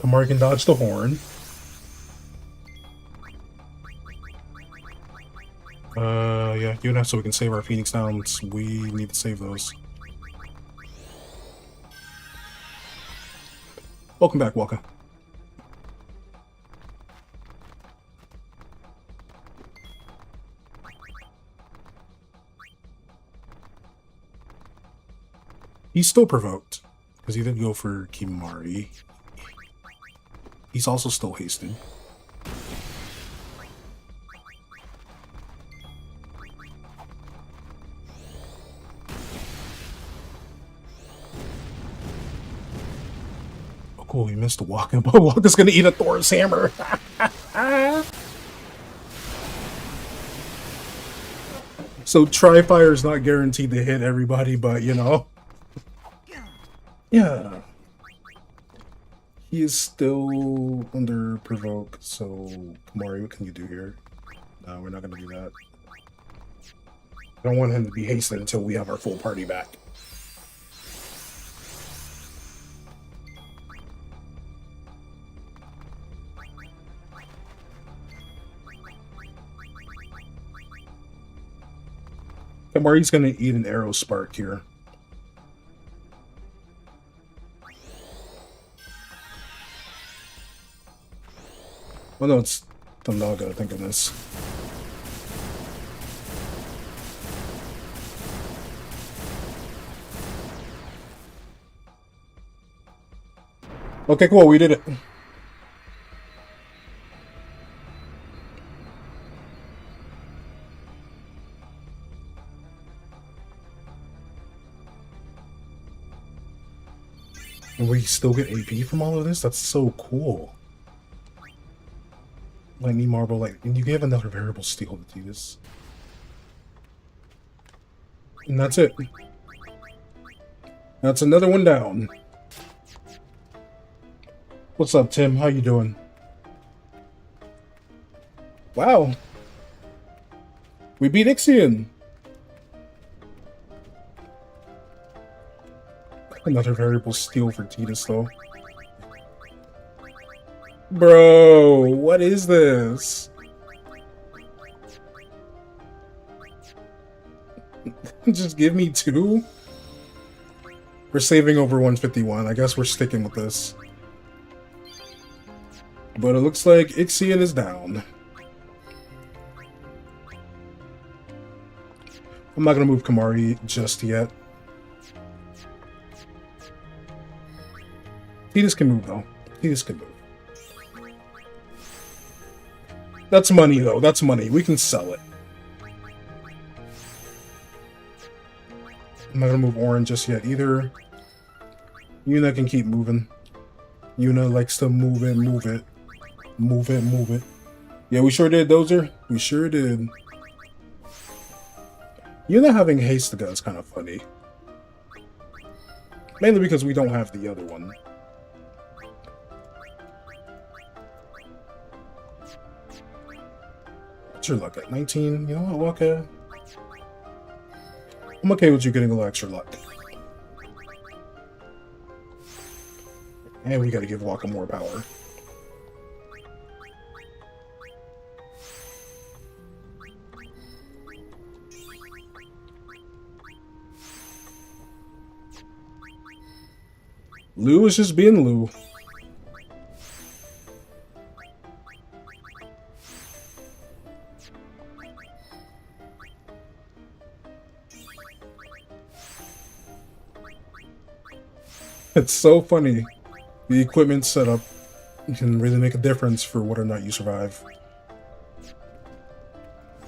Kamari can dodge the horn. Yeah, Yuna, so we can save our Phoenix Downs. We need to save those. Welcome back, Walker. He's still provoked, because he did go for Kimari. He's also still hasted. Oh, cool, he missed a Waka, but Waka's gonna eat a Thor's hammer. So Tri-Fire is not guaranteed to hit everybody, but you know. Yeah. He is still under provoke, so Kamari, what can you do here? No, we're not gonna do that. I don't want him to be hasted until we have our full party back. Kamari's gonna eat an arrow spark here. Well, no, it's I'm not gonna think of this. Okay, cool, we did it. And we still get AP from all of this? That's so cool. Lightning Marble, like, and you gave another variable steal to do this. And that's it. That's another one down. What's up, Tim? How you doing? Wow. We beat Ixion. Another variable steal for Titus, though. Bro, what is this? Just give me 2? We're saving over 151. I guess we're sticking with this. But it looks like Ixion is down. I'm not going to move Kamari just yet. Titus can move, though. Titus can move. That's money, though. That's money. We can sell it. I'm not gonna move Orange just yet, either. Yuna can keep moving. Yuna likes to move it, move it. Move it, move it. Yeah, we sure did, Dozer. We sure did. Yuna having Hastiga is kind of funny. Mainly because we don't have the other one. What's your luck at? 19? You know what, Waka? I'm okay with you getting a little extra luck. And we gotta give Waka more power. Lou is just being Lou. It's so funny. The equipment setup can really make a difference for whether or not you survive.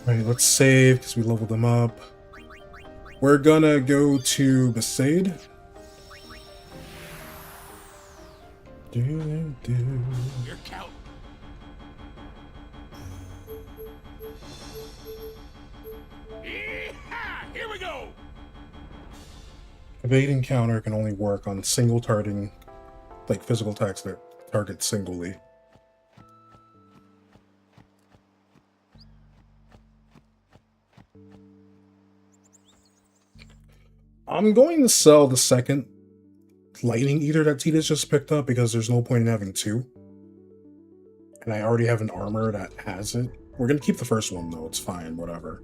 Alright, let's save because we leveled them up. We're gonna go to Besaid. Your count. Yeehaw! Here we go. Evading counter can only work on single targeting, like physical attacks that target singly. I'm going to sell the second lightning eater that Tita's just picked up because there's no point in having two. And I already have an armor that has it. We're going to keep the first one though, it's fine, whatever.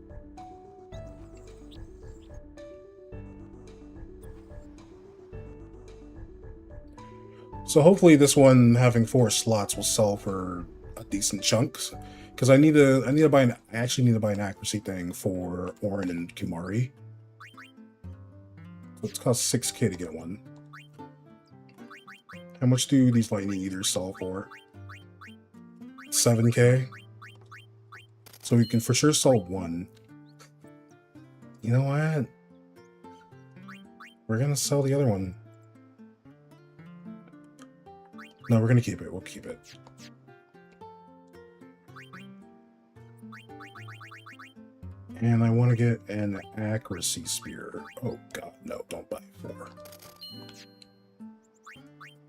So hopefully this one having 4 slots will sell for a decent chunk. Because I actually need to buy an accuracy thing for Orin and Kimari. So it's cost 6k to get one. How much do these lightning eaters sell for? 7k? So we can for sure sell one. You know what? We're gonna sell the other one. No, we're gonna keep it. We'll keep it. And I want to get an accuracy spear. Oh god, no, don't buy 4.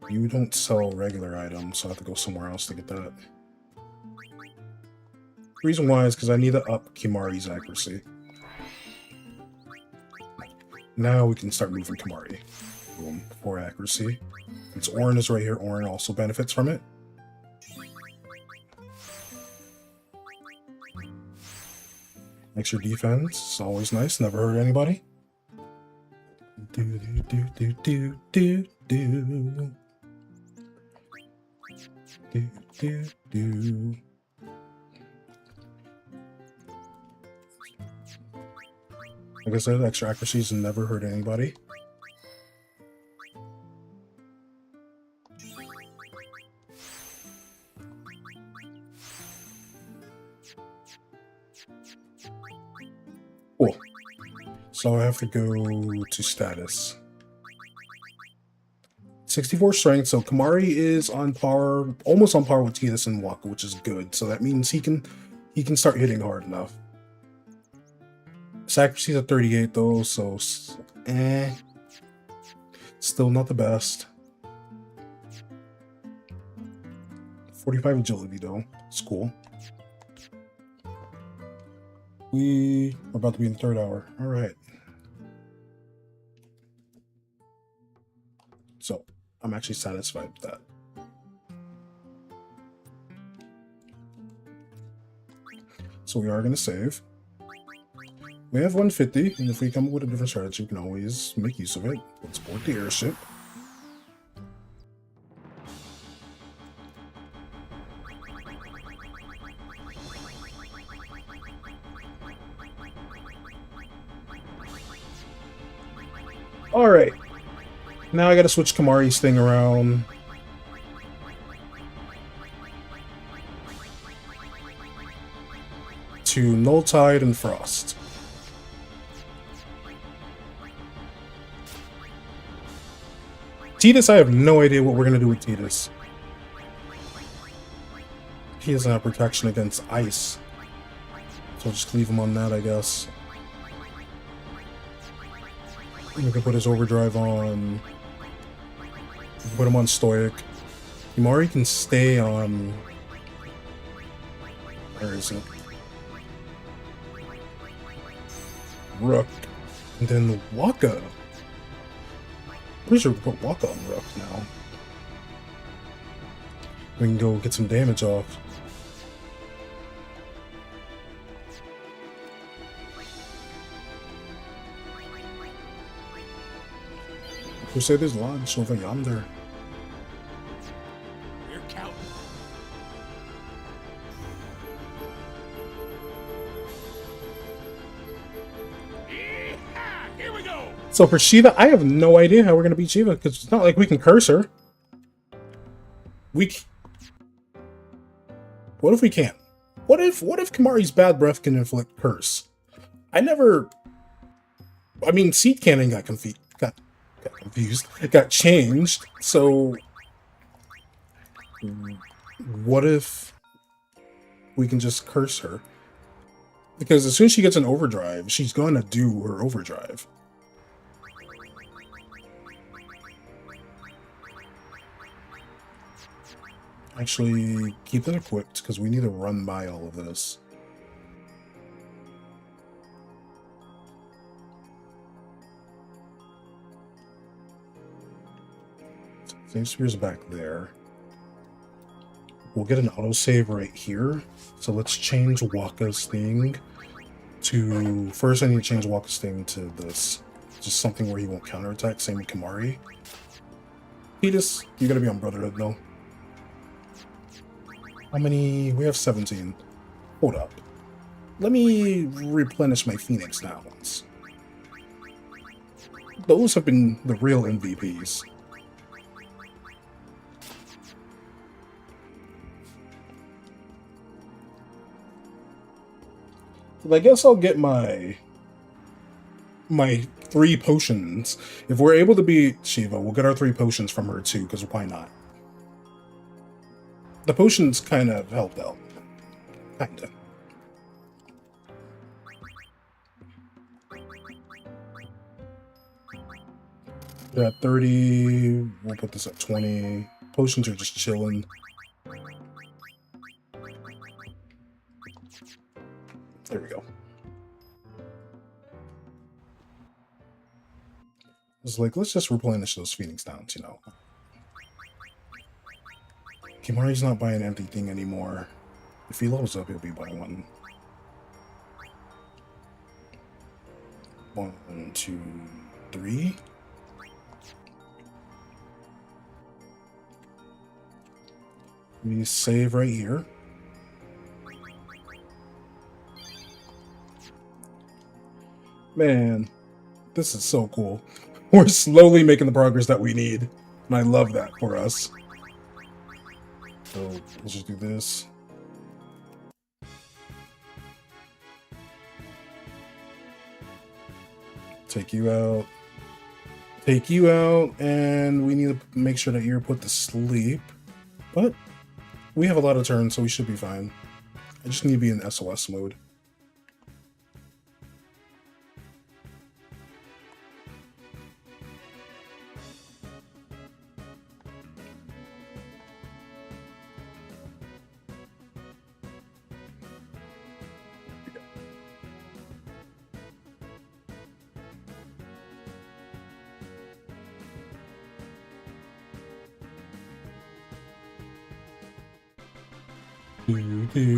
You don't sell regular items, so I have to go somewhere else to get that. Reason why is because I need to up Kimari's accuracy. Now we can start moving Kimari. Boom, 4 accuracy. It's Orin is right here. Orin also benefits from it. Extra defense. It's always nice. Never hurt anybody. Do do do do do do do. Do do do. Like I said, extra accuracies never hurt anybody. Cool. So I have to go to status. 64 strength, so Kimari is on par, almost on par with Tidus and Waka, which is good. So that means he can start hitting hard enough. His accuracy's at 38 though, so still not the best. 45 agility though, it's cool. We are about to be in the 3rd hour. All right. So I'm actually satisfied with that. So we are going to save. We have 150, and if we come up with a different strategy, we can always make use of it. Let's board the airship. Alright. Now I gotta switch Kimari's thing around. To Null Tide and Frost. Tidus, I have no idea what we're gonna do with Tidus. He doesn't have protection against ice. So I'll just leave him on that, I guess. We can put his overdrive on. Put him on Stoic. Kimari can stay on. Where is it? Rook. And then Waka. Pretty sure we put Waka on Rook now. We can go get some damage off. Crusader's Lodge over yonder. Your count. Yeehaw! Here we go. So for Shiva, I have no idea how we're gonna beat Shiva because it's not like we can curse her. What if we can't? What if Kamari's bad breath can inflict curse? I mean, seed cannon got confused. It got changed. So what if we can just curse her? Because as soon as she gets an overdrive, she's going to do her overdrive. Actually, keep it equipped because we need to run by all of this. Save Spear's back there. We'll get an autosave right here. So let's change Waka's thing to... First, I need to change Waka's thing to this. Just something where he won't counterattack. Same with Kamari. Petus, you gotta be on Brotherhood, though. How many? We have 17. Hold up. Let me replenish my Phoenix Downs. Those have been the real MVPs. I guess I'll get my 3 potions. If we're able to beat Shiva, we'll get our 3 potions from her too, because why not? The potions kind of helped out. Kinda. We're at 30. We'll put this at 20. Potions are just chilling. There we go. It's like, let's just replenish those Phoenix Downs, you know. Kimari's not buying empty thing anymore. If he levels up, he'll be buying one. 1, 2, 3. We save right here. Man, this is so cool. We're slowly making the progress that we need. And I love that for us. So let's just do this. Take you out. Take you out. And we need to make sure that you're put to sleep. But we have a lot of turns, so we should be fine. I just need to be in SOS mode.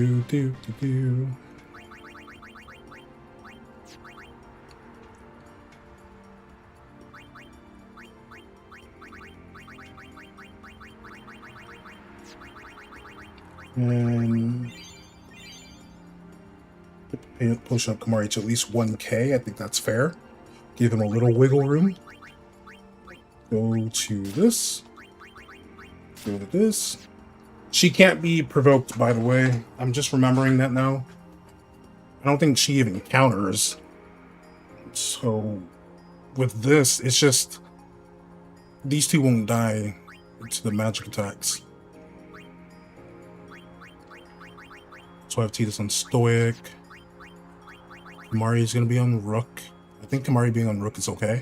Do. And push up Kamari to at least 1k. I think that's fair. Give him a little wiggle room. Go to this. Go to this. She can't be provoked, by the way. I'm just remembering that now. I don't think she even counters. So, with this, it's just... These two won't die to the magic attacks. So I have Titus on Stoic. Kamari is going to be on Rook. I think Kamari being on Rook is okay.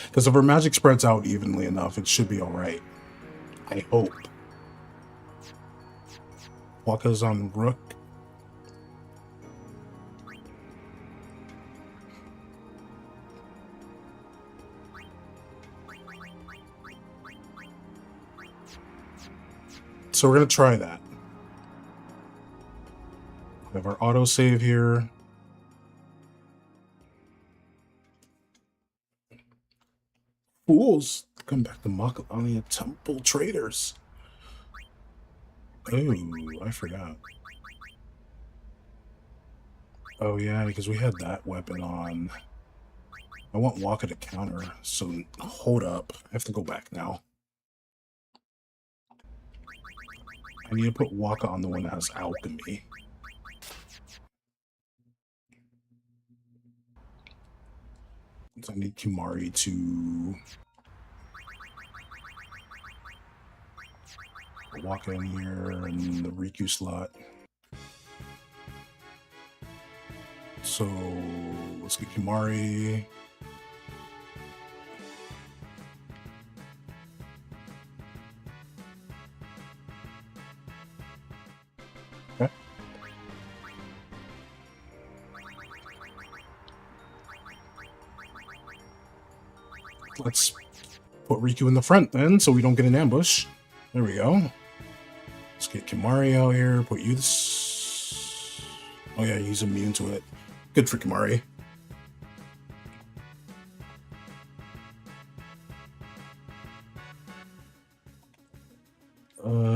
Because if her magic spreads out evenly enough, it should be alright. I hope. Waka's on Rook. So we're going to try that. We have our autosave here. Fools, come back to Makalania Temple Traders. Oh, I forgot. Oh yeah, because we had that weapon on. I want Waka to counter, so hold up. I have to go back now. I need to put Waka on the one that has alchemy. So I need Kimari to walk in here in the Riku slot. So let's get Kimari. Okay. Let's put Riku in the front then, so we don't get an ambush. There we go. Let's get Kimari out here. Put you this. Oh yeah, he's immune to it. Good for Kimari.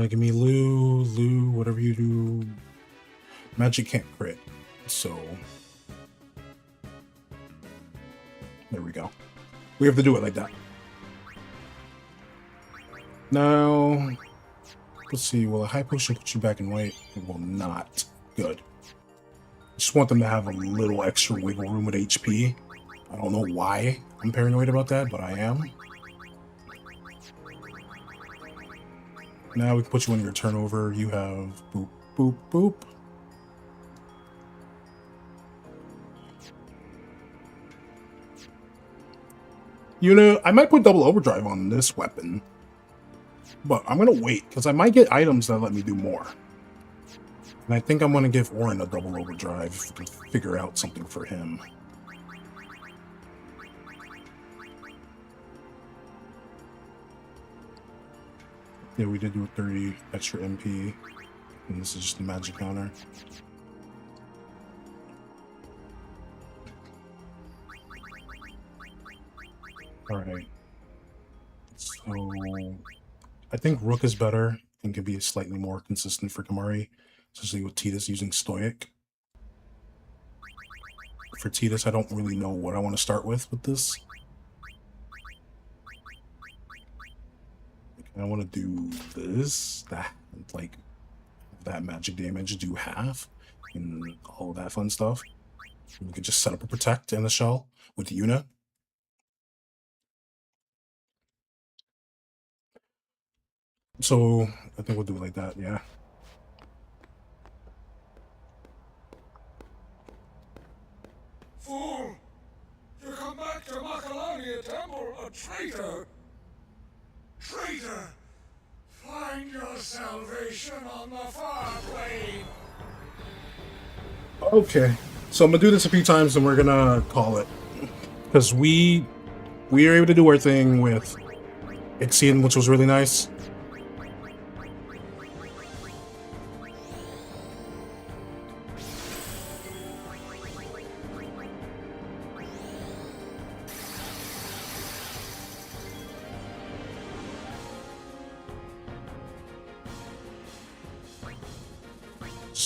Give me Lou, whatever you do. Magic can't crit, so there we go. We have to do it like that. Now, let's see. Will a high potion put you back in white? It will not. Good. Just want them to have a little extra wiggle room with HP. I don't know why I'm paranoid about that, but I am. Now we can put you in your turnover. You have boop, boop, boop. You know, I might put double overdrive on this weapon, but I'm going to wait because I might get items that let me do more. And I think I'm going to give Orin a double overdrive if we can figure out something for him. Yeah, we did do a 30 extra MP, and this is just a magic counter. Alright. So, I think Rook is better and can be slightly more consistent for Kimari, especially with Tidus using Stoic. For Tidus, I don't really know what I want to start with this. I want to do this, that, like, that magic damage, do half, and all that fun stuff. We could just set up a Protect and a Shell with Yuna. So, I think we'll do it like that, yeah. Fool! You come back to Makalania Temple a traitor! Traitor! Find your salvation on the far plane! Okay, so I'm gonna do this a few times and we're gonna call it. Because we were able to do our thing with Ixion, which was really nice.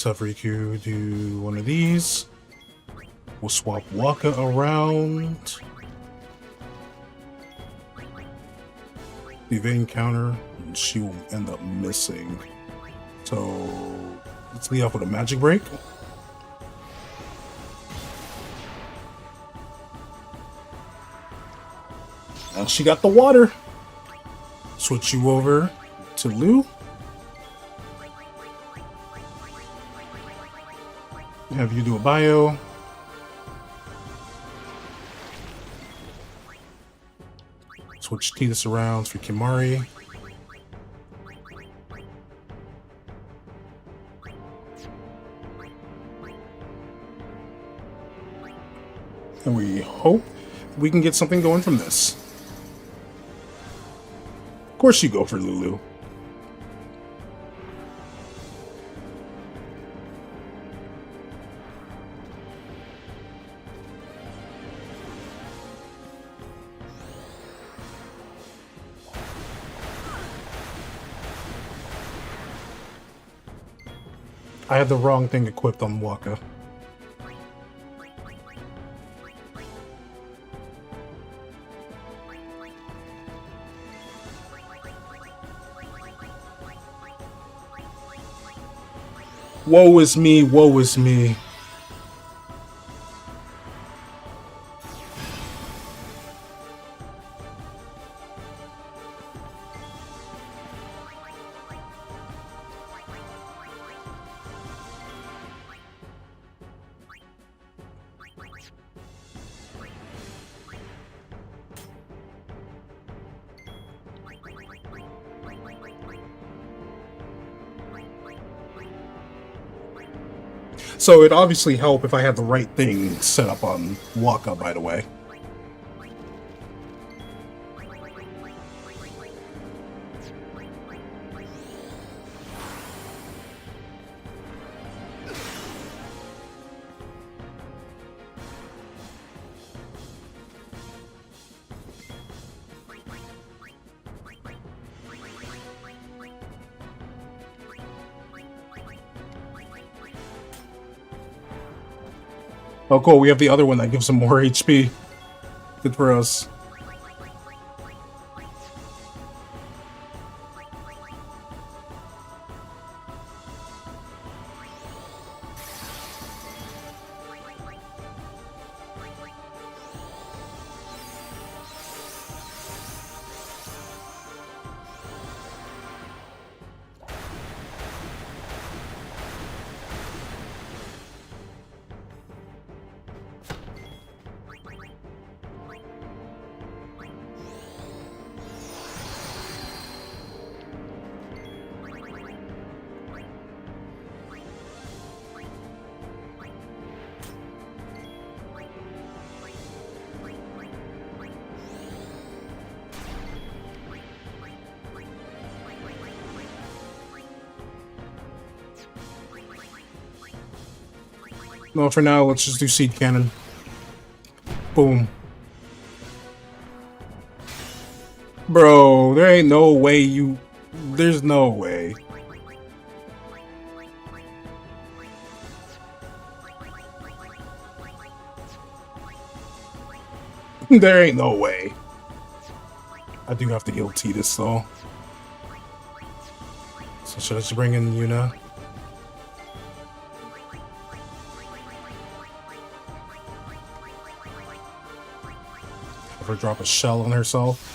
Riku do one of these. We'll swap Waka around. The evading counter, and she will end up missing. So let's lead off with a magic break. Now she got the water. Switch you over to Lou. Have you do a bio. Switch Tidus around for Kimari. And we hope we can get something going from this. Of course you go for Lulu. I had the wrong thing equipped on Waka. Woe is me, woe is me. So it'd obviously help if I had the right thing set up on Waka, by the way. Oh, cool. We have the other one that gives him more HP. Good for us. No, for now, let's just do Seed Cannon. Boom. Bro, there ain't no way you... There's no way. There ain't no way. I do have to heal Tidus, though. So should I just bring in Yuna? Have her drop a shell on herself.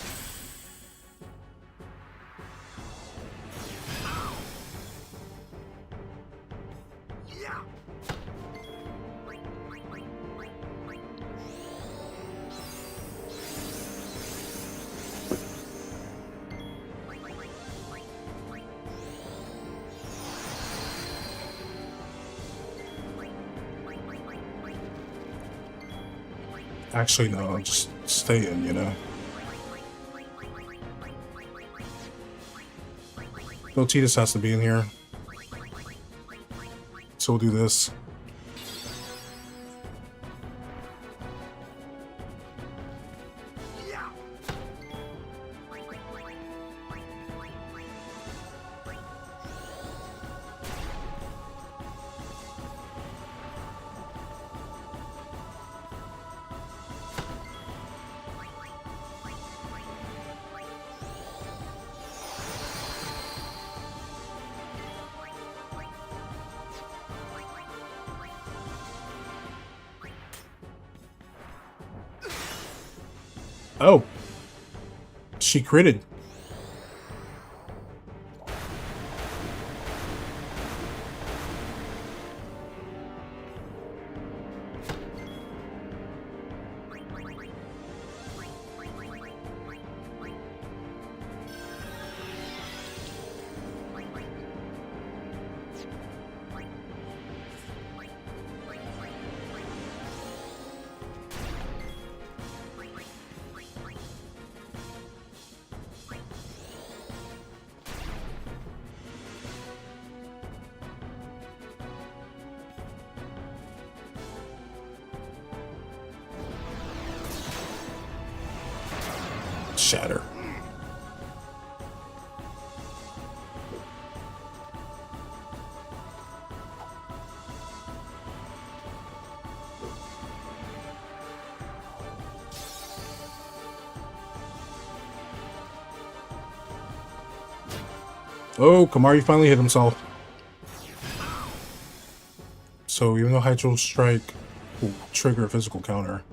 Actually, no, just stay in, you know. No, Tidus has to be in here. So we'll do this. Oh. She critted. Shatter. Oh, Kamari finally hit himself. So even though Hydro Strike will trigger a physical counter.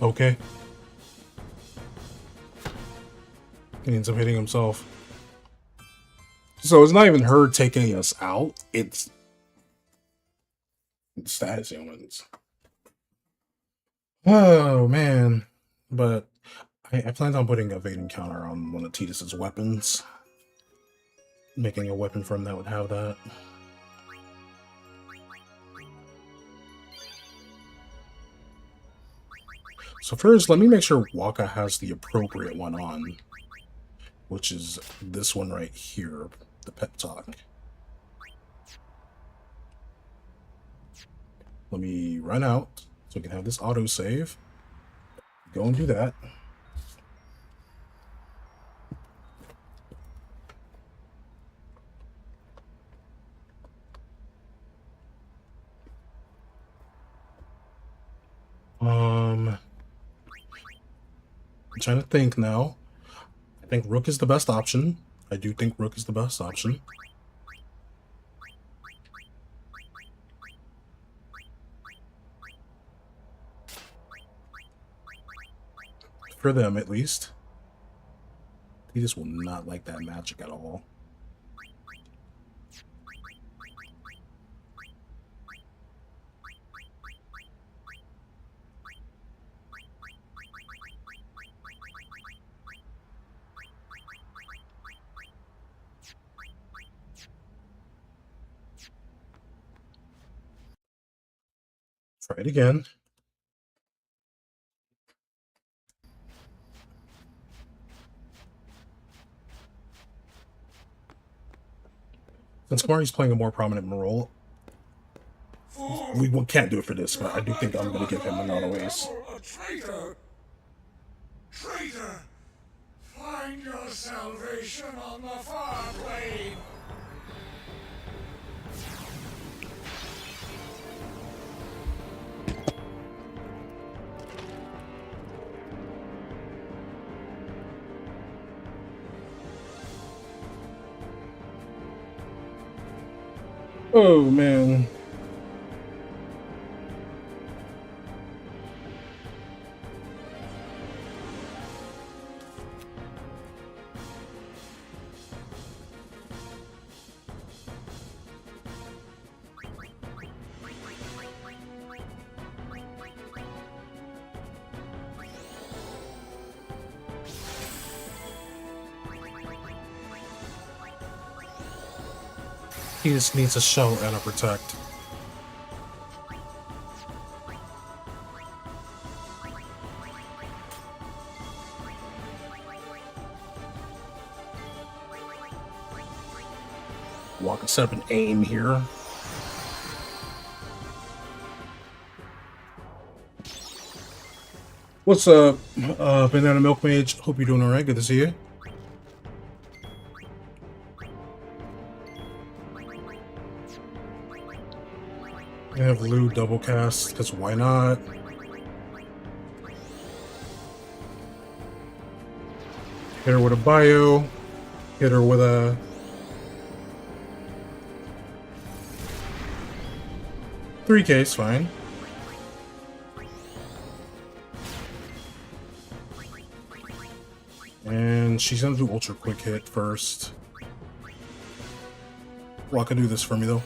Okay. He ends up hitting himself. So it's not even her taking us out. It's status ailments. Oh, man. But I planned on putting a evading counter on one of Tidus's weapons. Making a weapon for him that would have that. So first, let me make sure Waka has the appropriate one on, which is this one right here, the pep talk. Let me run out so we can have this autosave. Go and do that. I'm trying to think now. I think Rook is the best option. I do think Rook is the best option. For them, at least. He just will not like that magic at all. Try it again. Since Kamari's playing a more prominent role, we can't do it for this, but I do think I'm going to give him an auto ace. A traitor! Traitor! Find your salvation on the far plane! Oh, man. He just needs a shell and a protect. Waka set up an aim here. What's up, Banana Milk Mage? Hope you're doing alright. Good to see you. I have Lou double cast, because why not? Hit her with a bio. Hit her with a... $3K's fine. And she's gonna do ultra quick hit first. Waka do this for me though.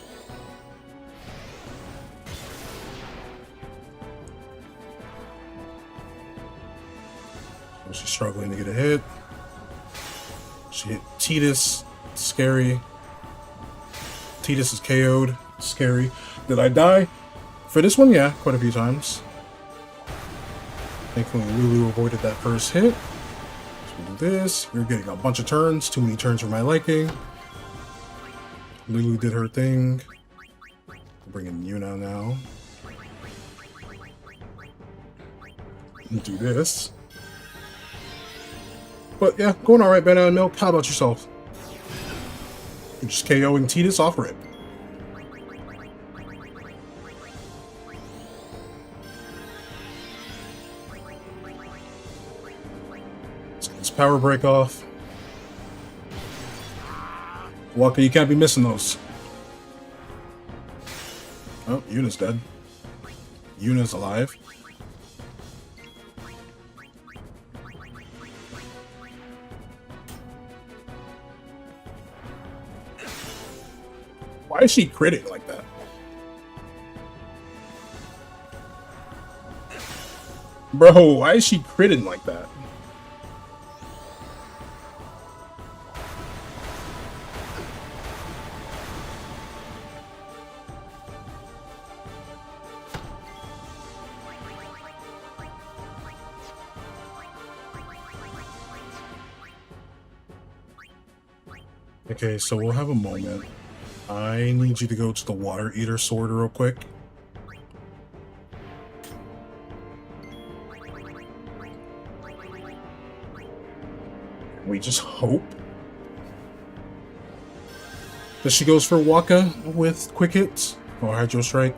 She's struggling to get a hit. She hit Tidus. Scary. Tidus is KO'd. Scary. Did I die? For this one, yeah, quite a few times. Thankfully, Lulu avoided that first hit. So we'll do this. You're getting a bunch of turns. Too many turns for my liking. Lulu did her thing. We'll bring in Yuna now. Do this. But yeah, going alright, Banana Milk. How about yourself? You're just KOing Tidus off rip. Let's get this power break off. Walker, you can't be missing those. Oh, Yuna's dead. Yuna's alive. Why is she critting like that? Bro, why is she critting like that? Okay, so we'll have a moment. I need you to go to the Water Eater Sword real quick. We just hope that she goes for Waka with quick hits or Hydro Strike.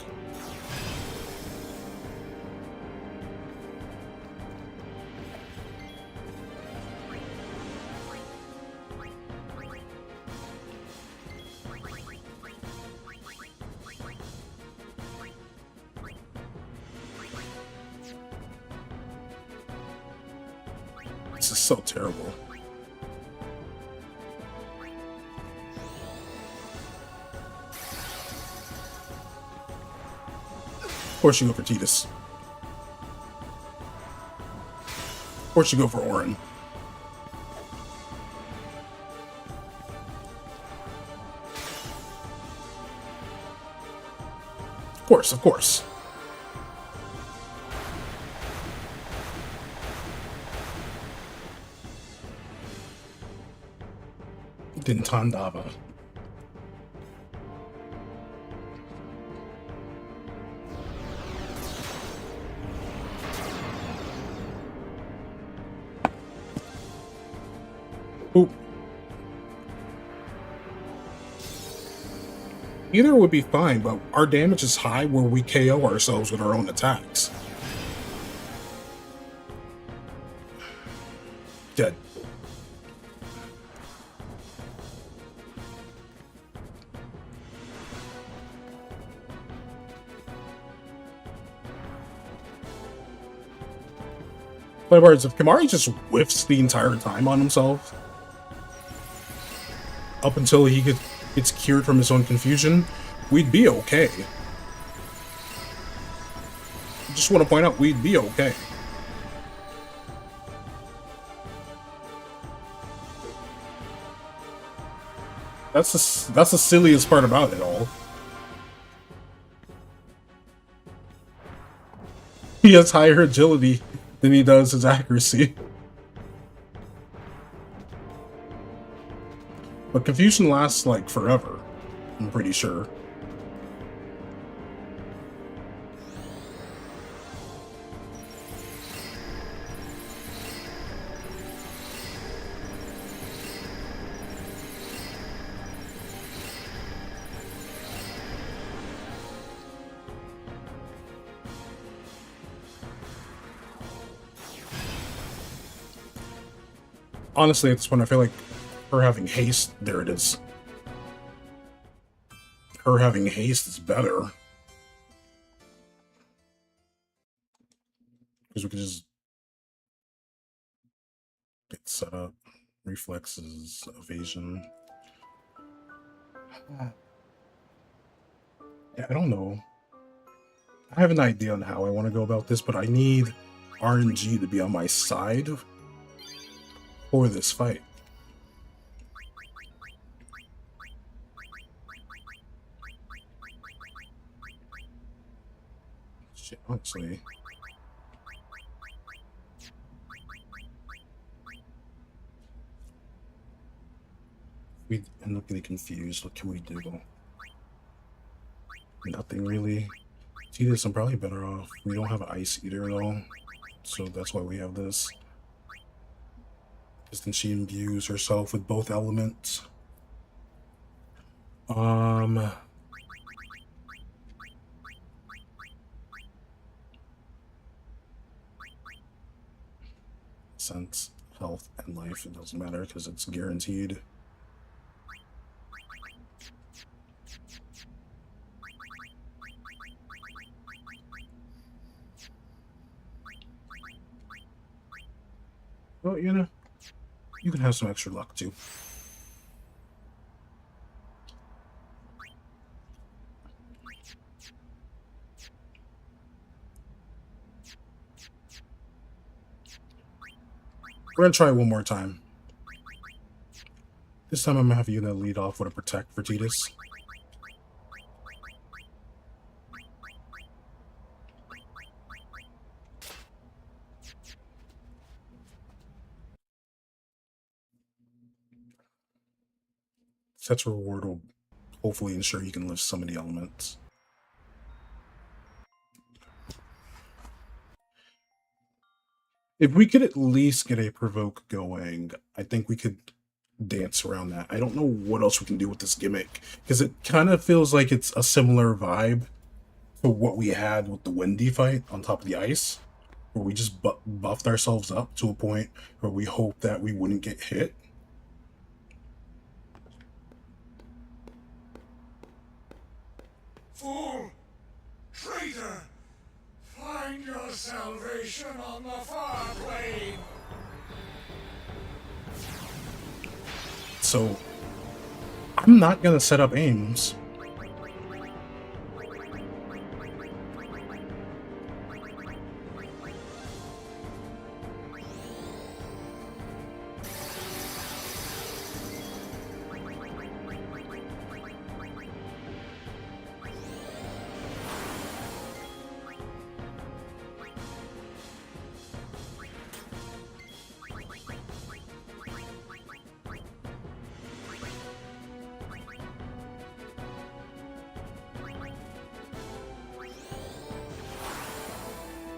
This is so terrible. Of course you go for Tidus. Of course you go for Orin. Of course, of course. Dintandava. Ooh. Either would be fine, but our damage is high where we KO ourselves with our own attacks. Dead. In other words, if Kimari just whiffs the entire time on himself, up until he gets cured from his own confusion, we'd be okay. Just want to point out, we'd be okay. That's the silliest part about it all. He has higher agility than he does his accuracy. But confusion lasts like forever, I'm pretty sure. Honestly, at this point, I feel like her having haste, there it is. Her having haste is better. Because we could just get set up. Reflexes, evasion. Yeah, I don't know. I have an idea on how I want to go about this, but I need RNG to be on my side for this fight. Shit, honestly. We end up getting confused. What can we do? Nothing really. See this, I'm probably better off. We don't have an Ice Eater at all. so that's why we have this. Because then she imbues herself with both elements. Sense, health, and life, it doesn't matter because it's guaranteed. Well, you know, you can have some extra luck too. We're gonna try it one more time. This time I'm gonna have you lead off with a protect for Titus. Such a reward will hopefully ensure you can lift some of the elements. If we could at least get a provoke going, I think we could dance around that. I don't know what else we can do with this gimmick, because it kind of feels like it's a similar vibe to what we had with the Wendy fight on top of the ice, where we just buffed ourselves up to a point where we hoped that we wouldn't get hit. Fool! Traitor! Find your salvation on the far plane! So, I'm not gonna set up aims.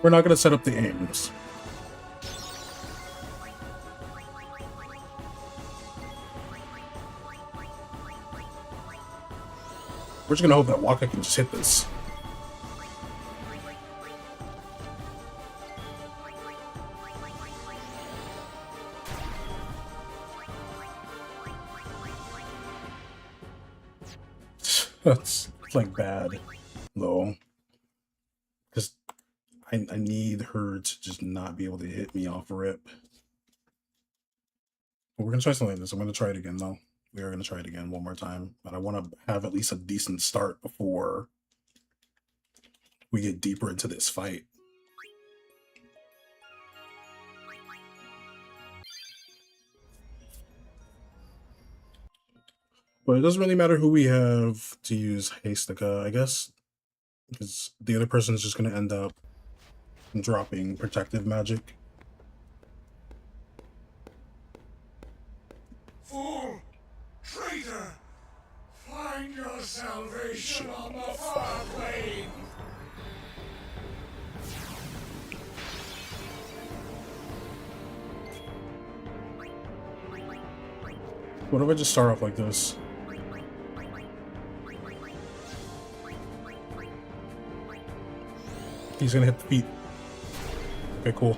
We're not gonna set up the aims. We're just gonna hope that Waka can just hit this. That's like bad, though. Because I need her to just not be able to hit me off rip. But we're gonna try something like this. I'm gonna try it again, though. We are gonna try it again one more time. But I want to have at least a decent start before we get deeper into this fight. But it doesn't really matter who we have to use Hastica, I guess. Because the other person is just going to end up dropping protective magic. Fool! Traitor! Find your salvation on the far plane! What if I just start off like this? He's gonna hit the feet. Okay, cool.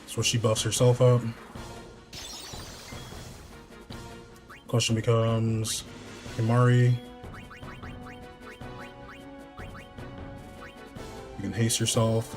So she buffs herself up. Question becomes, Himari, you can haste yourself.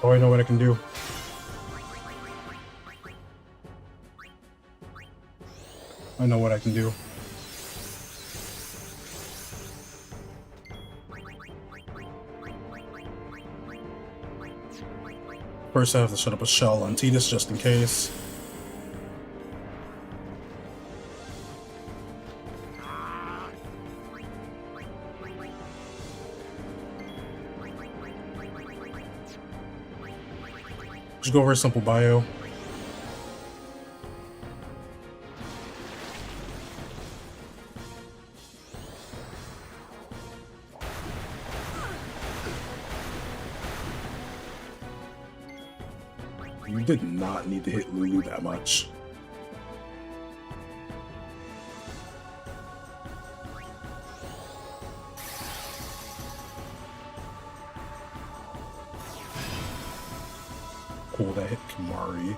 Oh, I know what I can do. I know what I can do. First, I have to set up a shell on Titus just in case. Just go over a simple bio. You did not need to hit Lulu that much. Cool, that hit Kimari.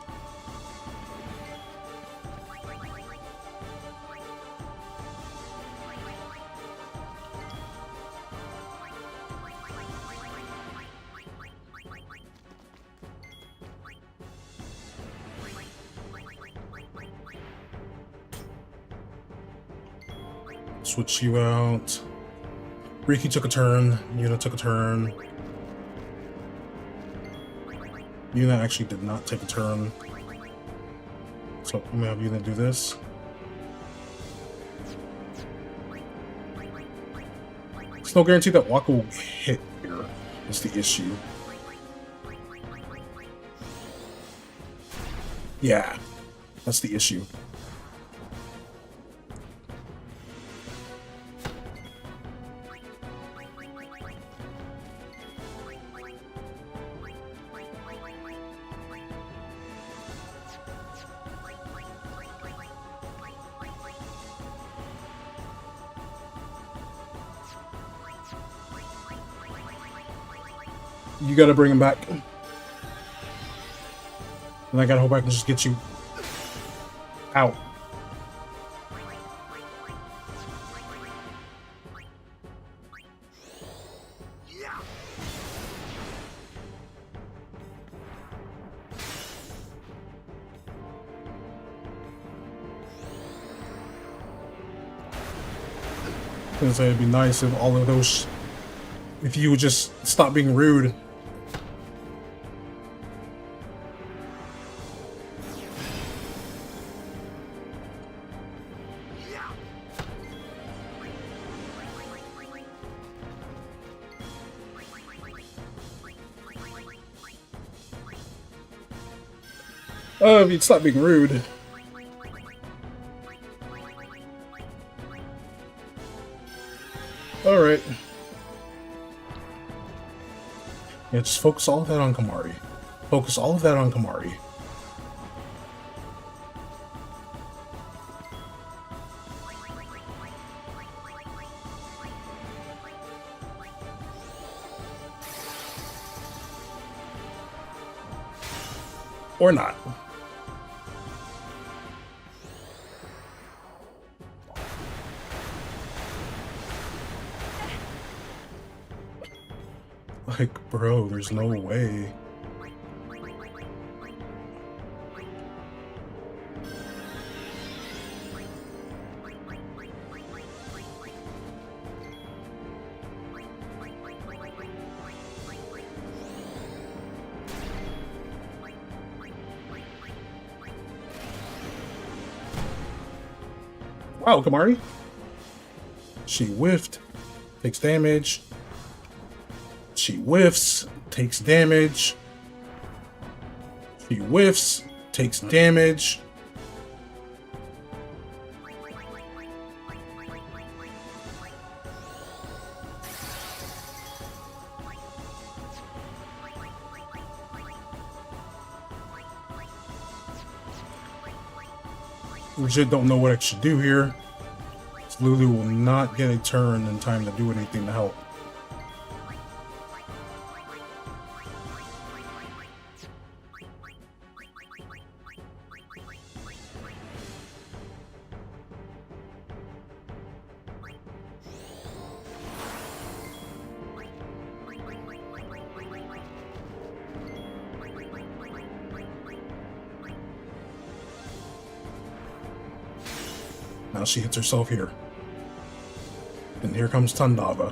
Switch you out. Riki took a turn. Yuna took a turn. Yuna actually did not take a turn. So I'm gonna have Yuna do this. There's no guarantee that Waka will hit here, is the issue. Yeah, that's the issue. You gotta bring him back. And I gotta hope I can just get you out. I was gonna say it'd be nice if all of those, if you would just stop being rude. Oh, if you'd stop being rude. Alright. Yeah, just focus all of that on Kimari. Focus all of that on Kimari. Or not. Like, bro, there's no way. Wow, Kimari. She whiffed, takes damage. She whiffs, takes damage. She whiffs, takes damage. Legit don't know what I should do here. Lulu will not get a turn in time to do anything to help. Now she hits herself here. And here comes Tandava.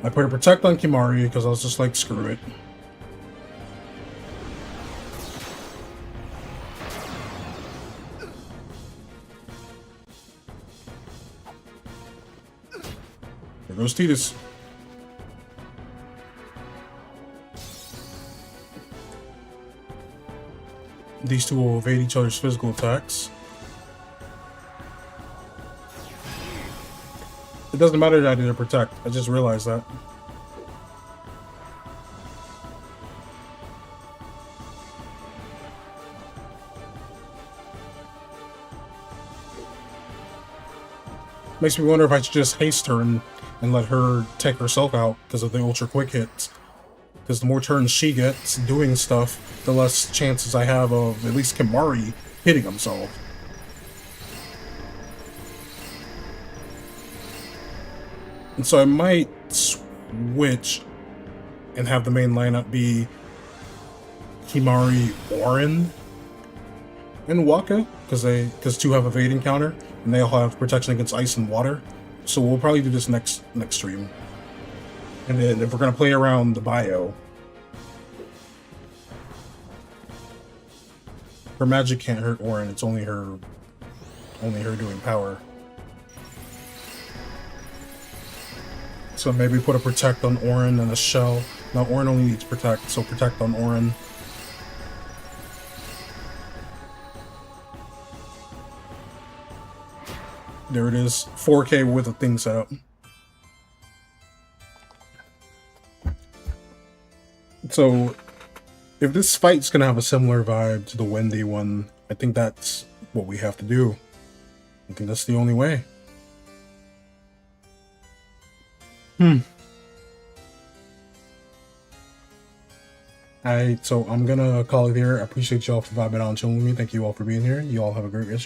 I put a protect on Kimari because I was just like, screw it. There goes Titus. These two will evade each other's physical attacks. It doesn't matter that I didn't protect. I just realized that. Makes me wonder if I should just haste her and let her take herself out because of the ultra quick hits. Because the more turns she gets doing stuff, the less chances I have of at least Kimari hitting himself. And so I might switch and have the main lineup be Kimari, Orin, and Waka, because two have evading counter, and they all have protection against ice and water. So we'll probably do this next stream. And then if we're gonna play around the bio, her magic can't hurt Orin. It's only her doing power. So maybe put a protect on Orin and a shell. Now Orin only needs protect, so protect on Orin. There it is, 4K with a thing set up. So, if this fight's gonna have a similar vibe to the Wendy one, I think that's what we have to do. I think that's the only way. Alright, so I'm gonna call it here. I appreciate y'all for vibing out and chilling with me. Thank you all for being here. You all have a great rest.